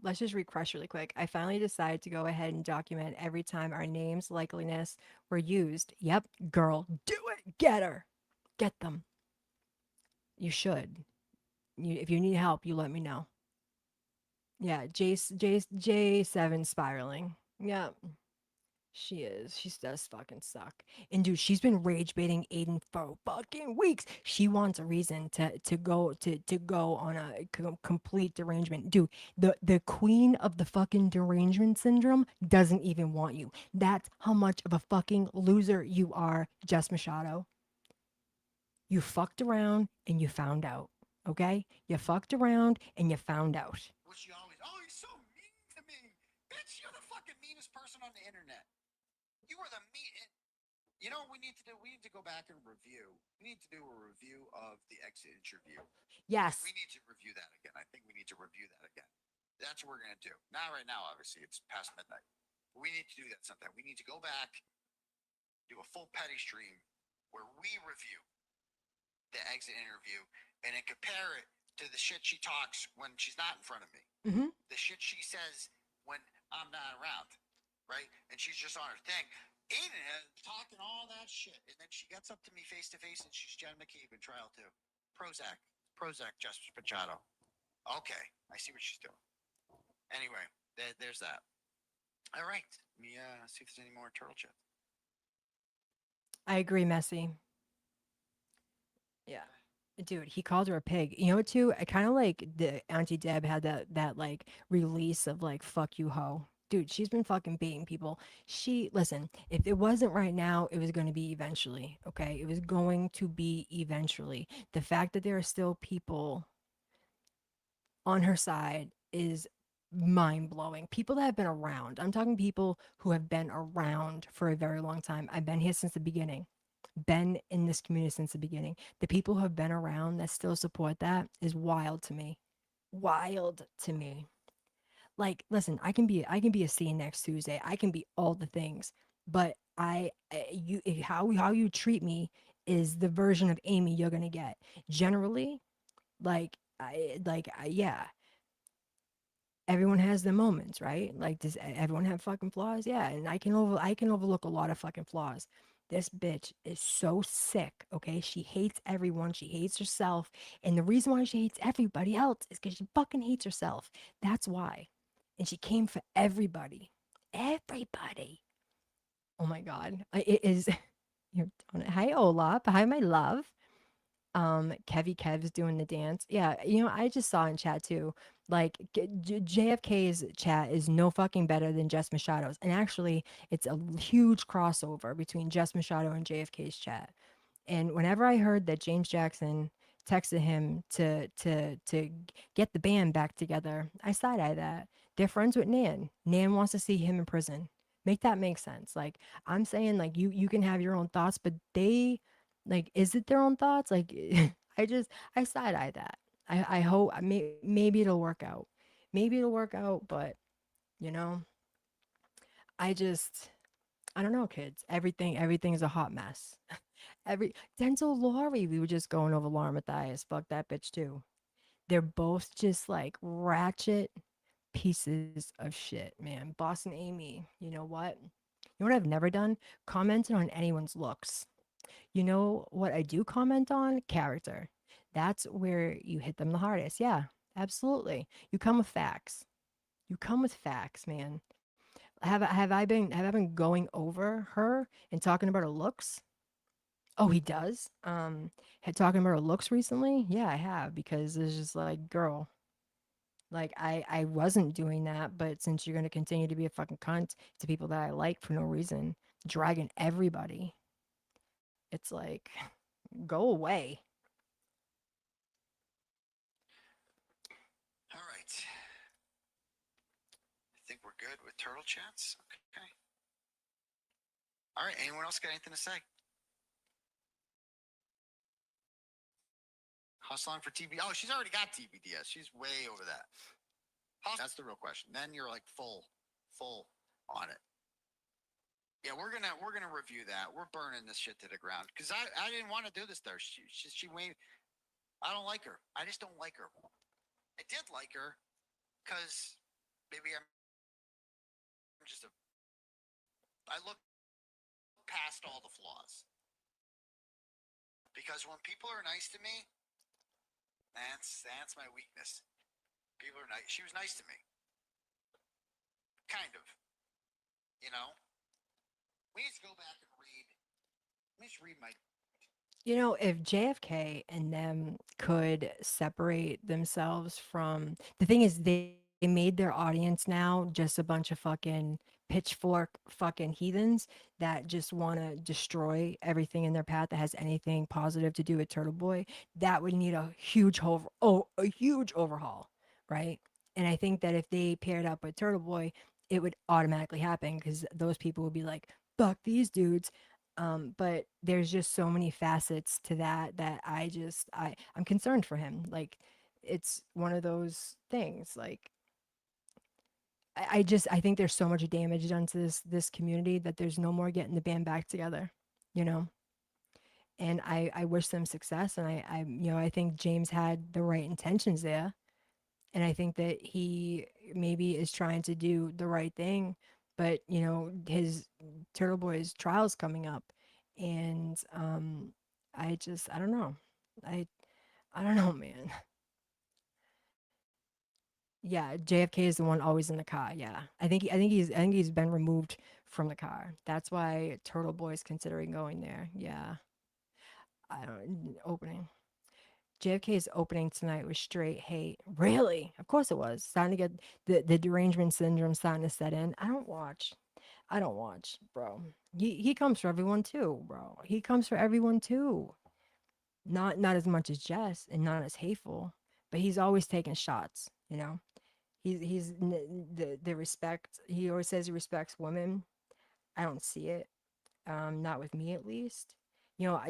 Let's just refresh really quick. I finally decided to go ahead and document every time our names, likeliness were used. Yep, girl, do it. Get her. Get them. You should. If you need help, you let me know. Yeah, J7 spiraling. Yep. She is. She does fucking suck. And dude, she's been rage baiting Aiden for fucking weeks. She wants a reason to go on a complete derangement. Dude, the queen of the fucking derangement syndrome doesn't even want you. That's how much of a fucking loser you are, Jess Machado. You fucked around and you found out. Okay? You fucked around and you found out. What she always, oh, he's so mean to me. Bitch, you're the fucking meanest person on the internet. You are the mean. You know what we need to do? We need to go back and review. We need to do a review of the exit interview. Yes. We need to review that again. I think we need to review that again. That's what we're gonna do. Not right now, obviously. It's past midnight. But we need to do that sometime. We need to go back, do a full petty stream where we review the exit interview and then compare it to the shit she talks when she's not in front of me. Mm-hmm. The shit she says when I'm not around, right? And she's just on her thing. Aiden is talking all that shit, and then she gets up to me face to face, and she's Jen McCabe in trial too. Prozac, Justice Pachado. Okay, I see what she's doing. Anyway, there's that. All right, let me see if there's any more turtle chat. I agree, Messy. Yeah. Dude, he called her a pig. You know what too? I kind of like the Auntie Deb had that like release of like fuck you hoe. Dude, she's been fucking baiting people. She listen, if it wasn't right now, it was going to be eventually, okay? It was going to be eventually. The fact that there are still people on her side is mind blowing. People that have been around. I'm talking people who have been around for a very long time. I've been here since the beginning. Been in this community since the beginning. The people who have been around that still support that is wild to me. Wild to me. Like, listen, I can be a scene next Tuesday. I can be all the things, but how you treat me is the version of Amy you're gonna get. Generally, yeah, everyone has their moments, right? Like, does everyone have fucking flaws? Yeah, and I can overlook a lot of fucking flaws. This bitch is so sick, okay? She hates everyone. She hates herself. And the reason why she hates everybody else is because she fucking hates herself. That's why. And she came for everybody. Everybody. Oh my God. It is. You're on it. Hi, Olaf. Hi, my love. Kev's doing the dance. Yeah, I just saw in chat too. Like JFK's chat is no fucking better than Jess Machado's, and actually, it's a huge crossover between Jess Machado and JFK's chat. And whenever I heard that James Jackson texted him to get the band back together, I side eye that. They're friends with Nan. Nan wants to see him in prison. Make that make sense. Like I'm saying, like you can have your own thoughts, but they like is it their own thoughts? Like I side eye that. I hope maybe it'll work out. Maybe it'll work out, but you know, I just I don't know, kids. Everything is a hot mess. Every Denzel Laurie, we were just going over Laura Mathias. Fuck that bitch too. They're both just like ratchet pieces of shit, man. Boss and Amy, you know what? You know what I've never done? Commented on anyone's looks. You know what I do comment on? Character. That's where you hit them the hardest. Yeah, absolutely. You come with facts. You come with facts, man. Have I been going over her and talking about her looks? Oh, he does? Had talking about her looks recently? Yeah, I have because it's just like, girl, like I wasn't doing that, but since you're gonna continue to be a fucking cunt to people that I like for no reason, dragging everybody, it's like, go away. All right. I think we're good with turtle chats. Okay. All right. Anyone else got anything to say? Hustling for TB. Oh, she's already got TBDS. She's way over that. That's the real question. Then you're like full on it. Yeah, we're gonna review that. We're burning this shit to the ground because I didn't want to do this there. She I don't like her. I just don't like her. I did like her because maybe I'm just a I look past all the flaws because when people are nice to me, that's my weakness. People are nice. She was nice to me, kind of. You know, we need to go back and read. Let me just read my. You know, if JFK and them could separate themselves from the thing is they made their audience now just a bunch of fucking pitchfork fucking heathens that just want to destroy everything in their path that has anything positive to do with Turtle Boy. That would need a huge a huge overhaul, right? And I think that if they paired up with Turtle Boy, it would automatically happen because those people would be like, "Fuck these dudes." But there's just so many facets to that I'm concerned for him. Like it's one of those things. Like I think there's so much damage done to this community that there's no more getting the band back together, you know. And I wish them success, and I think James had the right intentions there, and I think that he maybe is trying to do the right thing, but his Turtle Boy's trial's coming up, and I don't know, I I don't know, man. Yeah, JFK is the one always in the car. Yeah, I think he's been removed from the car. That's why Turtle Boy is considering going there. Yeah, I don't opening. JFK's opening tonight was straight hate. Really? Of course it was. Starting to get the derangement syndrome starting to set in. I don't watch. I don't watch, bro. He comes for everyone too, bro. He comes for everyone too. Not as much as Jess and not as hateful, but he's always taking shots, you know? The respect. He always says he respects women. I don't see it. Not with me at least.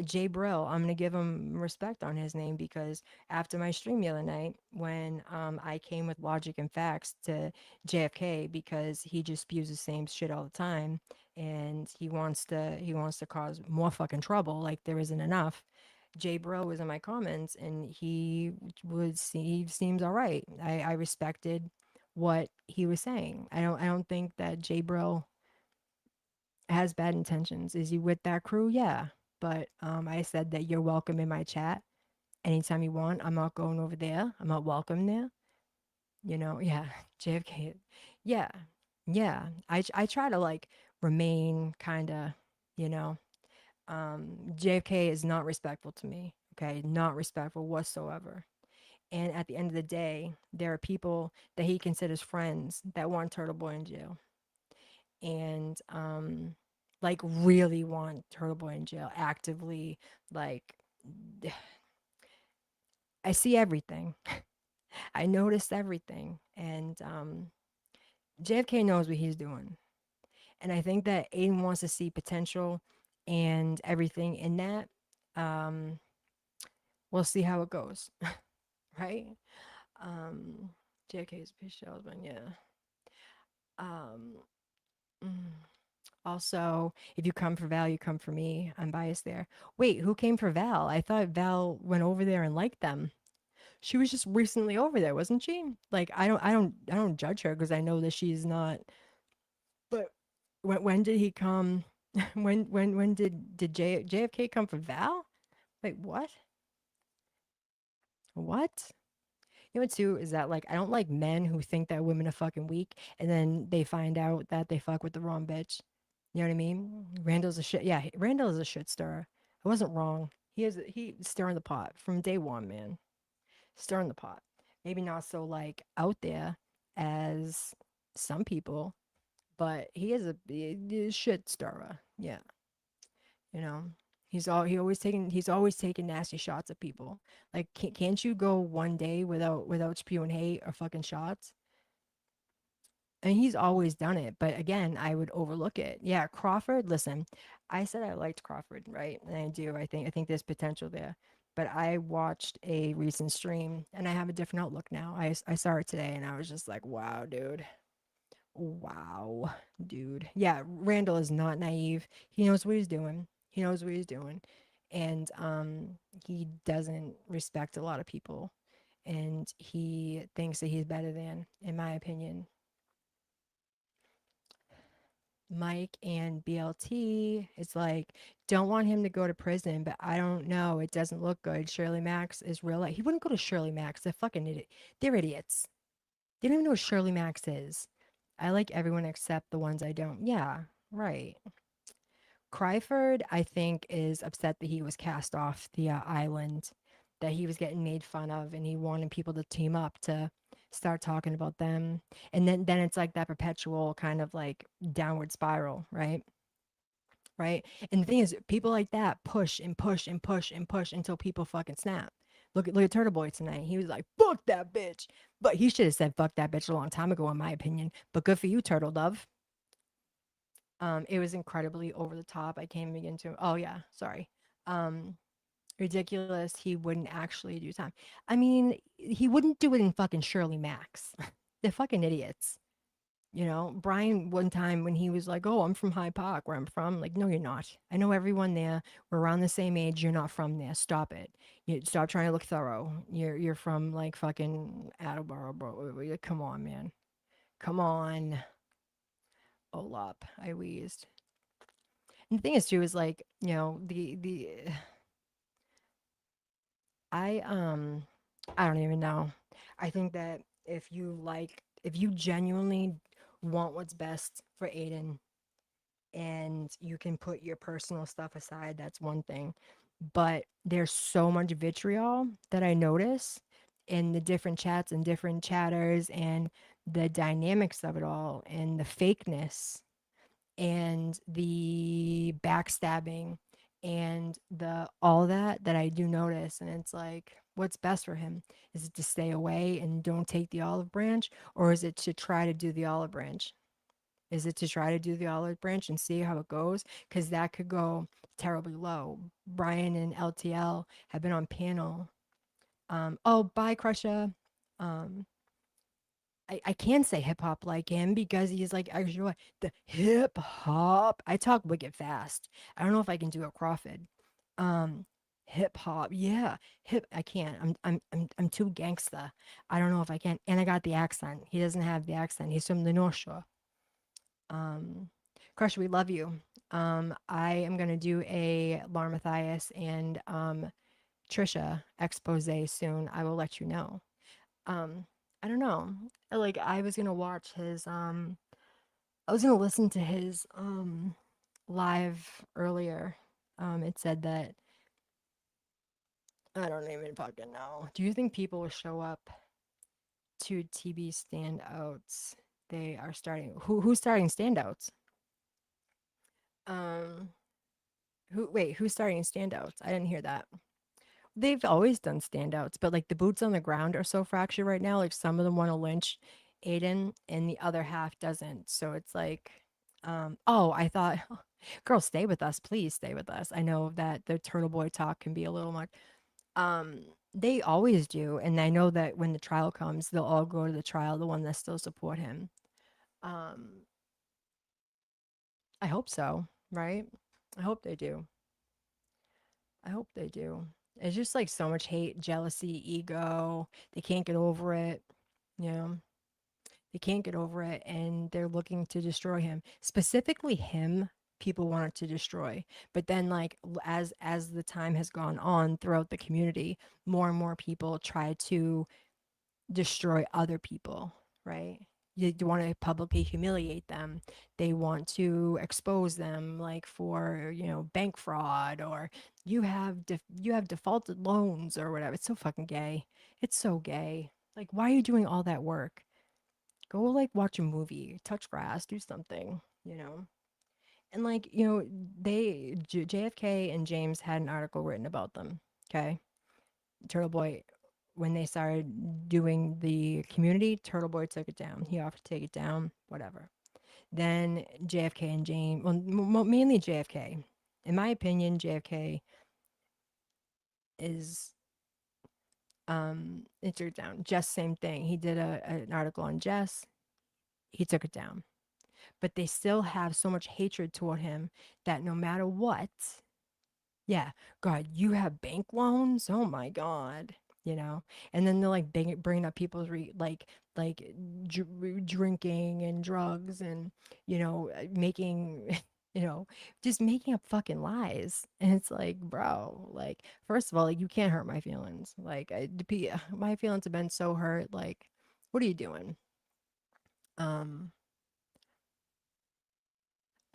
Jay Brill, I'm gonna give him respect on his name because after my stream the other night, when I came with logic and facts to JFK because he just spews the same shit all the time, and he wants to cause more fucking trouble like there isn't enough. Jay Brill was in my comments, and he seems all right. I respected what he was saying. I don't think that Jay Brill has bad intentions. Is he with that crew? Yeah. But I said that you're welcome in my chat anytime you want. I'm not going over there. I'm not welcome there. Yeah. JFK. Yeah. Yeah. I try to like remain kind of, you know, JFK is not respectful to me. Okay. Not respectful whatsoever. And at the end of the day, there are people that he considers friends that want Turtle Boy in jail and like really want Turtle Boy in jail actively. Like I see everything. I noticed everything, and JFK knows what he's doing, and I think that Aiden wants to see potential and everything in that. Um, we'll see how it goes, right? JFK is a bitch salesman, yeah. Um, mm. Also, if you come for Val, you come for me. I'm biased there. Wait, who came for Val? I thought Val went over there and liked them. She was just recently over there, wasn't she? Like I don't judge her because I know that she's not. But when did he come? When did JFK come for Val? Wait, what? What? You know what too is that like I don't like men who think that women are fucking weak and then they find out that they fuck with the wrong bitch. You know what I mean? Randall's a shit. Yeah, Randall is a shit stirrer. I wasn't wrong. He stirring the pot from day one, man. Stirring the pot. Maybe not so like out there as some people, but he is a shit stirrer. Yeah, you know. He's always taking nasty shots at people. Like can't you go one day without spewing hate or fucking shots? And he's always done it, but again, I would overlook it. Yeah, Crawford, listen, I said I liked Crawford, right? And I do. I think there's potential there. But I watched a recent stream and I have a different outlook now. I saw it today and I was just like, wow, dude. Wow, dude. Yeah, Randall is not naive. He knows what he's doing. He knows what he's doing. And he doesn't respect a lot of people. and he thinks that he's better than, in my opinion, Mike and BLT. It's like, don't want him to go to prison, but I don't know. It doesn't look good. Shirley Max is real life. He wouldn't go to Shirley Max. They're fucking idiot. They're idiots. They don't even know what Shirley Max is. I like everyone except the ones I don't. Yeah, right. Cryford, I think, is upset that he was cast off the island, that he was getting made fun of, and he wanted people to team up to start talking about them. And then it's like that perpetual kind of like downward spiral, right? Right. And the thing is, people like that push and push and push and push until people fucking snap. Look at Turtle Boy tonight. He was like, "Fuck that bitch," but he should have said "fuck that bitch" a long time ago, in my opinion. But good for you, Turtle Dove. It was incredibly over the top. I can't even begin to. Oh yeah, sorry. Um, ridiculous. He wouldn't actually do time. I mean, he wouldn't do it in fucking Shirley Max. They're fucking idiots. You know, Brian one time when he was like, "Oh, I'm from High Park, where I'm from." Like, no, you're not. I know everyone there. We're around the same age. You're not from there. Stop it. You stop trying to look thorough. You're from like fucking Attleboro, bro. Come on, man. Come on. Olap. I wheezed. And the thing is too is like, the I I don't even know. I think that if you genuinely want what's best for Aiden and you can put your personal stuff aside, that's one thing. But there's so much vitriol that I notice in the different chats and different chatters and the dynamics of it all and the fakeness and the backstabbing and the all that I do notice, and it's like, what's best for him? Is it to stay away and don't take the olive branch, or is it to try to do the olive branch? Is it to try to do the olive branch and see how it goes? Because that could go terribly low. Brian and LTL have been on panel. Oh, bye, Crusha. Um, I can say hip hop like him because he's like actually the hip hop. I talk wicked fast. I don't know if I can do a Crawford. Um, hip hop, yeah, hip. I can't. I'm too gangsta. I don't know if I can. And I got the accent. He doesn't have the accent. He's from the North Shore. Um, Crush, we love you. I am gonna do a Lar Matthias and Trisha expose soon. I will let you know. um I don't know. Like I was gonna watch his I was gonna listen to his live earlier. It said that I don't even fucking know. Do you think people will show up to TB standouts? They are starting who's starting standouts? Um who's starting standouts? I didn't hear that. They've always done standouts, but like the boots on the ground are so fractured right now. Like some of them want to lynch Aiden and the other half doesn't. So it's like, oh, I thought, girl, stay with us. Please stay with us. I know that the Turtle Boy talk can be a little much. Um, they always do. And I know that when the trial comes, they'll all go to the trial, the one that still support him. Um, I hope so, right? I hope they do. I hope they do. It's just like so much hate, jealousy, ego. They can't get over it. You know, they can't get over it and they're looking to destroy him. Specifically him, people wanted to destroy. But then like as the time has gone on throughout the community, more and more people try to destroy other people, right? You want to publicly humiliate them. They want to expose them, like for bank fraud or you have defaulted loans or whatever. It's so fucking gay. It's so gay. Like, why are you doing all that work? Go like watch a movie, touch grass, do something. And like JFK and James had an article written about them. Okay, Turtle Boy, when they started doing the community, Turtle Boy took it down. He offered to take it down, whatever. Then JFK and James, well, mainly JFK. In my opinion, JFK is it took it down. Jess, same thing. He did an article on Jess. He took it down. But they still have so much hatred toward him that no matter what, yeah, God, you have bank loans? Oh my God. you know. And then they're like bringing up people's like drinking and drugs and making just making up fucking lies. And it's like, bro, like, first of all, like, you can't hurt my feelings. Like, my feelings have been so hurt. Like, what are you doing? um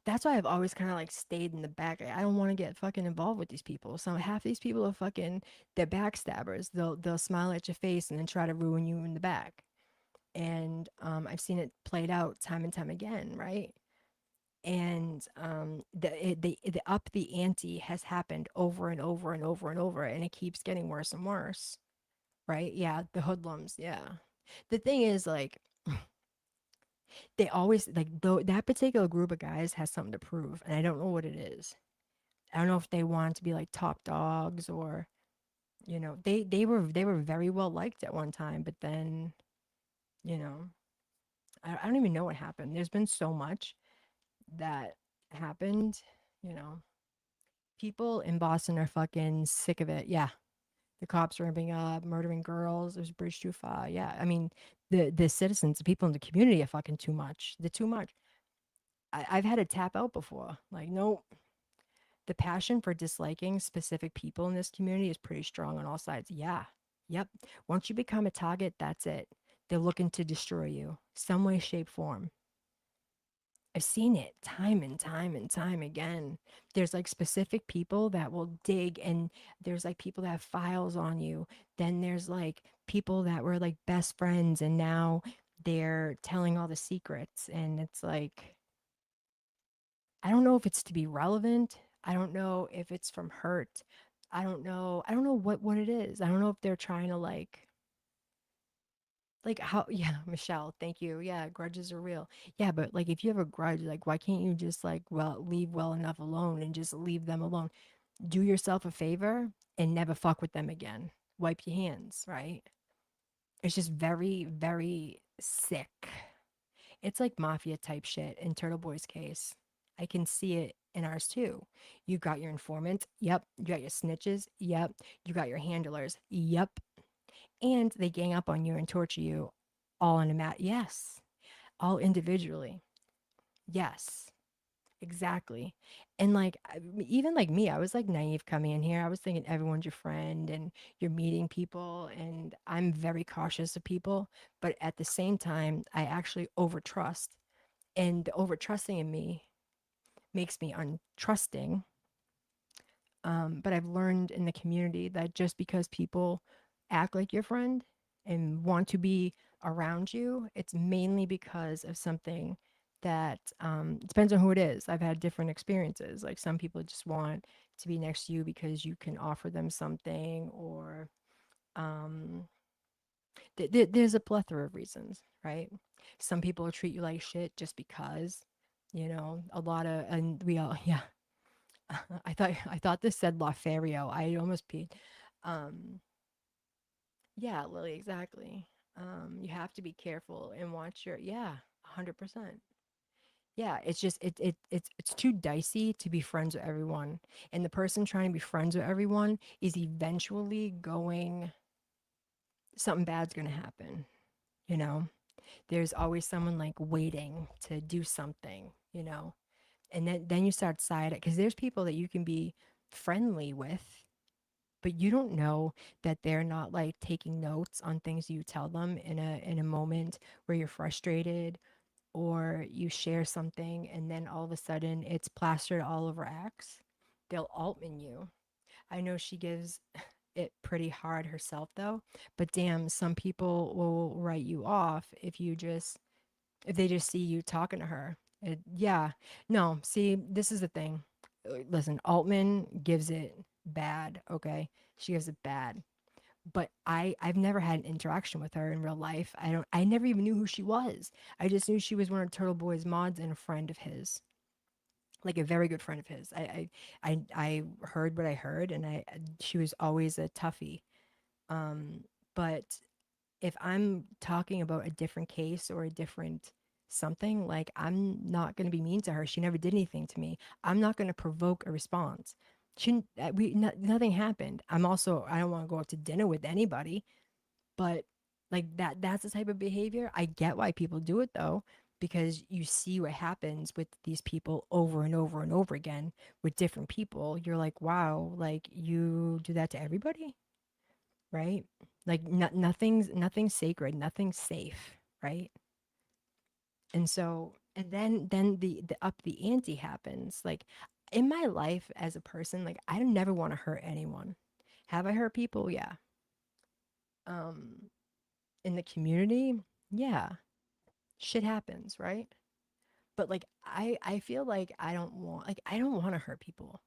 that's why I've always kind of like stayed in the back. I don't want to get fucking involved with these people. So half these people are fucking, they're backstabbers. They'll smile at your face and then try to ruin you in the back. And I've seen it played out time and time again, right? And the up the ante has happened over and over and over and over, and it keeps getting worse and worse, right? Yeah, the hoodlums. Yeah, the thing is, like, they always like though that particular group of guys has something to prove, and I don't know what it is. I don't know if they want to be like top dogs, or they were very well liked at one time, but then you know I don't even know what happened. There's been so much that happened. you know People in Boston are fucking sick of it. Yeah, the cops ramping up, murdering girls. There's a bridge too far. Yeah, I mean, the citizens, the people in the community are fucking too much. They're too much. I've had to tap out before. Like, no, the passion for disliking specific people in this community is pretty strong on all sides. Yeah. Yep. Once you become a target, that's it. They're looking to destroy you, some way, shape, form. I've seen it time and time and time again. There's like specific people that will dig, and there's like people that have files on you. Then there's like people that were like best friends, and now they're telling all the secrets. And it's like, I don't know if it's to be relevant. I don't know if it's from hurt. I don't know. I don't know what it is. I don't know if they're trying to like how yeah, Michelle, thank you. Yeah, grudges are real. Yeah, but like if you have a grudge, like why can't you just like leave well enough alone and just leave them alone? Do yourself a favor and never fuck with them again. Wipe your hands, right? It's just very, very sick. It's like mafia type shit in Turtle Boy's case. I can see it in ours too. You got your informants. Yep. You got your snitches. Yep. You got your handlers. Yep. And they gang up on you and torture you all in a mat. Yes. All individually. Yes. Exactly. And like, even like me, I was like naive coming in here. I was thinking everyone's your friend and you're meeting people. And I'm very cautious of people. But at the same time, I actually overtrust. And the overtrusting in me makes me untrusting. But I've learned in the community that just because people act like your friend and want to be around you, it's mainly because of something that depends on who it is. I've had different experiences. Like some people just want to be next to you because you can offer them something, or um, there's a plethora of reasons, right? Some people will treat you like shit just because, a lot of, and we all, yeah, I thought this said Lothario. I almost peed. Um, yeah, Lily, exactly. You have to be careful and watch your, yeah, 100%. Yeah, it's just it's too dicey to be friends with everyone. And the person trying to be friends with everyone is eventually going something bad's going to happen, you know? There's always someone like waiting to do something. And then you start side because there's people that you can be friendly with, but you don't know that they're not like taking notes on things you tell them in a moment where you're frustrated, or you share something and then all of a sudden it's plastered all over X. They'll altman you. I know she gives it pretty hard herself though, but damn, some people will write you off if they just see you talking to her. Yeah. No, see, this is the thing. Listen, Altman gives it bad, okay? She gives it bad. But I've never had an interaction with her in real life. I never even knew who she was. I just knew she was one of Turtle Boy's mods and a friend of his. Like a very good friend of his. I heard what I heard, and she was always a toughie. Um, but if I'm talking about a different case or a different something, like I'm not going to be mean to her. She never did anything to me. I'm not going to provoke a response. Shouldn't we? Nothing happened. I'm also. I don't want to go out to dinner with anybody, but like that's the type of behavior. I get why people do it though, because you see what happens with these people over and over and over again with different people. You're like, wow, like you do that to everybody, right? Like nothing's sacred, nothing's safe, right? And so and then the up the ante happens. Like in my life as a person, like I don't never want to hurt anyone. Have I hurt people? Yeah. Um in the community, yeah, shit happens, right? But like I feel like I don't want to hurt people.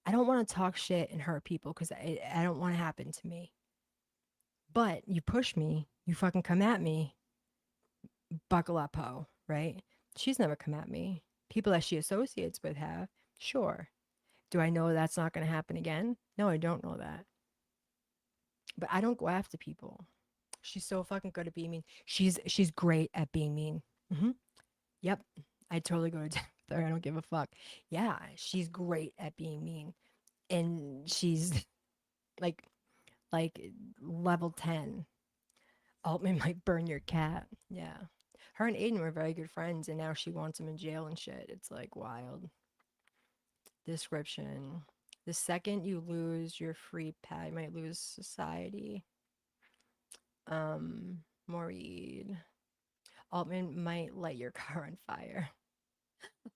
I don't want to talk shit and hurt people because I don't want to happen to me. But you push me, you fucking come at me, buckle up, ho, right? She's never come at me. People that she associates with have, sure. Do I know that's not going to happen again? No, I don't know that. But I don't go after people. She's so fucking good at being mean. She's great at being mean. Hmm. Yep. I totally go to dinner with her. I don't give a fuck. Yeah, she's great at being mean. And she's like like level 10. Altman might burn your cat. Yeah. Her and Aiden were very good friends and now she wants him in jail and shit. It's like wild. Description. The second you lose your free pad, you might lose society. Maureen. Altman might light your car on fire.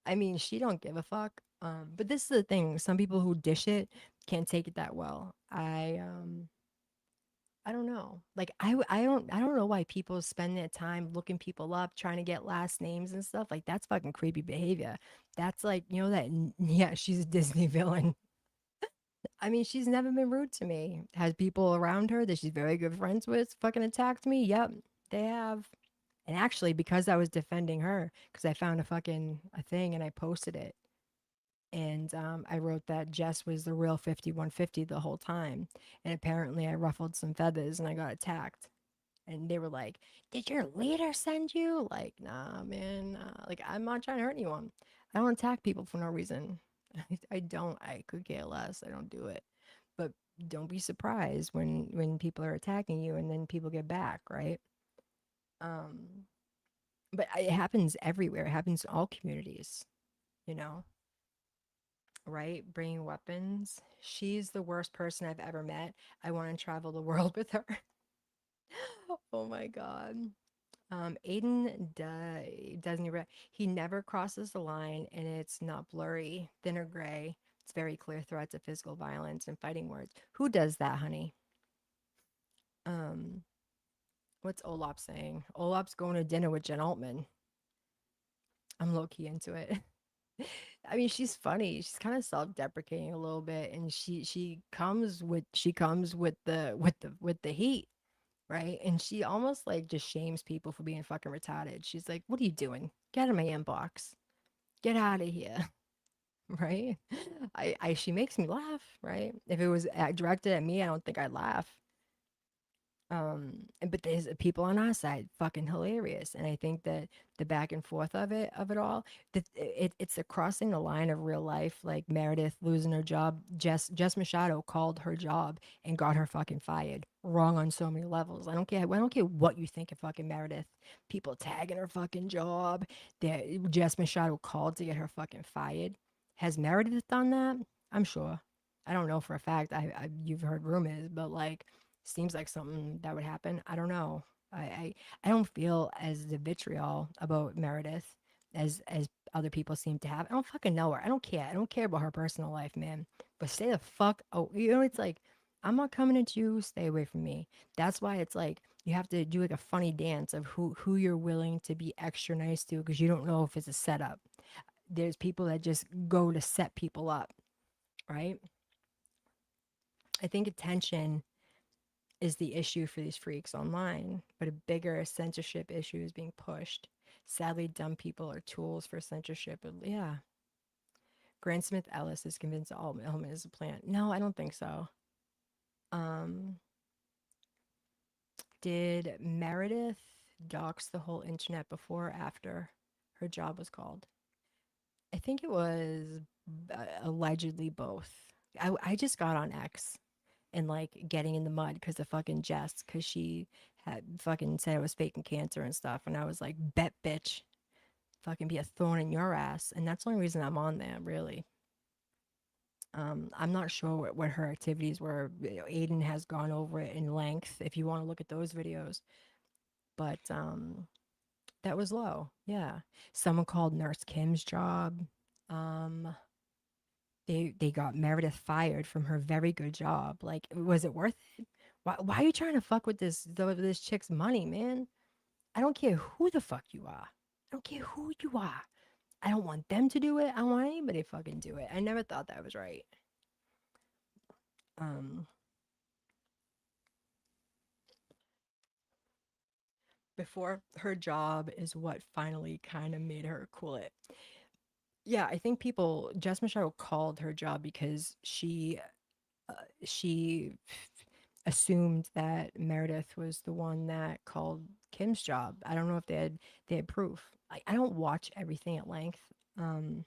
I mean, she don't give a fuck. But this is the thing. Some people who dish it can't take it that well. I don't know. Like I don't know why people spend their time looking people up, trying to get last names and stuff. Like that's fucking creepy behavior. That's like, you know that yeah, she's a Disney villain. I mean, she's never been rude to me. Has people around her that she's very good friends with fucking attacked me? Yep, they have. And actually, because I was defending her, because I found a thing and I posted it, and I wrote that Jess was the real 5150 the whole time, and apparently I ruffled some feathers and I got attacked. And they were like, "Did your leader send you?" Like, nah, man. Like, I'm not trying to hurt anyone. I don't attack people for no reason. I don't. I could care less. I don't do it. But don't be surprised when people are attacking you and then people get back, right? Um, but it happens everywhere. It happens in all communities, you know, right? Bringing weapons. She's the worst person I've ever met. I want to travel the world with her. Oh my God. Aiden doesn't he never crosses the line and it's not blurry, thin or gray. It's very clear threats of physical violence and fighting words. Who does that, honey? Um, what's Olap saying? Olap's going to dinner with Jen Altman. I'm low key into it. I mean, she's funny. She's kind of self-deprecating a little bit, and she comes with the heat, right? And she almost like just shames people for being fucking retarded. She's like, "What are you doing? Get out of my inbox. Get out of here." Right? She makes me laugh, right? If it was directed at me, I don't think I'd laugh. But there's people on our side fucking hilarious, and I think that the back and forth of it all, that it's a crossing the line of real life, like Meredith losing her job. Jess Machado called her job and got her fucking fired. Wrong on so many levels. I don't care what you think of fucking Meredith. People tagging her fucking job. That Jess Machado called to get her fucking fired. Has Meredith done that? I'm sure. I don't know for a fact. You've heard rumors, but like seems like something that would happen. I don't know. I don't feel as the vitriol about Meredith as other people seem to have. I don't fucking know her. I don't care. I don't care about her personal life, man. But stay the fuck. Oh, you know, it's like I'm not coming at you. Stay away from me. That's why it's like you have to do like a funny dance of who you're willing to be extra nice to because you don't know if it's a setup. There's people that just go to set people up, right? I think attention is the issue for these freaks online, but a bigger censorship issue is being pushed. Sadly, dumb people are tools for censorship. Yeah. Grant Smith Ellis is convinced all Elman is a plant. No, I don't think so. Um, did Meredith dox the whole internet before or after her job was called? I think it was allegedly both. I just got on X and like getting in the mud because of fucking Jess, because she had fucking said I was faking cancer and stuff, and I was like, bet bitch, fucking be a thorn in your ass, and that's the only reason I'm on there, really. I'm not sure what her activities were. Aiden has gone over it in length if you want to look at those videos, but that was low. Yeah, someone called Nurse Kim's job. Um, they got Meredith fired from her very good job. Like, was it worth it? Why are you trying to fuck with this chick's money, man? I don't care who the fuck you are. I don't care who you are. I don't want them to do it. I don't want anybody to fucking do it. I never thought that was right. Um, Before her job is what finally kind of made her quit. Yeah, I think Jess Michelle called her job because she assumed that Meredith was the one that called Kim's job. I don't know if they had proof. I don't watch everything at length. Um,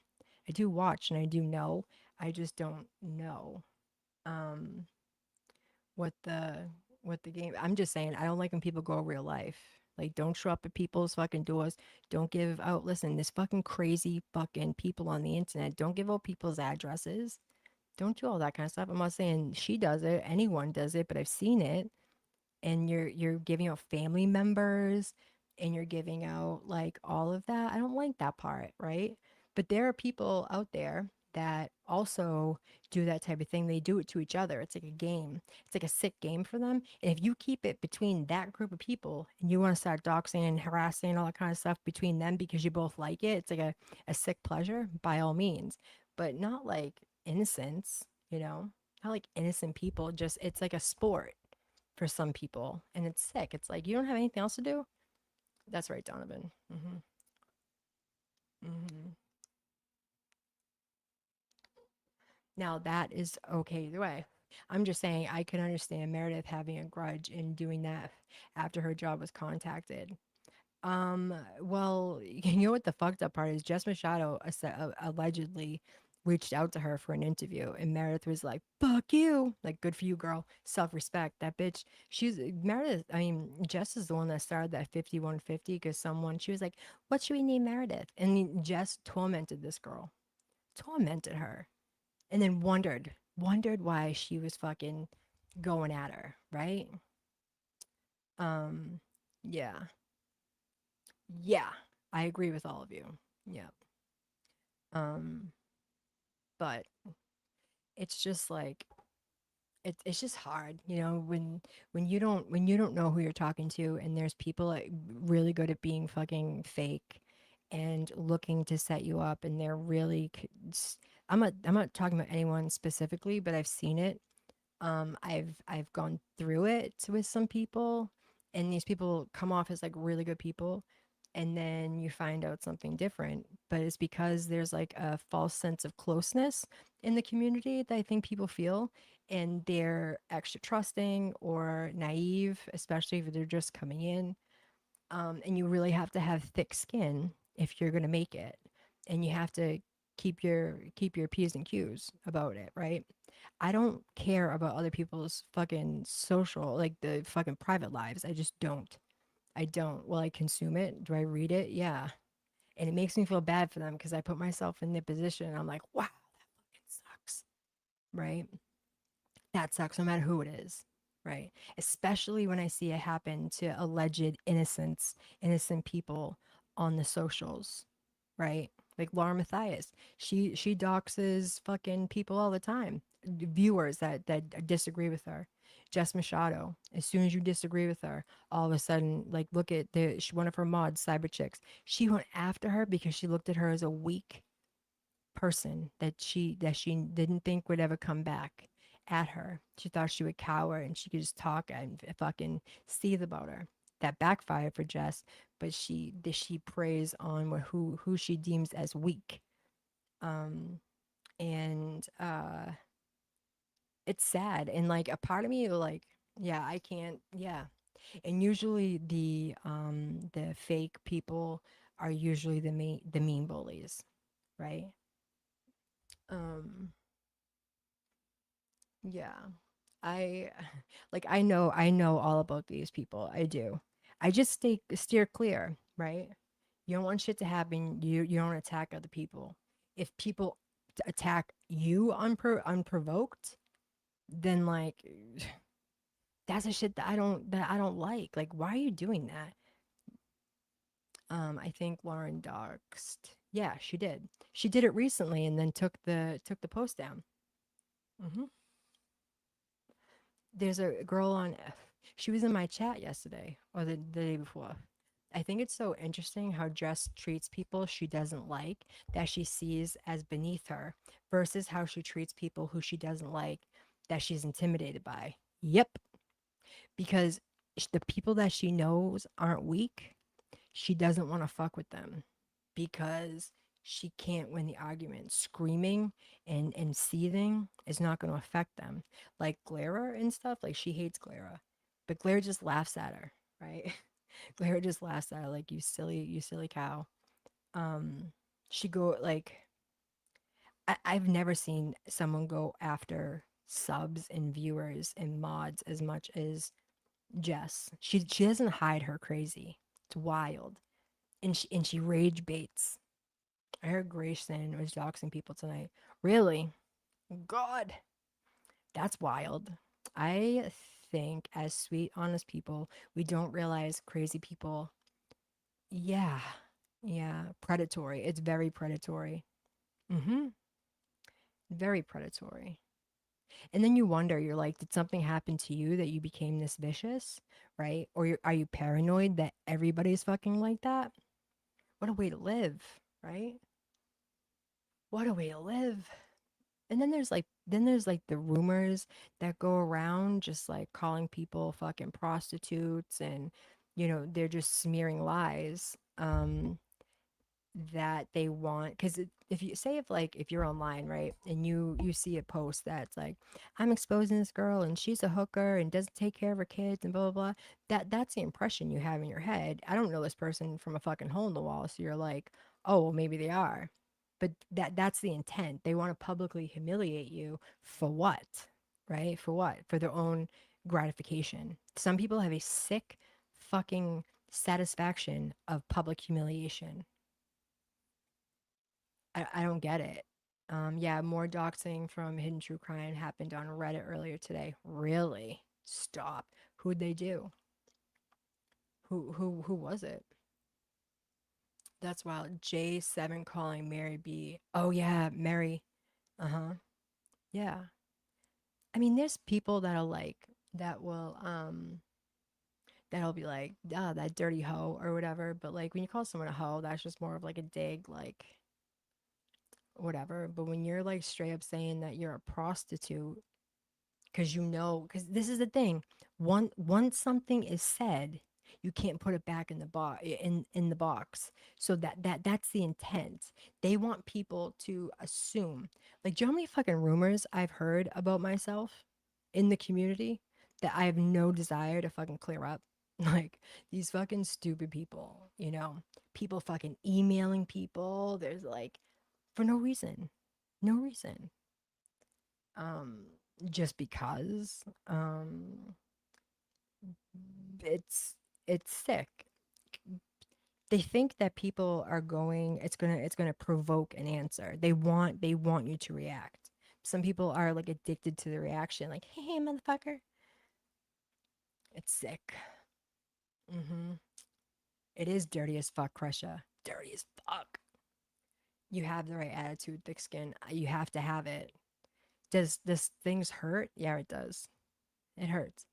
I do watch and I do know. I just don't know um, what the what the game. I'm just saying I don't like when people go real life. Like, don't show up at people's fucking doors. Don't give out. Listen, there's fucking crazy fucking people on the internet. Don't give out people's addresses. Don't do all that kind of stuff. I'm not saying she does it, anyone does it, but I've seen it. And you're giving out family members and you're giving out like all of that. I don't like that part, right? But there are people out there that also do that type of thing. They do it to each other. It's like a game. It's like a sick game for them. And if you keep it between that group of people and you want to start doxing and harassing and all that kind of stuff between them because you both like it, it's like a sick pleasure, by all means. But not like innocence, you know? Not like innocent people. Just it's like a sport for some people, and it's sick. It's like you don't have anything else to do. That's right, Donovan. Hmm. Now that is okay either way. I'm just saying I could understand Meredith having a grudge in doing that after her job was contacted. Well, you know what the fucked up part is? Jess Machado allegedly reached out to her for an interview, and Meredith was like, "Fuck you!" Like, good for you, girl. Self-respect. That bitch. She's Meredith. I mean, Jess is the one that started that 5150 because someone. She was like, "What should we name Meredith?" And Jess tormented this girl, tormented her, and then wondered why she was fucking going at her, right? Um, yeah. Yeah, I agree with all of you. Yeah. Um, but it's just like it's just hard, when you don't know who you're talking to, and there's people like really good at being fucking fake and looking to set you up, and they're really I'm not talking about anyone specifically, but I've seen it. I've gone through it with some people, and these people come off as like really good people, and then you find out something different. But it's because there's like a false sense of closeness in the community that I think people feel, and they're extra trusting or naive, especially if they're just coming in. And you really have to have thick skin if you're gonna make it, and you have to keep your p's and q's about it, right? I don't care about other people's fucking social, like the fucking private lives. I just don't. I don't. Will I consume it? Do I read it? Yeah. And it makes me feel bad for them because I put myself in their position and I'm like, wow, it sucks. Right? That sucks no matter who it is. Right? Especially when I see it happen to alleged innocent people on the socials. Right? Like Laura Matthias. She doxes fucking people all the time. Viewers that disagree with her. Jess Machado. As soon as you disagree with her, all of a sudden, like look at one of her mods, Cyber Chicks. She went after her because she looked at her as a weak person that she didn't think would ever come back at her. She thought she would cower and she could just talk and fucking seethe about her. That backfired for Jess, but she preys on who she deems as weak. Um and It's sad, and like a part of me like, yeah, I can't, yeah. And usually the fake people are usually the mean bullies, right? Um Yeah. I I know all about these people. I do. I just steer clear, right? You don't want shit to happen. You don't attack other people. If people attack you unprovoked, then like that's a shit that I don't like. Like why are you doing that? I think Lauren doxed. Yeah, she did. She did it recently and then took the post down. Hmm. There's a girl on she was in my chat yesterday or the day before. I think it's so interesting how Jess treats people she doesn't like that she sees as beneath her versus how she treats people who she doesn't like that she's intimidated by. Yep, because the people that she knows aren't weak, she doesn't want to fuck with them because she can't win the argument. Screaming and seething is not going to affect them. Like Glara and stuff, like she hates Glara, but Glara just laughs at her, right? Glara just laughs at her like you silly cow. Um, she go like I've never seen someone go after subs and viewers and mods as much as Jess. She doesn't hide her crazy. It's wild, and she rage baits. I heard Grayson was doxing people tonight. Really? God, that's wild. I think as sweet, honest people, we don't realize crazy people. Yeah, yeah, predatory. It's very predatory. Mm-hmm. Very predatory. And then you wonder, you're like, did something happen to you that you became this vicious, right? Or are you paranoid that everybody's fucking like that? What a way to live, right? What a way to live. And then there's like the rumors that go around just like calling people fucking prostitutes and they're just smearing lies that they want because if you say if you're online, right, and you see a post that's like I'm exposing this girl and she's a hooker and doesn't take care of her kids and blah blah blah, that's the impression you have in your head. I don't know this person from a fucking hole in the wall, so you're like, oh well, maybe they are, but that's the intent. They want to publicly humiliate you for what? Right, for what? For their own gratification. Some people have a sick fucking satisfaction of public humiliation. I don't get it. Yeah, more doxing from Hidden True Crime happened on Reddit earlier today. Really? Stop. Who'd they do? Who was it? That's wild. J7 calling Mary B. Oh yeah, Mary. Uh-huh. Yeah. I mean, there's people that'll be like, ah, that dirty hoe or whatever. But like when you call someone a hoe, that's just more of like a dig, like whatever. But when you're like straight up saying that you're a prostitute, because this is the thing, once something is said, you can't put it back in the box in the box. So that's the intent. They want people to assume. Like, do you know how many fucking rumors I've heard about myself in the community that I have no desire to fucking clear up? Like these fucking stupid people, people fucking emailing people. There's like for no reason, no reason, um just because. It's sick. They think that people are going it's gonna provoke an answer. They want you to react. Some people are like addicted to the reaction, like hey motherfucker. It's sick. Mm-hmm. It is dirty as fuck, Crusher. Dirty as fuck. You have the right attitude, thick skin. You have to have it. Does this things hurt? Yeah, it does. It hurts.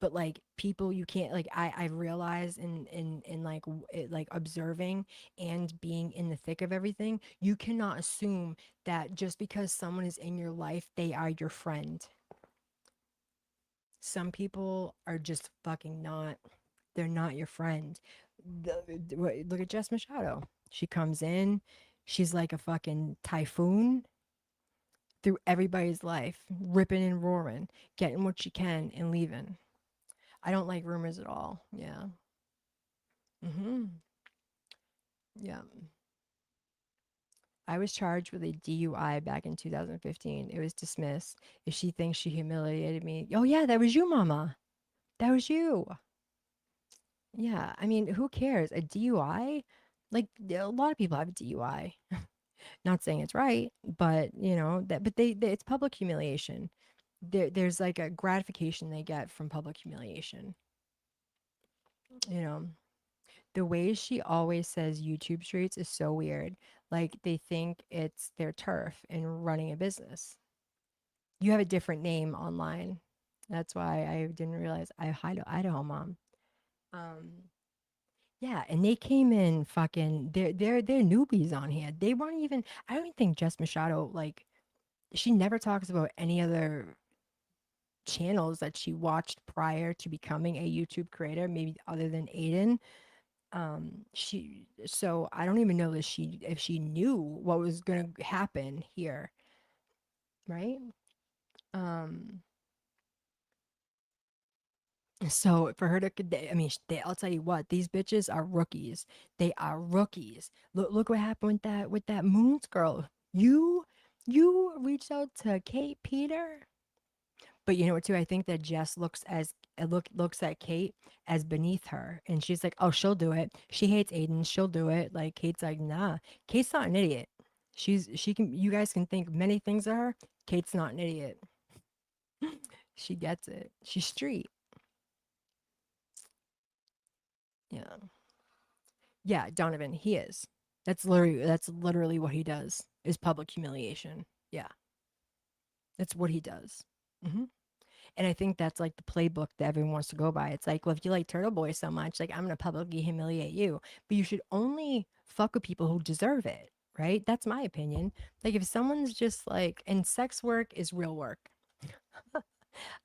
But like people you can't like I realized in like like observing and being in the thick of everything, you cannot assume that just because someone is in your life they are your friend. Some people are just fucking not. They're not your friend. Look at Jess Machado. She comes in, she's like a fucking typhoon through everybody's life, ripping and roaring, getting what she can and leaving. I don't like rumors at all. Yeah. Mm-hmm. Yeah. I was charged with a DUI back in 2015. It was dismissed. If she thinks she humiliated me, oh yeah, that was you, mama. That was you. Yeah, I mean, who cares? A DUI? Like a lot of people have a DUI. Not saying it's right, but you know that. But it's public humiliation. There's like a gratification they get from public humiliation. You know, the way she always says YouTube streets is so weird. Like they think it's their turf in running a business. You have a different name online. That's why I didn't realize I hide Idaho mom. Um, yeah, and they came in fucking. They're newbies on here. They weren't even. I don't even think Jess Machado like. She never talks about any other channels that she watched prior to becoming a YouTube creator, maybe other than Aiden. She so I don't even know if she knew what was gonna happen here, right? Um, so for her to, I mean, I'll tell you what, these bitches are rookies. They are rookies. Look what happened with that Moons girl. You reached out to Kate Peter. But you know what too? I think that Jess looks at Kate as beneath her, and she's like, "Oh, she'll do it. She hates Aiden. She'll do it." Like Kate's like, "Nah, Kate's not an idiot. She can. You guys can think many things of her. Kate's not an idiot. She gets it. She's street. Yeah, yeah. Donovan, he is. That's literally what he does. Is public humiliation. Yeah, that's what he does. Hmm. And I think that's like the playbook that everyone wants to go by. It's like, well, if you like Turtle Boy so much, like I'm gonna publicly humiliate you. But you should only fuck with people who deserve it, right? That's my opinion. Like if someone's just like, and sex work is real work.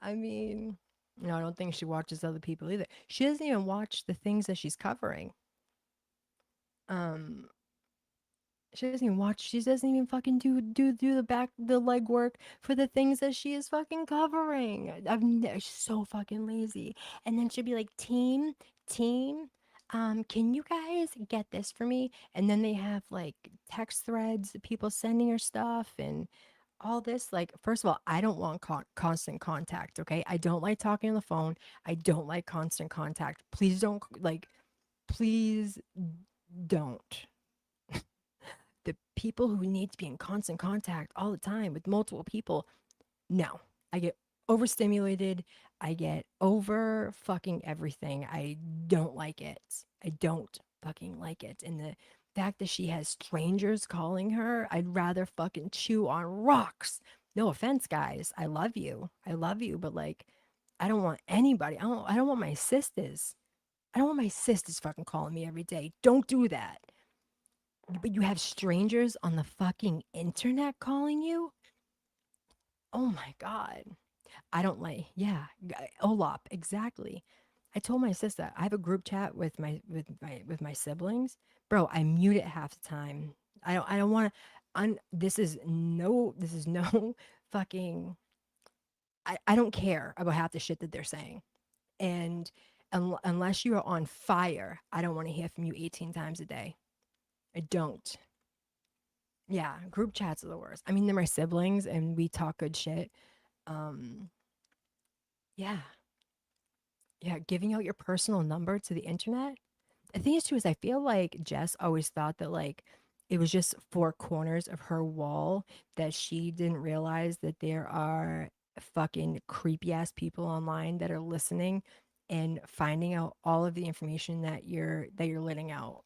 I mean, no, I don't think she watches other people either. She doesn't even watch the things that she's covering. Um, She doesn't even watch. She doesn't even fucking do the legwork for the things that she is fucking covering. She's so fucking lazy. And then she'll be like, team, can you guys get this for me? And then they have like text threads, people sending her stuff and all this. Like, first of all, I don't want constant contact. Okay, I don't like talking on the phone. I don't like constant contact. Please don't like. Please don't the people who need to be in constant contact all the time with multiple people, no. I get overstimulated. I get over fucking everything. I don't like it. I don't fucking like it. And the fact that she has strangers calling her, I'd rather fucking chew on rocks. No offense, guys. I love you. I love you, but like I don't want anybody. I don't want my sisters. I don't want my sisters fucking calling me every day. Don't do that. But you have strangers on the fucking internet calling you? Oh my God. I don't like, yeah, OLOP, exactly. I told my sister, I have a group chat with my siblings. Bro, I mute it half the time. I don't want to this is no fucking I don't care about half the shit that they're saying. And unless you are on fire, I don't want to hear from you 18 times a day. I don't. Yeah, group chats are the worst. I mean, they're my siblings and we talk good shit. Um, yeah. Yeah, giving out your personal number to the internet. The thing is too is I feel like Jess always thought that like it was just four corners of her wall that she didn't realize that there are fucking creepy ass people online that are listening and finding out all of the information that you're letting out.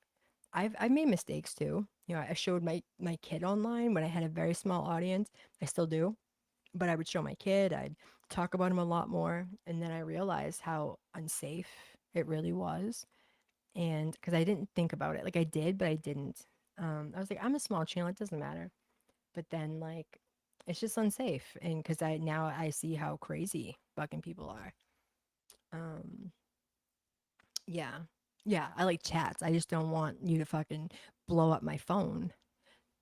I've made mistakes too. You know, I showed my kid online when I had a very small audience. I still do, but I would show my kid. I'd talk about him a lot more, and then I realized how unsafe it really was. And because I didn't think about it, like I did, but I didn't. I was like, I'm a small channel, it doesn't matter. But then like, it's just unsafe, and because I see how crazy fucking people are. Um, yeah, yeah, I like chats. I just don't want you to fucking blow up my phone.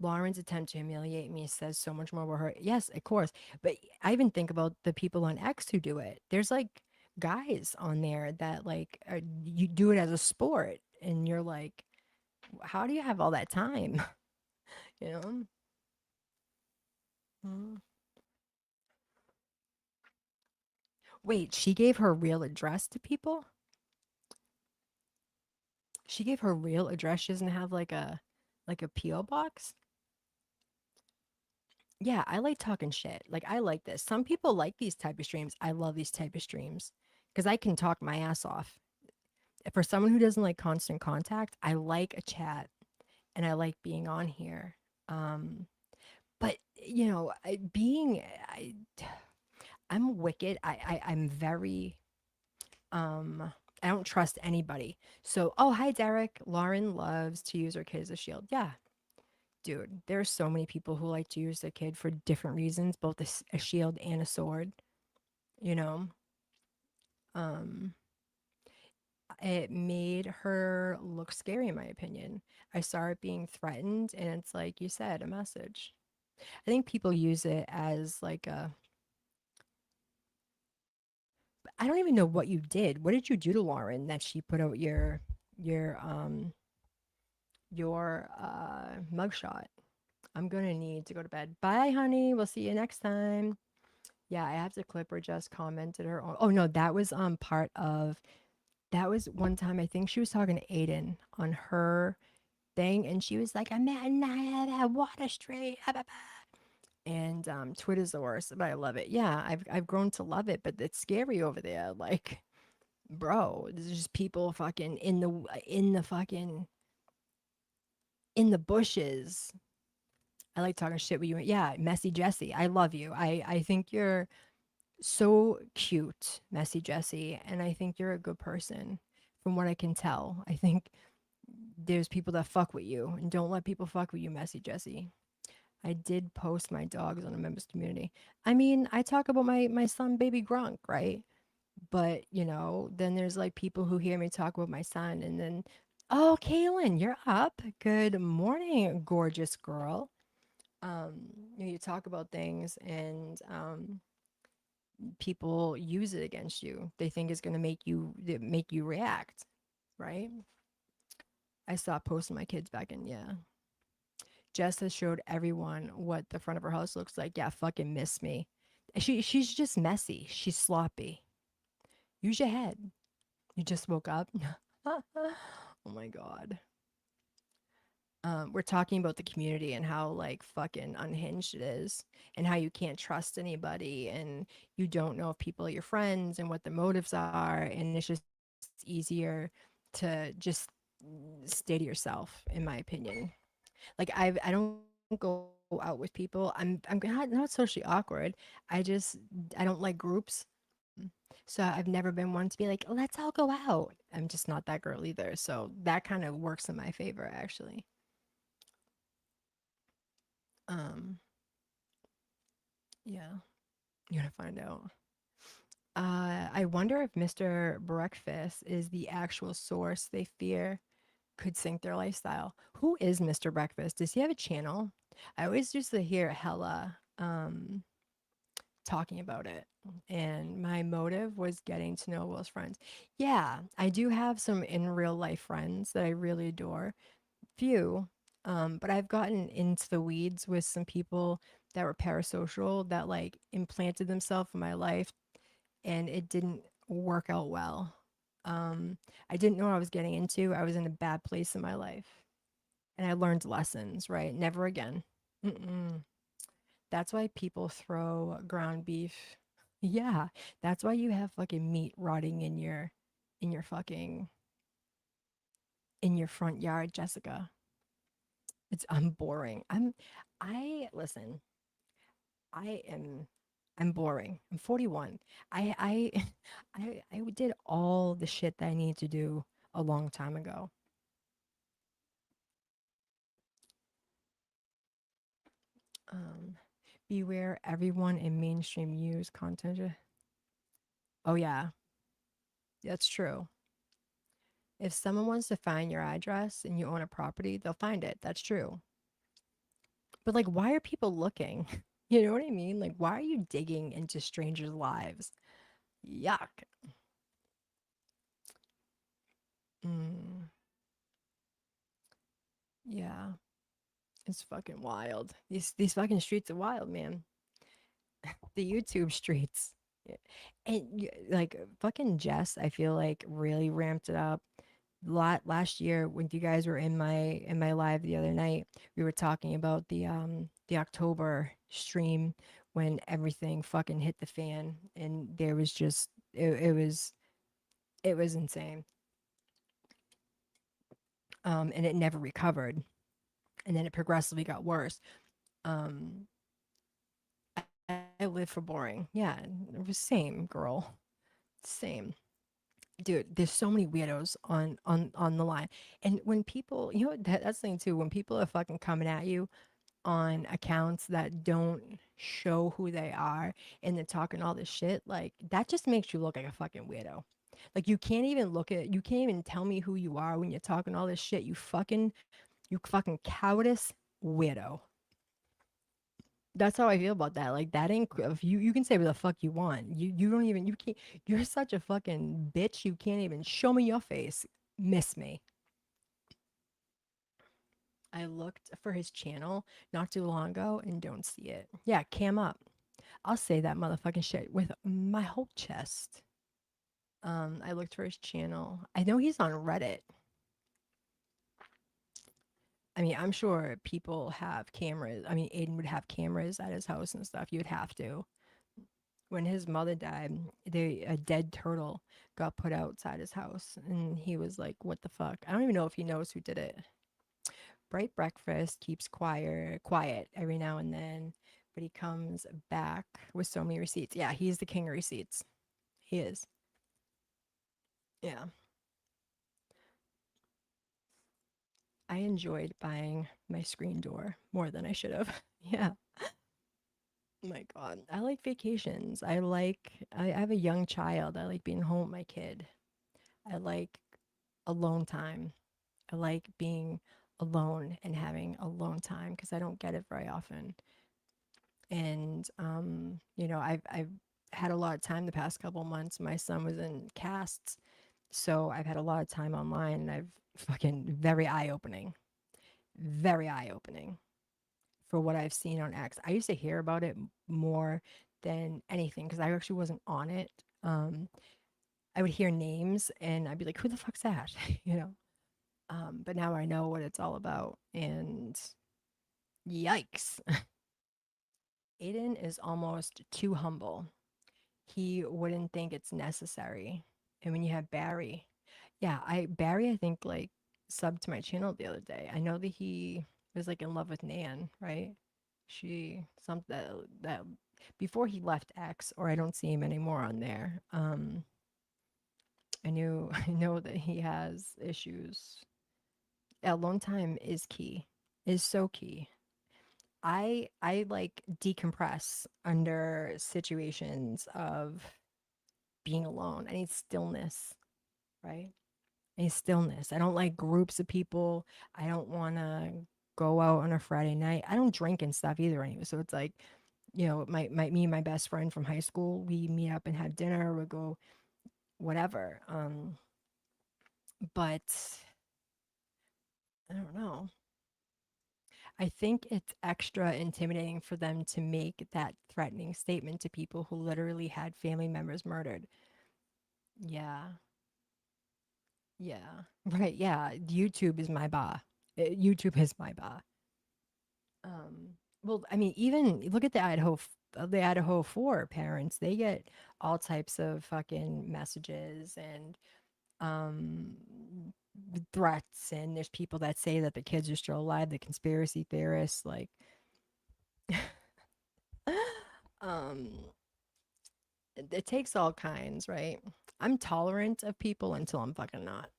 Lauren's attempt to humiliate me says so much more about her. Yes, of course. But I even think about the people on X who do it. There's like guys on there that like you do it as a sport and you're like, how do you have all that time? You know? Mm. Wait, she gave her real address to people? She gave her real address. She doesn't have like a PO box? Yeah, I like talking shit. Like I like this. Some people like these type of streams. I love these type of streams because I can talk my ass off. For someone who doesn't like constant contact, I like a chat and I like being on here. Um, but I'm wicked. I'm very I don't trust anybody. So, oh, hi Derek. Lauren loves to use her kid as a shield. Yeah, dude, there are so many people who like to use their kid for different reasons, both a shield and a sword. You know, um, it made her look scary, in my opinion. I saw it being threatened, and it's like you said, a message. I think people use it as like a. I don't even know what you did. What did you do to Lauren that she put out your mugshot? I'm gonna need to go to bed. Bye, honey. We'll see you next time. Yeah, I have to clip her just commented her own. Oh no, that was part of that was one time I think she was talking to Aiden on her thing and she was like, I'm at water street. Ah, bah, bah." And Twitter's the worst, but I love it. Yeah, I've grown to love it, but it's scary over there. Like, bro, there's just people fucking in the fucking in the bushes. I like talking shit with you. Yeah, Messy Jesse. I love you. I think you're so cute, Messy Jesse, and I think you're a good person from what I can tell. I think there's people that fuck with you and don't let people fuck with you, Messy Jesse. I did post my dogs on a members community. I mean, I talk about my son baby Grunk, right? But, then there's like people who hear me talk about my son and then, "Oh, Kaylin, you're up. Good morning, gorgeous girl." You talk about things and people use it against you. They think it's going to make you react, right? I stopped posting my kids back in, yeah. Jess has showed everyone what the front of her house looks like. Yeah, fucking miss me. She's just messy. She's sloppy. Use your head. You just woke up. Oh my god. We're talking about the community and how like fucking unhinged it is and how you can't trust anybody and you don't know if people are your friends and what their motives are and it's just easier to just stay to yourself in my opinion. Like I don't go out with people. I'm not socially awkward. I don't like groups. So I've never been one to be like, let's all go out. I'm just not that girl either. So that kind of works in my favor actually. Um, yeah, you're gonna find out. I wonder if Mr. Breakfast is the actual source they fear could sink their lifestyle. Who is Mr. Breakfast? Does he have a channel? I always used to hear Hella talking about it, and my motive was getting to know Will's friends. Yeah, I do have some in real life friends that I really adore. Few, but I've gotten into the weeds with some people that were parasocial that like implanted themselves in my life and it didn't work out well. I didn't know what I was getting into. I was in a bad place in my life and I learned lessons, right? Never again. Mm-mm. That's why people throw ground beef. Yeah, that's why you have fucking meat rotting in your fucking in your front yard, Jessica. I'm boring. I listen. I am I'm boring. I'm 41. I I did all the shit that I need to do a long time ago. Um, beware everyone in mainstream use content. Oh yeah, that's true. If someone wants to find your address and you own a property, they'll find it. That's true. But like, why are people looking? You know what I mean? Like, why are you digging into strangers' lives? Yuck. Mm, yeah. It's fucking wild. These fucking streets are wild, man. The YouTube streets. Yeah. And like fucking Jess, I feel like really ramped it up. Last year when you guys were in my live the other night, we were talking about the October stream when everything fucking hit the fan and there was just it was insane. And it never recovered. And then it progressively got worse. Um, I live for boring. Yeah, it was same girl, same dude. There's so many weirdos on the line, and when people, you know, that's the thing too. When people are fucking coming at you on accounts that don't show who they are and they're talking all this shit, like that just makes you look like a fucking weirdo. Like you can't even tell me who you are when you're talking all this shit. You fucking cowardice weirdo. That's how I feel about that. Like that ain't if you can say what the fuck you want. You don't even you can't you're such a fucking bitch. You can't even show me your face. Miss me. I looked for his channel not too long ago and don't see it. Yeah, cam up. I'll say that motherfucking shit with my whole chest. I looked for his channel. I know he's on Reddit. I mean, I'm sure people have cameras. I mean, Aiden would have cameras at his house and stuff. You'd have to. When his mother died, a dead turtle got put outside his house, and he was like, "What the fuck?" I don't even know if he knows who did it. Bright breakfast keeps quiet every now and then, but he comes back with so many receipts. Yeah, he's the king of receipts. He is. Yeah, I enjoyed buying my screen door more than I should have. Yeah. My God, I like vacations. I have a young child. I like being home with my kid. I like alone time. I like being alone and having alone time because I don't get it very often. And you know, I've had a lot of time the past couple months. My son was in casts, so I've had a lot of time online and I've fucking very eye opening for what I've seen on X. I used to hear about it more than anything because I actually wasn't on it. I would hear names and I'd be like, who the fuck's that? You know? But now I know what it's all about. And yikes. Aiden is almost too humble. He wouldn't think it's necessary. And when you have Barry, yeah, I think like subbed to my channel the other day. I know that he was like in love with Nan, right? She something that before he left X, or I don't see him anymore on there. I know that he has issues. Alone time is key, is so key. I like decompress under situations of being alone. I need stillness, right? I need stillness. I don't like groups of people. I don't want to go out on a Friday night. I don't drink and stuff either anyway. So it's like, you know, my me and my best friend from high school, we meet up and have dinner, we go whatever. But I don't know. I think it's extra intimidating for them to make that threatening statement to people who literally had family members murdered. Yeah. Yeah. Right. Yeah. YouTube is my bar. YouTube is my bar. Well, I mean, even look at the Idaho 4 parents. They get all types of fucking messages and um threats, and there's people that say that the kids are still alive, the conspiracy theorists, like um it takes all kinds, right? I'm tolerant of people until I'm fucking not.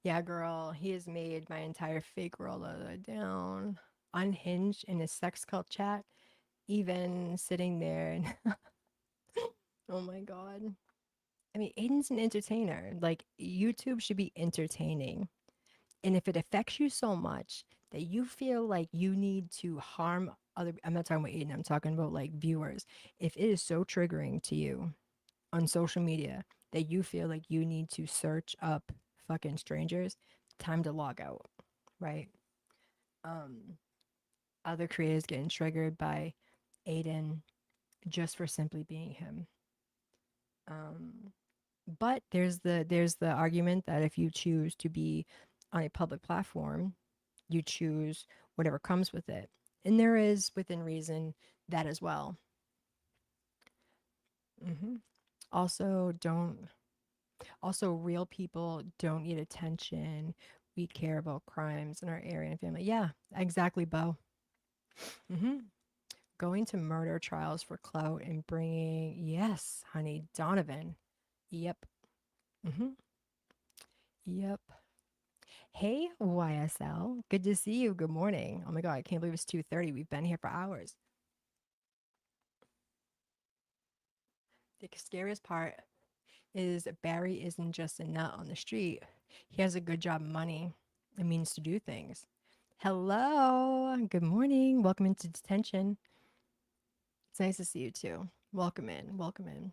Yeah, girl, he has made my entire fake world down, unhinged in his sex cult chat, even sitting there and oh my God. I mean, Aiden's an entertainer. Like, YouTube should be entertaining. And if it affects you so much that you feel like you need to harm other, I'm not talking about Aiden, I'm talking about like viewers. If it is so triggering to you on social media that you feel like you need to search up fucking strangers, time to log out, right? Um, Other creators getting triggered by Aiden just for simply being him. Um, but there's the argument that if you choose to be on a public platform, you choose whatever comes with it. And there is within reason that as well. hmm Also, don't also real people don't need attention. We care about crimes in our area and family. Yeah, exactly, Bo. hmm Going to murder trials for clout and bringing, yes, honey, Donovan. Yep. hmm Yep. Hey, YSL. Good to see you. Good morning. Oh my God, I can't believe it's 2:30. We've been here for hours. The scariest part is Barry isn't just a nut on the street. He has a good job and money and means to do things. Hello. Good morning. Welcome into detention. It's nice to see you too. Welcome in. Welcome in.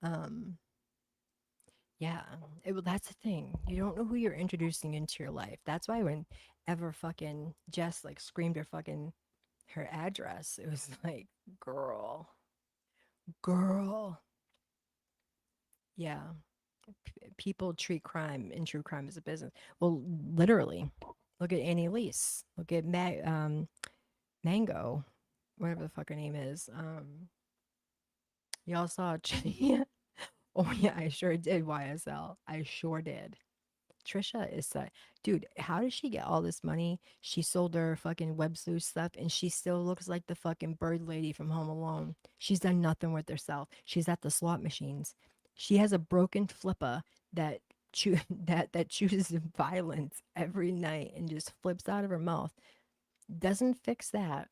Um, yeah. Well, that's the thing. You don't know who you're introducing into your life. That's why whenever fucking Jess like screamed her address, it was like, girl, girl. Yeah. People treat crime and true crime as a business. Well, literally, look at Annie Lease. Look at Mango, whatever the fuck her name is. Y'all saw. Oh yeah, I sure did. YSL. I sure did. Trisha is dude. How did she get all this money? She sold her fucking web sleuth stuff, and she still looks like the fucking bird lady from Home Alone. She's done nothing with herself. She's at the slot machines. She has a broken flipper that that chooses violence every night and just flips out of her mouth. Doesn't fix that.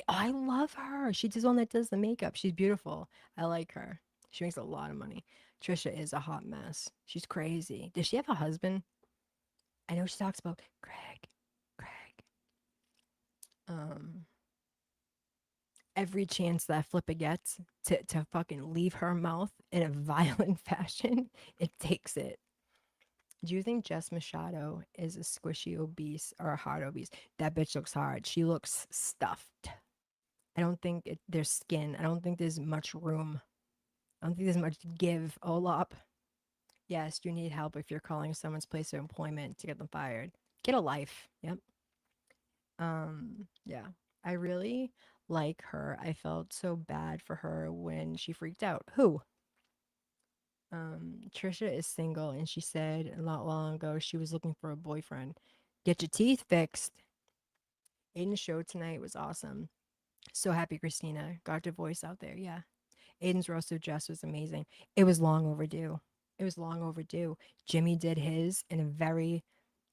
I love her. She's the one that does the makeup. She's beautiful. I like her. She makes a lot of money. Trisha is a hot mess. She's crazy. Does she have a husband? I know she talks about Craig. Craig. Um, every chance that Flippa gets to fucking leave her mouth in a violent fashion, it takes it. Do you think Jess Machado is a squishy obese or a hard obese? That bitch looks hard. She looks stuffed. I don't think there's skin. I don't think there's much room. I don't think there's much give. Olap. Yes, you need help if you're calling someone's place of employment to get them fired. Get a life. Yep. Yeah. I really like her. I felt so bad for her when she freaked out. Who? Trisha is single and she said a lot long ago she was looking for a boyfriend. Get your teeth fixed. Aiden's show tonight was awesome. So happy Christina got your voice out there. Yeah. Aiden's roast of Jess was amazing. It was long overdue. It was long overdue. Jimmy did his in a very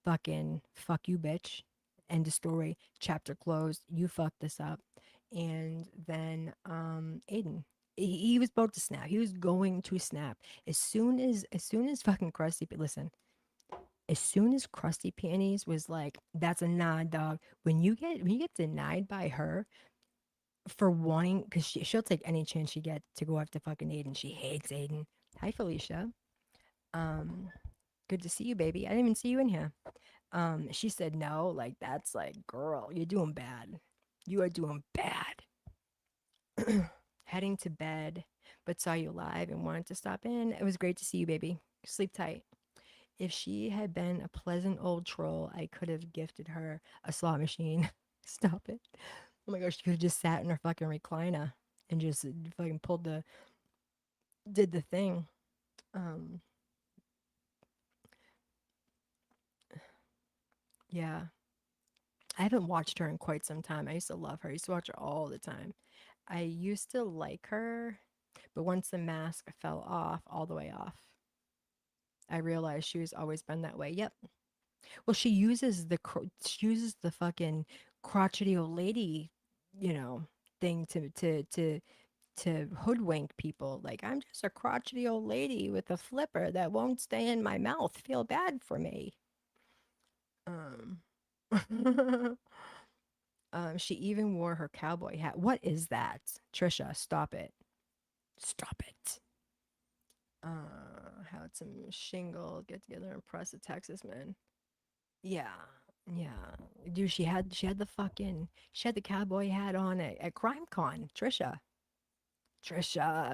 fucking fuck you, bitch. End of story. Chapter closed. You fucked this up. And then Aiden. He was about to snap. He was going to snap. As soon as fucking listen, as soon as Krusty Panties was like, that's a nod, dog. When you get denied by her for wanting, because she'll take any chance she gets to go after fucking Aiden. She hates Aiden. Hi, Felicia. Um, good to see you, baby. I didn't even see you in here. She said no, like that's like, girl, you're doing bad. You are doing bad. Heading to bed, but saw you live and wanted to stop in. It was great to see you, baby. Sleep tight. If she had been a pleasant old troll, I could have gifted her a slot machine. Stop it. Oh my gosh, she could have just sat in her fucking recliner and just fucking did the thing. Um, yeah. I haven't watched her in quite some time. I used to love her. I used to watch her all the time. I used to like her, but once the mask fell off, all the way off, I realized she was always been that way. Yep. Well, she uses the fucking crotchety old lady, you know, thing to hoodwink people. Like, I'm just a crotchety old lady with a flipper that won't stay in my mouth. Feel bad for me. Um, she even wore her cowboy hat. What is that? Trisha, stop it. Stop it. Had some shingle, get together and press a Texas man. Yeah, yeah. Dude, she had the fucking she had the cowboy hat on at CrimeCon. Trisha,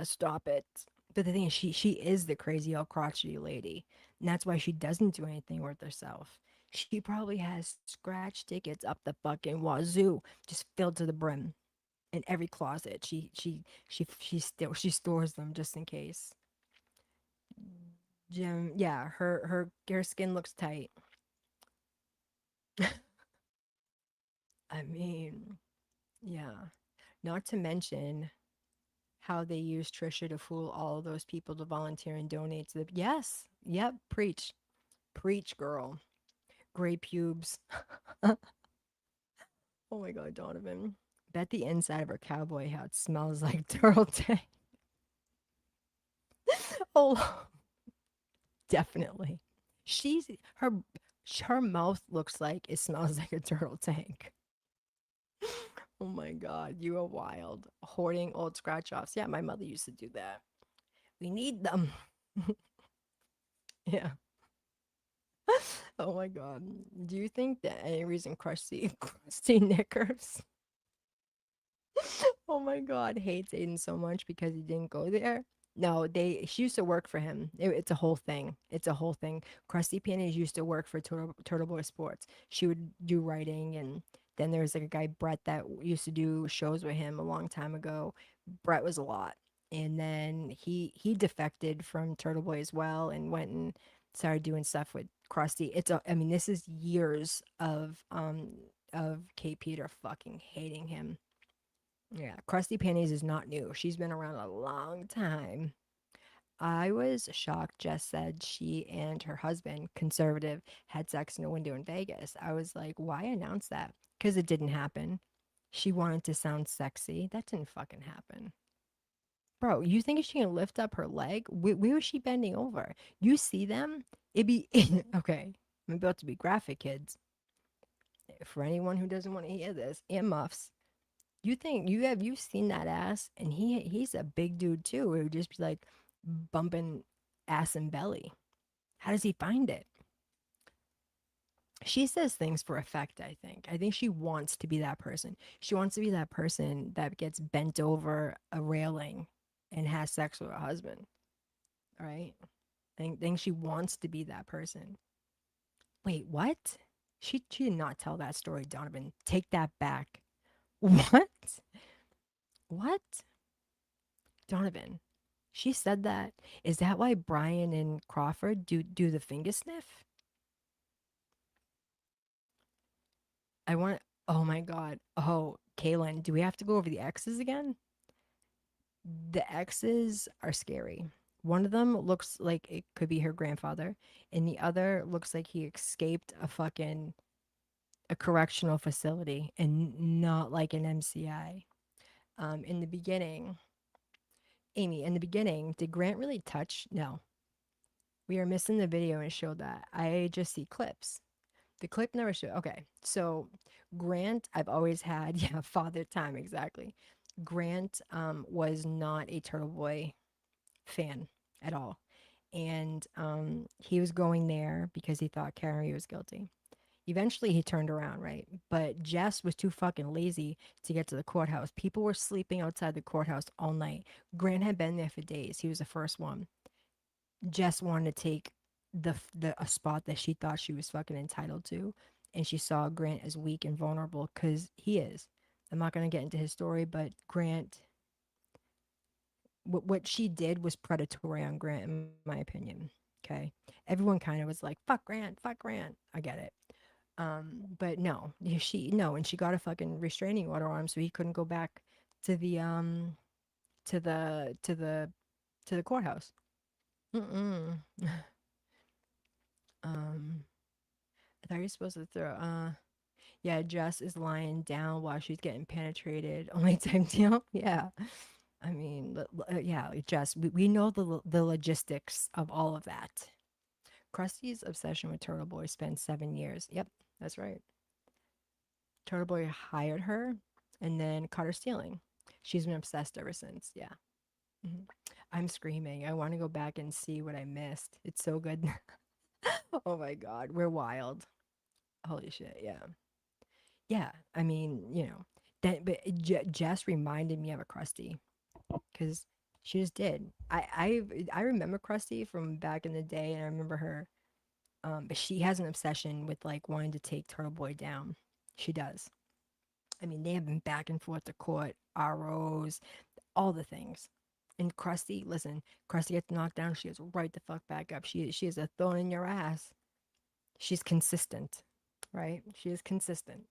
stop it. But the thing is, she is the crazy old crotchety lady, and that's why she doesn't do anything worth herself. She probably has scratch tickets up the fucking wazoo, just filled to the brim in every closet. She stores them just in case. Jim, yeah, her skin looks tight. I mean, yeah. Not to mention how they use Trisha to fool all of those people to volunteer and donate to the. Yes, yep, preach, preach, girl. Gray pubes. Oh my god, Donovan. Bet the inside of her cowboy hat smells like turtle tank. Oh, definitely. She's her her mouth looks like it smells like a turtle tank. Oh my god, you are wild. Hoarding old scratch offs. Yeah, my mother used to do that. We need them. Yeah. Oh my god. Do you think that any reason crusty knickers? Oh my god, hates Aiden so much because he didn't go there. No, she used to work for him. It's a whole thing. It's a whole thing. Krusty Panties used to work for Turtle Boy Sports. She would do writing, and then there was like a guy Brett that used to do shows with him a long time ago. Brett was a lot, and then he defected from Turtle Boy as well and went and started doing stuff with Krusty. I mean, this is years of Kate Peter fucking hating him. Yeah, Krusty Panties is not new. She's been around a long time. I was shocked Jess said she and her husband, conservative, had sex in a window in Vegas. I was like, why announce that? Because it didn't happen. She wanted to sound sexy. That didn't fucking happen. Bro, you think she can lift up her leg? Where was she bending over? You see them? It'd be okay. I'm about to be graphic, kids. For anyone who doesn't want to hear this, and muffs. You think you seen that ass? And he's a big dude too. It would just be like bumping ass and belly. How does he find it? She says things for effect, I think. I think she wants to be that person. She wants to be that person that gets bent over a railing and has sex with her husband. Right? I think she wants to be that person. Wait, what? She did not tell that story, Donovan. Take that back. What? What? Donovan. She said that. Is that why Brian and Crawford do the finger sniff? I want. Oh my god. Oh, Kaylin, do we have to go over the X's again? The X's are scary. One of them looks like it could be her grandfather, and the other looks like he escaped a correctional facility and not like an MCI. In the beginning, Amy, in the beginning, did Grant really touch? No, we are missing the video and showed that. I just see clips. The clip never showed. Okay, so Grant, I've always had, yeah, father time exactly. Grant was not a Turtle Boy fan at all, and he was going there because he thought Carrie was guilty. Eventually, he turned around, right? But Jess was too fucking lazy to get to the courthouse. People were sleeping outside the courthouse all night. Grant had been there for days. He was the first one. Jess wanted to take the a spot that she thought she was fucking entitled to, and she saw Grant as weak and vulnerable because he is. I'm not gonna get into his story, but Grant, what she did was predatory on Grant, in my opinion. Okay, everyone kind of was like, "Fuck Grant, fuck Grant." I get it. But no, no, and she got a fucking restraining order on him, so he couldn't go back to to the to the to the courthouse. Mm-mm. um. I thought you were supposed to throw. Yeah, Jess is lying down while she's getting penetrated. Only type deal. Yeah. I mean, yeah, like, Jess, we know the logistics of all of that. Krusty's obsession with Turtle Boy spent 7 years. Yep, that's right. Turtle Boy hired her and then caught her stealing. She's been obsessed ever since. Yeah. Mhm. I'm screaming. I want to go back and see what I missed. It's so good. Oh my God. We're wild. Holy shit, yeah. Yeah, I mean, that but Jess reminded me of a Krusty because she just did. I remember Krusty from back in the day, and I remember her. But she has an obsession with like wanting to take Turtle Boy down. She does. I mean, they have been back and forth to court, ROs, all the things. And Krusty, listen, Krusty gets knocked down, she gets right the fuck back up. She is a thorn in your ass. She's consistent, right? She is consistent.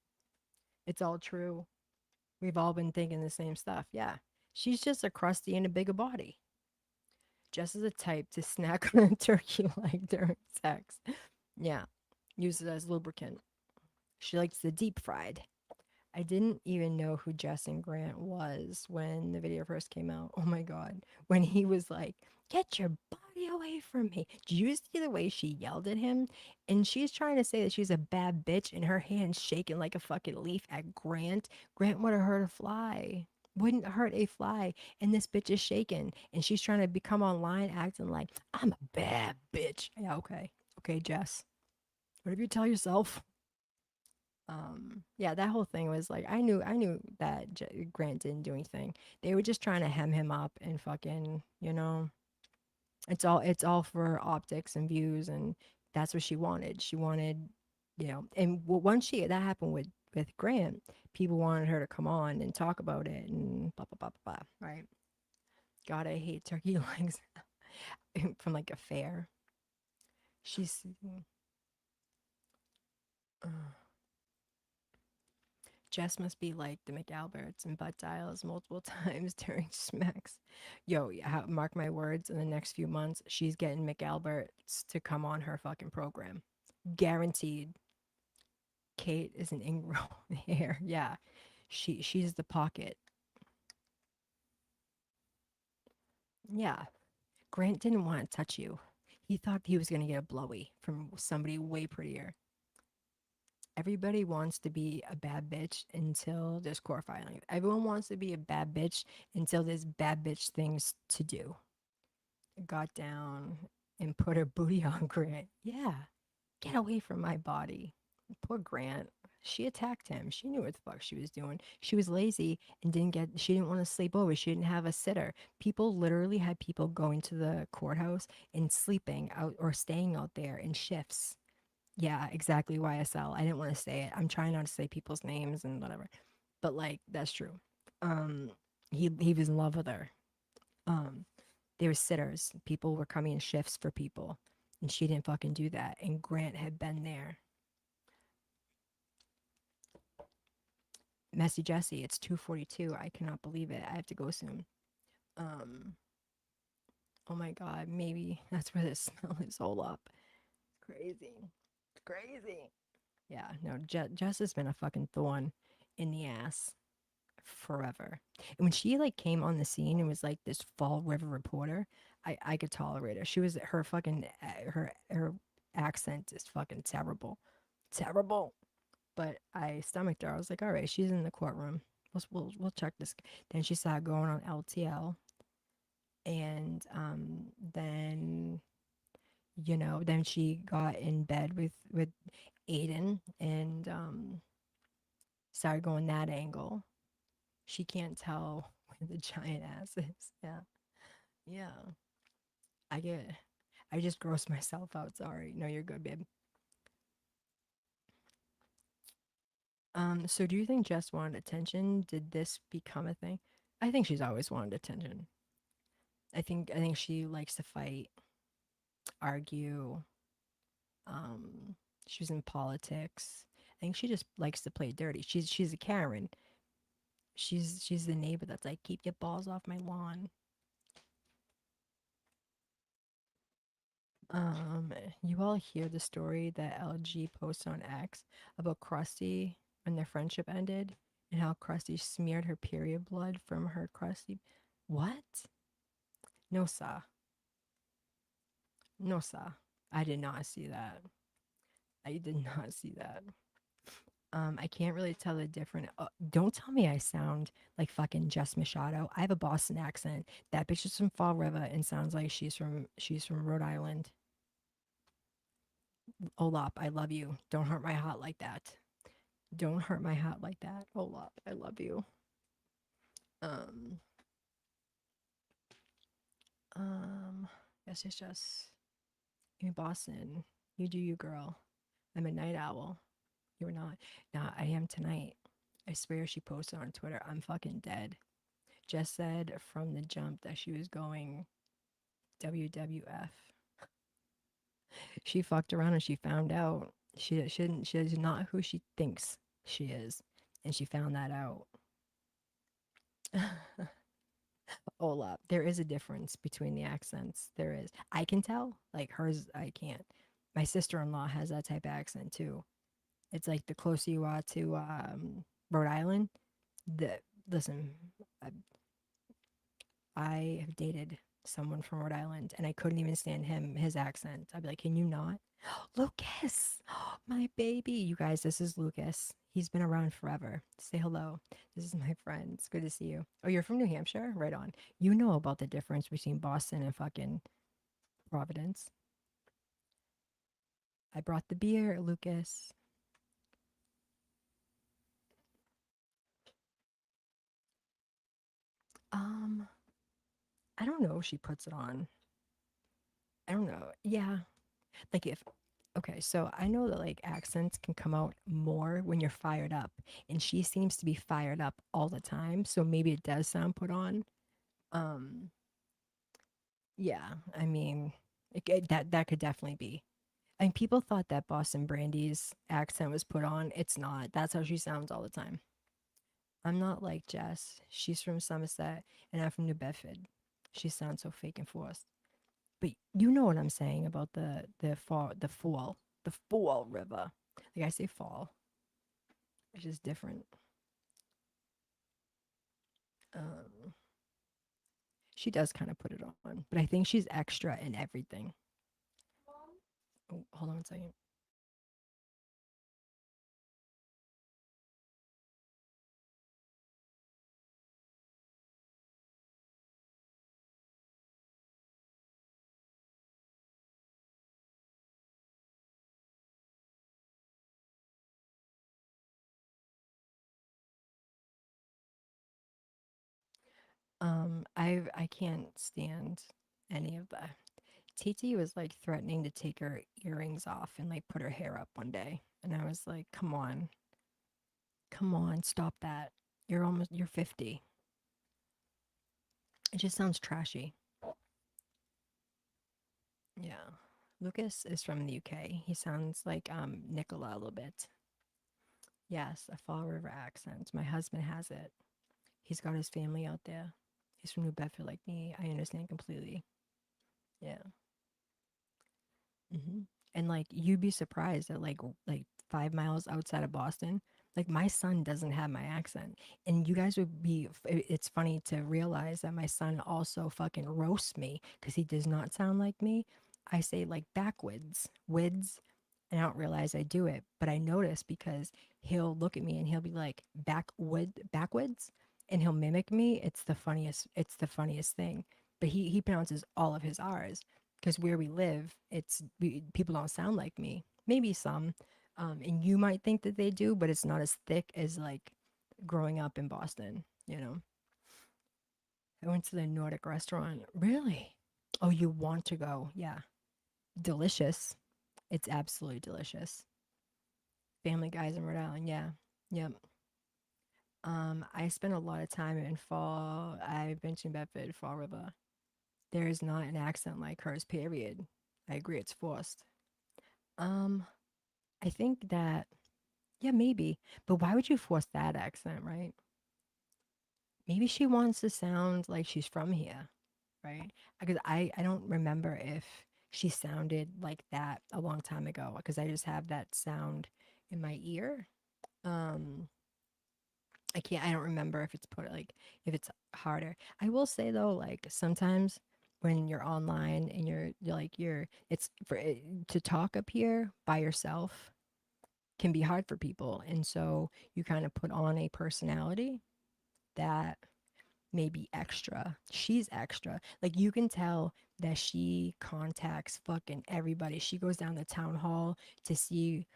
It's all true. We've all been thinking the same stuff. Yeah. She's just a Krusty in a bigger body. Just as a type to snack on a turkey leg during sex. Yeah. Use it as lubricant. She likes the deep fried. I didn't even know who Justin Grant was when the video first came out. Oh my God. When he was like, "Get your body away from me." Did you see the way she yelled at him? And she's trying to say that she's a bad bitch and her hand's shaking like a fucking leaf at Grant. Grant would have hurt a fly. Wouldn't hurt a fly. And this bitch is shaking. And she's trying to become online acting like, "I'm a bad bitch." Yeah, okay. Okay, Jess. Whatever you tell yourself. Yeah, that whole thing was like I knew that Grant didn't do anything. They were just trying to hem him up and fucking, it's all for optics and views, and that's what she wanted. She wanted, and once she that happened with Grant, people wanted her to come on and talk about it and blah blah blah blah, blah, right? God, I hate turkey legs from like a fair. She's uh, Jess must be like the McAlberts and butt dials multiple times during smacks. Yo, yeah, mark my words, in the next few months, she's getting McAlberts to come on her fucking program. Guaranteed. Kate is an ingrown hair. Yeah. She's the pocket. Yeah. Grant didn't want to touch you. He thought he was gonna get a blowy from somebody way prettier. Everybody wants to be a bad bitch until there's court filing. Everyone wants to be a bad bitch until there's bad bitch things to do. Got down and put her booty on Grant. Yeah, get away from my body. Poor Grant. She attacked him. She knew what the fuck she was doing. She was lazy and she didn't want to sleep over. She didn't have a sitter. People literally had people going to the courthouse and sleeping out or staying out there in shifts. Yeah, exactly. YSL. I didn't want to say it. I'm trying not to say people's names and whatever. But like that's true. Um he was in love with her. Um they were sitters. People were coming in shifts for people. And she didn't fucking do that. And Grant had been there. Messy Jesse, it's 2:42. I cannot believe it. I have to go soon. Um oh my god, maybe that's where the smell is. Hold up. Crazy. Crazy. Yeah, no, Jess has been a fucking thorn in the ass forever. And when she like came on the scene and was like this Fall River reporter, I could tolerate her. She was her fucking her accent is fucking terrible, terrible. But I stomached her. I was like, all right, she's in the courtroom. We'll check this. Then she started going on LTL, and then then she got in bed with Aiden and started going that angle. She can't tell where the giant ass is. Yeah. Yeah. I get I just gross myself out. Sorry. No, you're good, babe. So do you think Jess wanted attention? Did this become a thing? I think she's always wanted attention. I think she likes to fight, argue. She was in politics. I think she just likes to play dirty. She's a Karen. She's the neighbor that's like, keep your balls off my lawn. You all hear the story that LG posted on X about Krusty when their friendship ended and how Krusty smeared her period blood from her Krusty. What? No, sir. No, sir. I did not see that. I did not see that. I can't really tell the difference. Don't tell me I sound like fucking Jess Machado. I have a Boston accent. That bitch is from Fall River and sounds like she's from Rhode Island. Olap, I love you. Don't hurt my heart like that. Don't hurt my heart like that. Olap, I love you. Um, um, yes, it's just in Boston. You do you, girl. I'm a night owl. You're not. Nah, I am tonight. I swear she posted on Twitter, I'm fucking dead. Just said from the jump that she was going WWF. She fucked around and she found out she's not who she thinks she is. And she found that out. Olap, there is a difference between the accents. There is. I can tell. Like hers, I can't. My sister-in-law has that type of accent too. It's like the closer you are to Rhode Island, the listen, I, I have dated someone from Rhode Island and I couldn't even stand his accent. I'd be like, can you not? Lucas, my baby. You guys, this is Lucas. He's been around forever. Say hello. This is my friend. It's good to see you. Oh, you're from New Hampshire? Right on. You know about the difference between Boston and fucking Providence. I brought the beer, Lucas. Um, I don't know if she puts it on. I don't know. Yeah. Like if okay, so I know that like accents can come out more when you're fired up, and she seems to be fired up all the time, so maybe it does sound put on. Um, yeah, I mean, that could definitely be. I mean, people thought that Boston Brandy's accent was put on. It's not. That's how she sounds all the time. I'm not like Jess. She's from Somerset, and I'm from New Bedford. She sounds so fake and forced. But you know what I'm saying about the fall river. Like I say fall. It's just different. Um, she does kind of put it on, but I think she's extra in everything. Oh, hold on one second. I can't stand any of that. Titi was like threatening to take her earrings off and like put her hair up one day, and I was like, come on, stop that. You're 50. It just sounds trashy. Yeah. Lucas is from the UK. He sounds like Nicola a little bit. Yes, a Fall River accent. My husband has it. He's got his family out there. He's from New Bedford like me. I understand completely. Yeah. hmm And like you'd be surprised that like 5 miles outside of Boston, like my son doesn't have my accent, and you guys would be. It's funny to realize that my son also fucking roasts me because he does not sound like me. I say like backwards, wids, and I don't realize I do it, but I notice because he'll look at me and he'll be like backwards, and he'll mimic me. It's the funniest. It's the funniest thing. But he pronounces all of his R's because where we live, people don't sound like me. Maybe some, and you might think that they do, but it's not as thick as like growing up in Boston. I went to the Nordic restaurant. Really? Oh, you want to go? Yeah, delicious. It's absolutely delicious. Family Guys in Rhode Island. Yeah, yep. I spent a lot of time in Fall. I've been to Bedford, Fall River. There is not an accent like hers. Period. I agree. It's forced. Um, I think that, yeah, maybe. But why would you force that accent, right? Maybe she wants to sound like she's from here, right? Because I don't remember if she sounded like that a long time ago because I just have that sound in my ear. Um, I don't remember if it's put like, if it's harder. I will say though, like sometimes when you're online and it's for to talk up here by yourself can be hard for people. And so you kind of put on a personality that maybe extra. She's extra. Like you can tell that she contacts fucking everybody. She goes down the town hall to see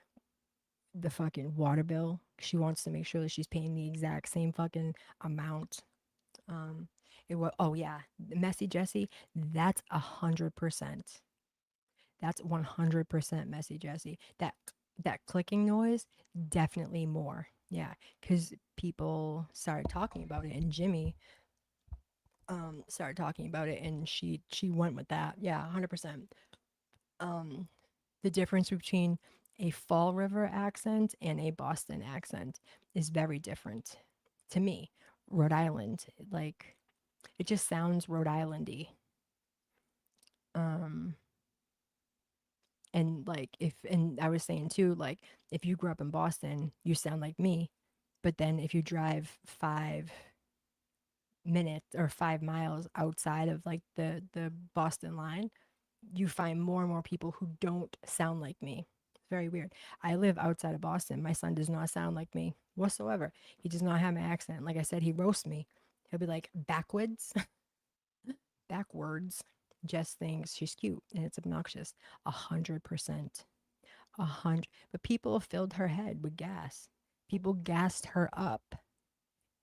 the fucking water bill. She wants to make sure that she's paying the exact same fucking amount. Um, it was, oh yeah, messy Jesse. That's 100%. That's 100% messy Jesse. That clicking noise, definitely more. Yeah, because people started talking about it, and Jimmy started talking about it, and she went with that. Yeah, 100%. Um, the difference between a Fall River accent and a Boston accent is very different to me. Rhode Island, like it just sounds Rhode Islandy. Um, and like if and I was saying too, like if you grew up in Boston, you sound like me. But then if you drive 5 minutes or 5 miles outside of like the Boston line, you find more and more people who don't sound like me. It's very weird. I live outside of Boston. My son does not sound like me whatsoever. He does not have my accent. Like I said, he roasts me. He'll be like, backwards, backwards. Jess thinks she's cute and it's obnoxious. 100%. 100. But people filled her head with gas. People gassed her up.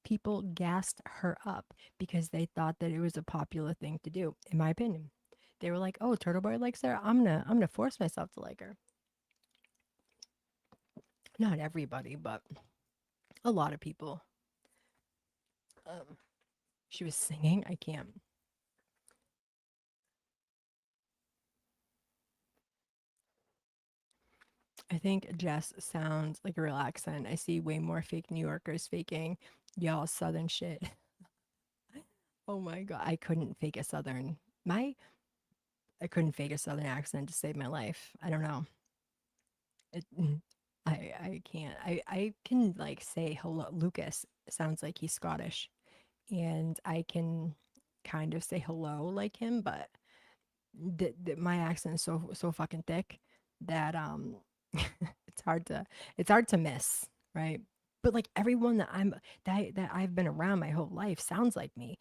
People gassed her up because they thought that it was a popular thing to do, in my opinion. They were like, "Oh, Turtle Boy likes her. I'm gonna force myself to like her." Not everybody, but a lot of people. She was singing. I can't. I think Jess sounds like a real accent. I see way more fake New Yorkers faking y'all Southern shit. Oh my god, I couldn't fake a Southern. My I couldn't fake a Southern accent to save my life. I don't know. It, I can't. I can like say hello. Lucas sounds like he's Scottish, and I can kind of say hello like him, but my accent is so fucking thick that it's hard to miss, right? But like everyone that I've been around my whole life sounds like me.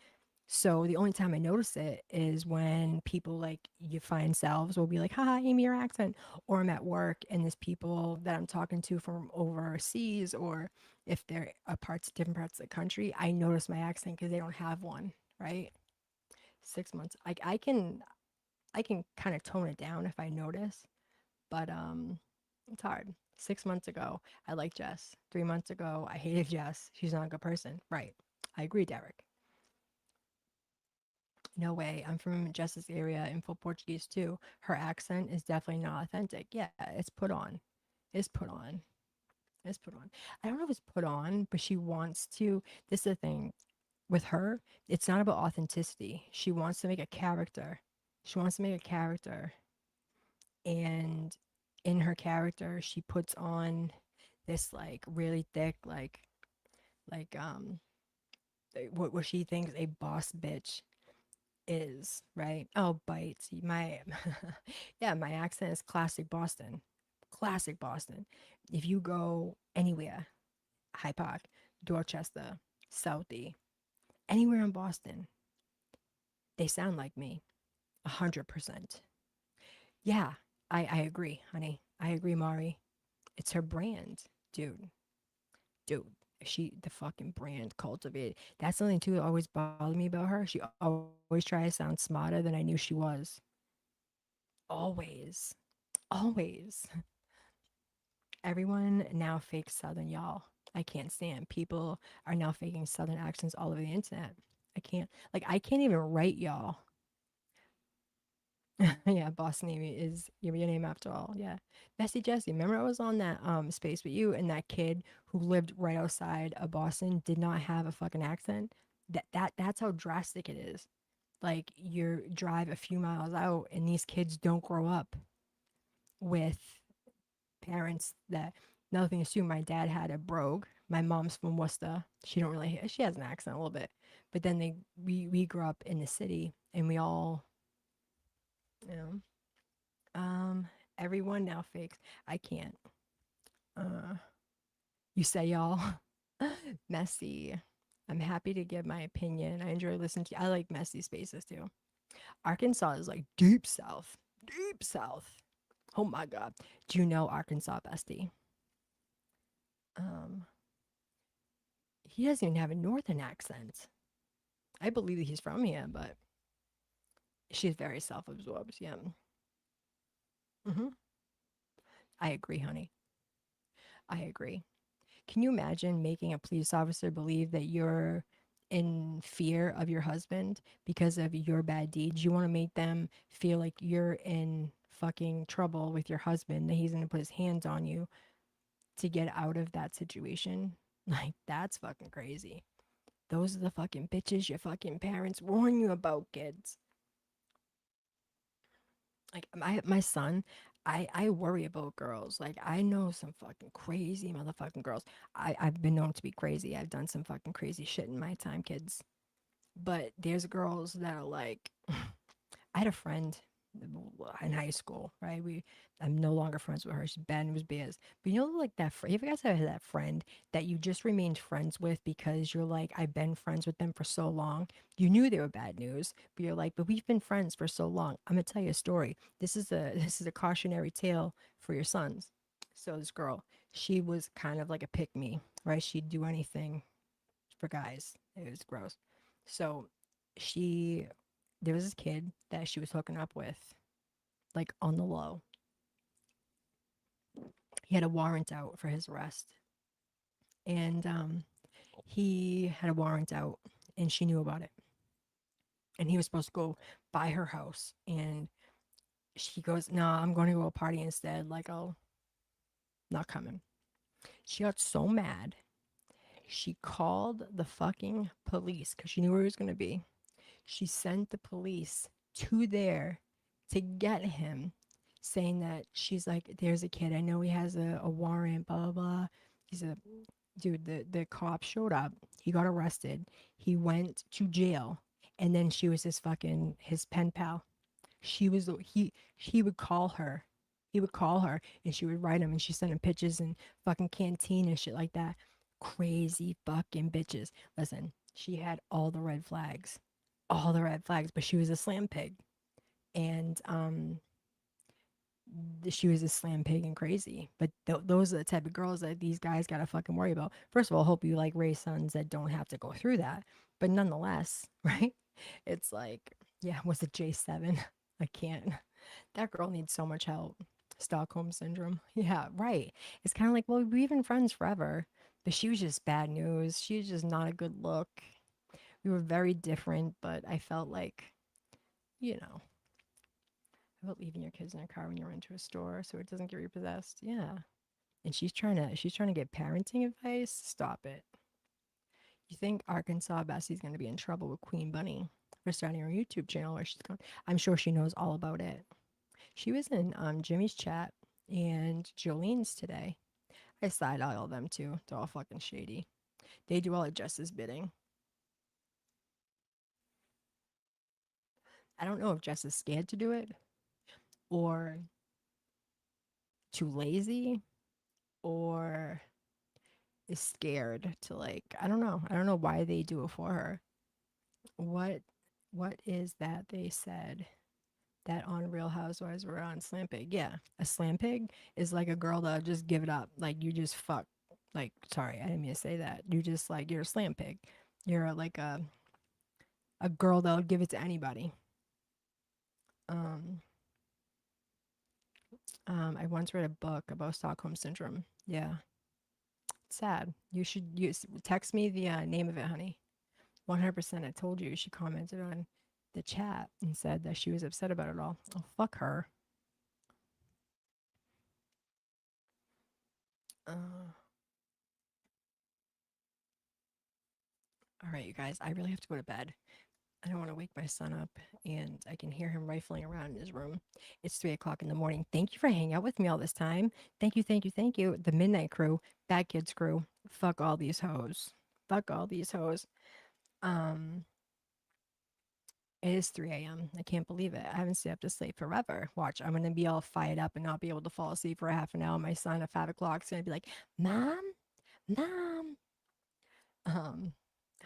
So the only time I notice it is when people like you find selves will be like, haha, Amy, your accent. Or I'm at work and there's people that I'm talking to from overseas, or if they're different parts of the country, I notice my accent because they don't have one, right? 6 months. I can kind of tone it down if I notice, but it's hard. 6 months ago, I liked Jess. 3 months ago, I hated Jess. She's not a good person. Right. I agree, Derek. No way. I'm from Jess's area in full Portuguese too. Her accent is definitely not authentic. Yeah, it's put on. It's put on. It's put on. I don't know if it's put on, but she wants to. This is the thing with her. It's not about authenticity. She wants to make a character. She wants to make a character, and in her character she puts on this like really thick like what she thinks a boss bitch is, right? Oh, bites my yeah, my accent is classic Boston. Classic Boston. If you go anywhere, High Park, Dorchester, Southie, anywhere in Boston, they sound like me. 100%. Yeah, I agree, honey. I agree, Mari. It's her brand, dude. Dude, she the fucking brand cultivated. That's something too that always bothered me about her. She always tried to sound smarter than I knew she was. Always. Always. Everyone now fakes Southern, y'all. I can't stand. People are now faking Southern accents all over the internet. I can't even write y'all. Yeah, Boss Navy is your name after all. Yeah. Bessie Jesse. Remember I was on that space with you and that kid who lived right outside of Boston did not have a fucking accent? That's how drastic it is. Like you drive a few miles out and these kids don't grow up with parents that nothing is true. My dad had a brogue. My mom's from Worcester. She has an accent a little bit. But then we grew up in the city and we all, you know, everyone now fakes. I can't. Uh, you say y'all. Messy. I'm happy to give my opinion. I enjoy listening to. I like messy spaces too. Arkansas is like deep south, deep south. Oh my god. Do you know Arkansas Bestie? Um, he doesn't even have a northern accent. I believe that he's from here, but she's very self-absorbed. Yeah. hmm I agree, honey. I agree. Can you imagine making a police officer believe that you're in fear of your husband because of your bad deeds? You want to make them feel like you're in fucking trouble with your husband, that he's going to put his hands on you to get out of that situation? Like, that's fucking crazy. Those are the fucking bitches your fucking parents warn you about, kids. Like my son, I worry about girls. Like I know some fucking crazy motherfucking girls. I've been known to be crazy. I've done some fucking crazy shit in my time, kids. But there's girls that are like I had a friend in high school, right? I'm no longer friends with her. She's bad news bears. But you know, like that. You guys have that friend that you just remained friends with because you're like, I've been friends with them for so long. You knew they were bad news, but you're like, but we've been friends for so long. I'm gonna tell you a story. This is a cautionary tale for your sons. So this girl, she was kind of like a pick me, right? She'd do anything for guys. It was gross. So she there was this kid that she was hooking up with, like on the low. He had a warrant out for his arrest. And he had a warrant out and she knew about it. And he was supposed to go by her house. And she goes, no, I'm going to go to a party instead. Like, I'll not coming. She got so mad. She called the fucking police because she knew where he was going to be. She sent the police to there to get him, saying that she's like, there's a kid. I know he has a warrant, blah, blah, blah. He's a dude. The cop showed up. He got arrested. He went to jail. And then she was his pen pal. He would call her. He would call her and she would write him and she sent him pictures and fucking canteen and shit like that. Crazy fucking bitches. Listen, she had all the red flags, but she was a slam pig. And she was a slam pig and crazy. But those are the type of girls that these guys gotta fucking worry about. First of all, hope you like raise sons that don't have to go through that. But nonetheless, right? It's like, yeah, was it J7? I can't. That girl needs so much help. Stockholm syndrome. Yeah, right. It's kind of like, well, we've been friends forever, but she was just bad news. She was just not a good look. We were very different, but I felt like, you know, about leaving your kids in a car when you're into a store so it doesn't get repossessed. Yeah. And she's trying to get parenting advice. Stop it. You think Arkansas Bessie's gonna be in trouble with Queen Bunny for starting her YouTube channel where she's going? I'm sure she knows all about it. She was in Jimmy's chat and Jolene's today. I side eye all them too. They're all fucking shady. They do all of Jess's bidding. I don't know if Jess is scared to do it or too lazy or is scared to like I don't know. I don't know why they do it for her. What what is that they said that on Real Housewives were on Slam Pig? Yeah, a slam pig is like a girl that just give it up. Like you just fuck. Like sorry, I didn't mean to say that. You just like you're a slam pig. You're like a girl that would give it to anybody. Um I once read a book about Stockholm syndrome. Yeah, it's sad. You should text me the name of it, honey. 100%. I told you. She commented on the chat and said that she was upset about it all. Oh, fuck her. Uh, all right, you guys. I really have to go to bed. I don't want to wake my son up, and I can hear him rifling around in his room. It's 3 o'clock in the morning. Thank you for hanging out with me all this time. Thank you, thank you, thank you. The Midnight Crew, Bad Kids Crew. Fuck all these hoes. Fuck all these hoes. Um, It is 3 a.m. I can't believe it. I haven't stayed up this late forever. Watch, I'm gonna be all fired up and not be able to fall asleep for a half an hour. My son at 5 o'clock is gonna be like, "Mom, Mom." Um,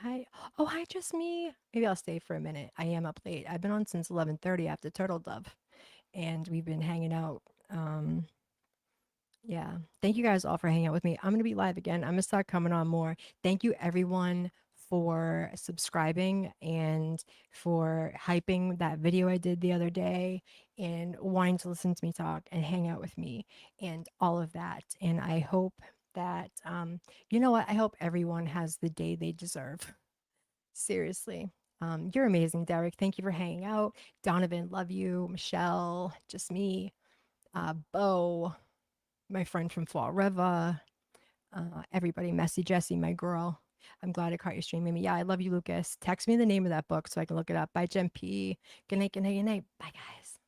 Hi. Oh, hi, just me. Maybe I'll stay for a minute. I am up late. I've been on since 11:30 after Turtle Dove, and we've been hanging out. Yeah. Thank you guys all for hanging out with me. I'm going to be live again. I'm going to start coming on more. Thank you, everyone, for subscribing and for hyping that video I did the other day and wanting to listen to me talk and hang out with me and all of that. And I hope that, you know what? I hope everyone has the day they deserve. Seriously. You're amazing, Derek. Thank you for hanging out. Donovan, love you. Michelle, just me. Bo, my friend from Fall River, everybody, Messy Jessie, my girl. I'm glad I caught your stream, Amy. Yeah, I love you, Lucas. Text me the name of that book so I can look it up. Bye, Jen P. Good night, good night, good night. Bye, guys.